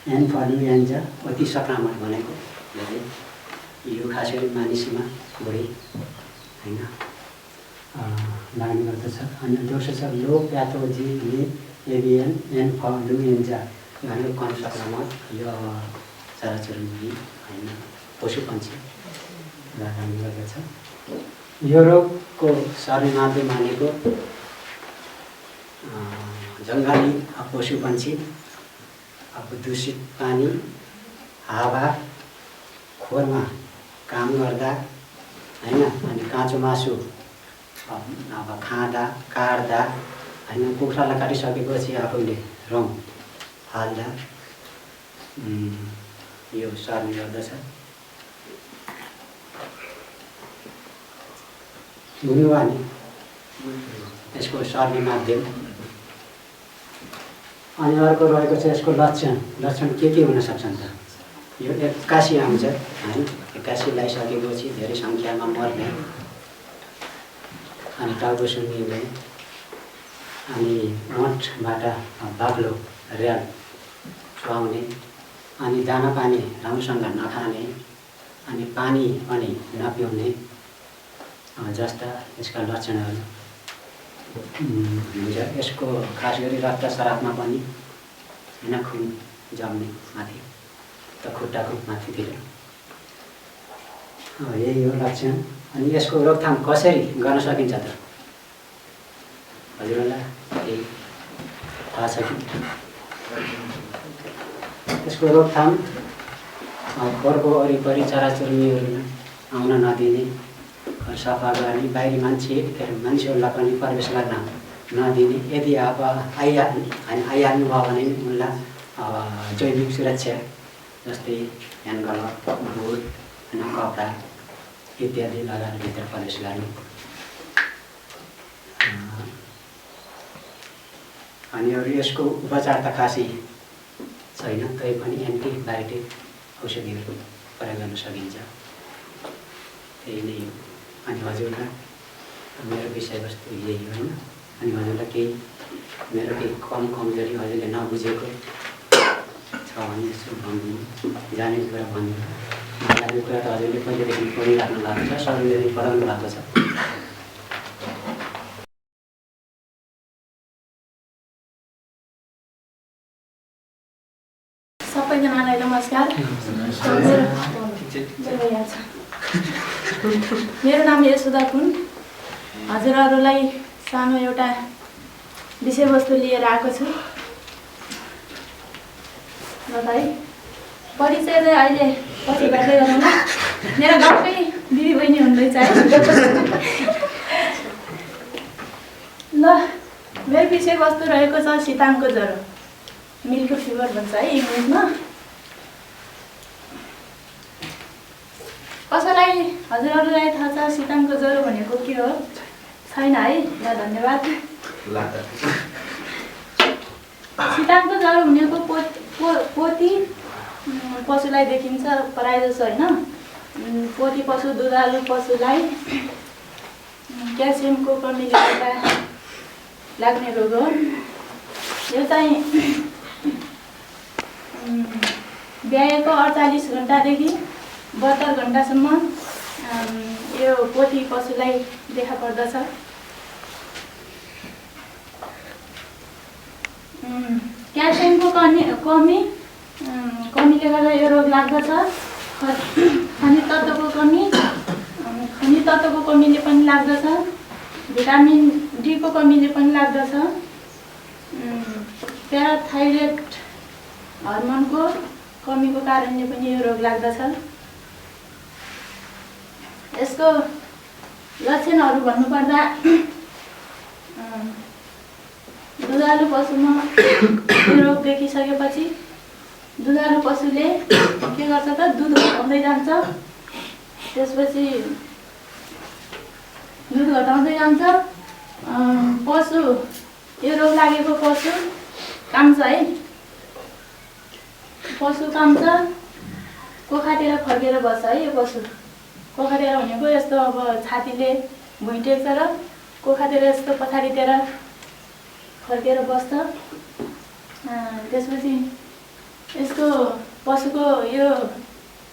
J: इन्फ्लुएन्जा अति सङ्क्रामक भनेको यो खास गरी मानिसमा बढी होइन लाग्ने गर्दछ। अनि दोस्रो छ लो प्याथोजिक एभियन इन्फ्लुएन्जा भनेको कम सङ्क्रामक, यो चराचुरुङ्गी होइन पशु पक्षी लाग्ने गर्दछ। यो रोगको सर्ने मात्रै मानेको जङ्गली पशु पक्षी, अब दूषित पानी, हावा, खोरमा काम गर्दा होइन, अनि काँचो मासु अब खाँदा काट्दा होइन, कुखुरालाई काटिसकेपछि आफूले रौँ हाल्दा यो सर्ने गर्दछ। गुणवानी यसको सर्ने माध्यम। अनि अर्को रहेको छ यसको लक्षण के हुन सक्छन् त, यो 81 आउँछ है। 81 लगाइसकेपछि धेरै सङ्ख्यामा मर्ने, अनि टाउको सुन्निने, अनि ओठबाट बाक्लो र्याल सुहाउने, अनि दाना पानी राम्रोसँग नखाने, अनि पानी पनि नपिउने जस्ता यसका लक्षणहरू हुन्छ। यसको खास गरी रक्तस्रावमा पनि होइन, खुन जम्ने माथि त खुट्टाको माथितिर, यही हो लक्षण। अनि यसको रोकथाम कसरी गर्न सकिन्छ त, हजुरहरूलाई केही थाहा छ कि? यसको रोकथाम घरको वरिपरि चराचुरुङ्गीहरू आउन नदिने, सफा गर्ने, बाहिरी मान्छेहरूलाई पनि प्रवेश गर्न नदिने। यदि अब आइहाल्नु भयो भने उनलाई जैविक सुरक्षा जस्तै ह्यान्ड ग्लोभ, बुट, कपडा इत्यादि लगाएर भित्र प्रवेश गर्ने। अनि अरू यसको उपचार त खासै छैन, तैपनि एन्टिबायोटिक औषधिहरू प्रयोग गर्न सकिन्छ। त्यही नै हो। अनि हजुरलाई मेरो विषयवस्तु यही हो होइन। अनि हजुरलाई मेरो केही कमजोरी हजुरले नबुझेको छ भने यसो भनिदिनु, जाने कुरा भनिदिनु। नजाने कुरा त हजुरले पहिलेदेखि पढिराख्नु भएको छ, सबैले पढाउनु भएको छ।
R: मेरो नाम यशोदा कुन। हजुरहरूलाई सानो एउटा विषयवस्तु लिएर आएको छु ल भाइ। परिचय चाहिँ अहिले पछि गर्दै गरौँ न। मेरो गाउँकै दिदीबहिनी हुनुहुँदैछ है। ल मेरो विषयवस्तु रहेको छ शीताङ्को ज्वरो, मिल्क फिभर भन्छ है इङ्ग्लिसमा। कसैलाई हजुरहरूलाई थाहा छ शीताङ्को ज्वरो भनेको के हो? छैन है? ल धन्यवाद। शीताङ्को ज्वरो भनेको पोती पशुलाई देखिन्छ प्रायः जसो होइन। पोती पशु दुधालु पशुलाई क्याल्सियमको कमीले गर्दा लाग्ने रोग हो। यो चाहिँ ब्याएको 48 घन्टादेखि 72 घन्टासम्म यो पोथी पशुलाई देखा पर्दछ। क्याल्सियमको कमीले गर्दा यो रोग लाग्दछ। खनिज तत्त्वको कमीले पनि लाग्दछ। भिटामिन डी को कमीले पनि लाग्दछ। प्याराथाइरोइड हर्मोनको कमीको कारणले पनि यो रोग लाग्दछ। यसको लक्षणहरू भन्नुपर्दा दुधालु पशुमा यो रोग देखिसकेपछि दुधालु पशुले के गर्छ त दुध घटाउँदै जान्छ। त्यसपछि दुध घटाउँदै जान्छ। पशु यो रोग लागेको पशु काम्छ है। पशु काम्छ, कोखाटेर फर्केर बस्छ है। यो पशु कोखाटेर भनेको यस्तो अब छातीले भुइँ टेक्छ र कोखाटेर यस्तो पछाडितिर फर्केर बस्छ। त्यसपछि यसको पशुको यो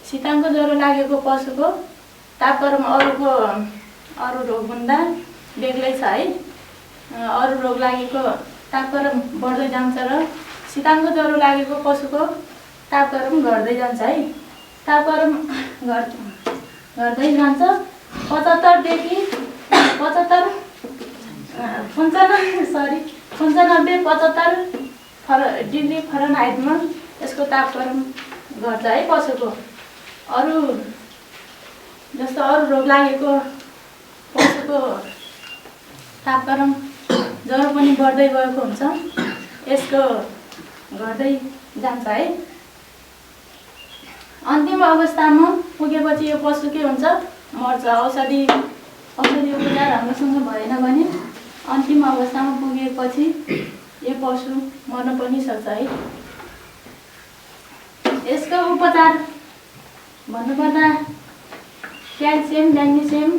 R: शीताङ्को ज्वरो लागेको पशुको तापक्रम अरू रोगभन्दा बेग्लै छ है। अरू रोग लागेको तापक्रम बढ्दै जान्छ र शीताङ्को ज्वरो लागेको पशुको तापक्रम घट्दै जान्छ है। तापक्रम घट्दै जान्छ। 95 देखि 95 डिग्री फरेनहाइटमा यसको तापक्रम घट्छ है पशुको। अरू जस्तो अरू रोग लागेको पशुको तापक्रम ज्वरो पनि बढ्दै गएको हुन्छ। यसको घट्दै जान्छ है। अन्तिम अवस्थामा पुगेपछि यो पशु के हुन्छ? मर्छ। औषधि उपचार राम्रोसँग भएन भने अन्तिम अवस्थामा पुगेपछि यो पशु मर्न पनि सक्छ है। यसको उपचार भन्नुपर्दा क्याल्सियम, म्याग्नेसियम,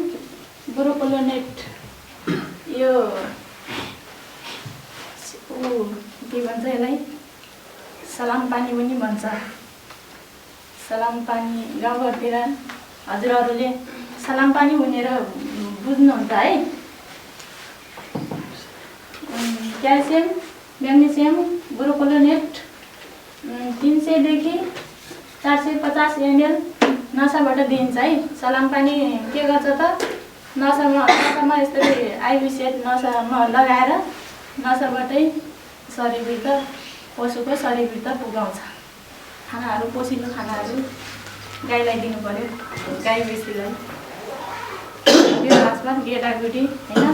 R: ब्रोपोलोनेट यो के भन्छ यसलाई सलाम पानी पनि भन्छ। सलाम पानी गाउँघरतिर हजुरहरूले सलाम पानी भनेर बुझ्नुहुन्छ है। क्याल्सियम, म्याग्नेसियम, ब्रोपोलोनेट 300 देखि 450 ml नसाबाट दिइन्छ है। सलाम पानी के गर्छ त नसामा यसरी आइभी सेट नसामा लगाएर नसाबाटै शरीरभित्र पशुको शरीरभित्र पुगाउँछ। खानाहरू पोसिलो खानाहरू गाईलाई दिनु पर्यो, गाई बेसीलाई। यो घाँसपात गेडागुडी होइन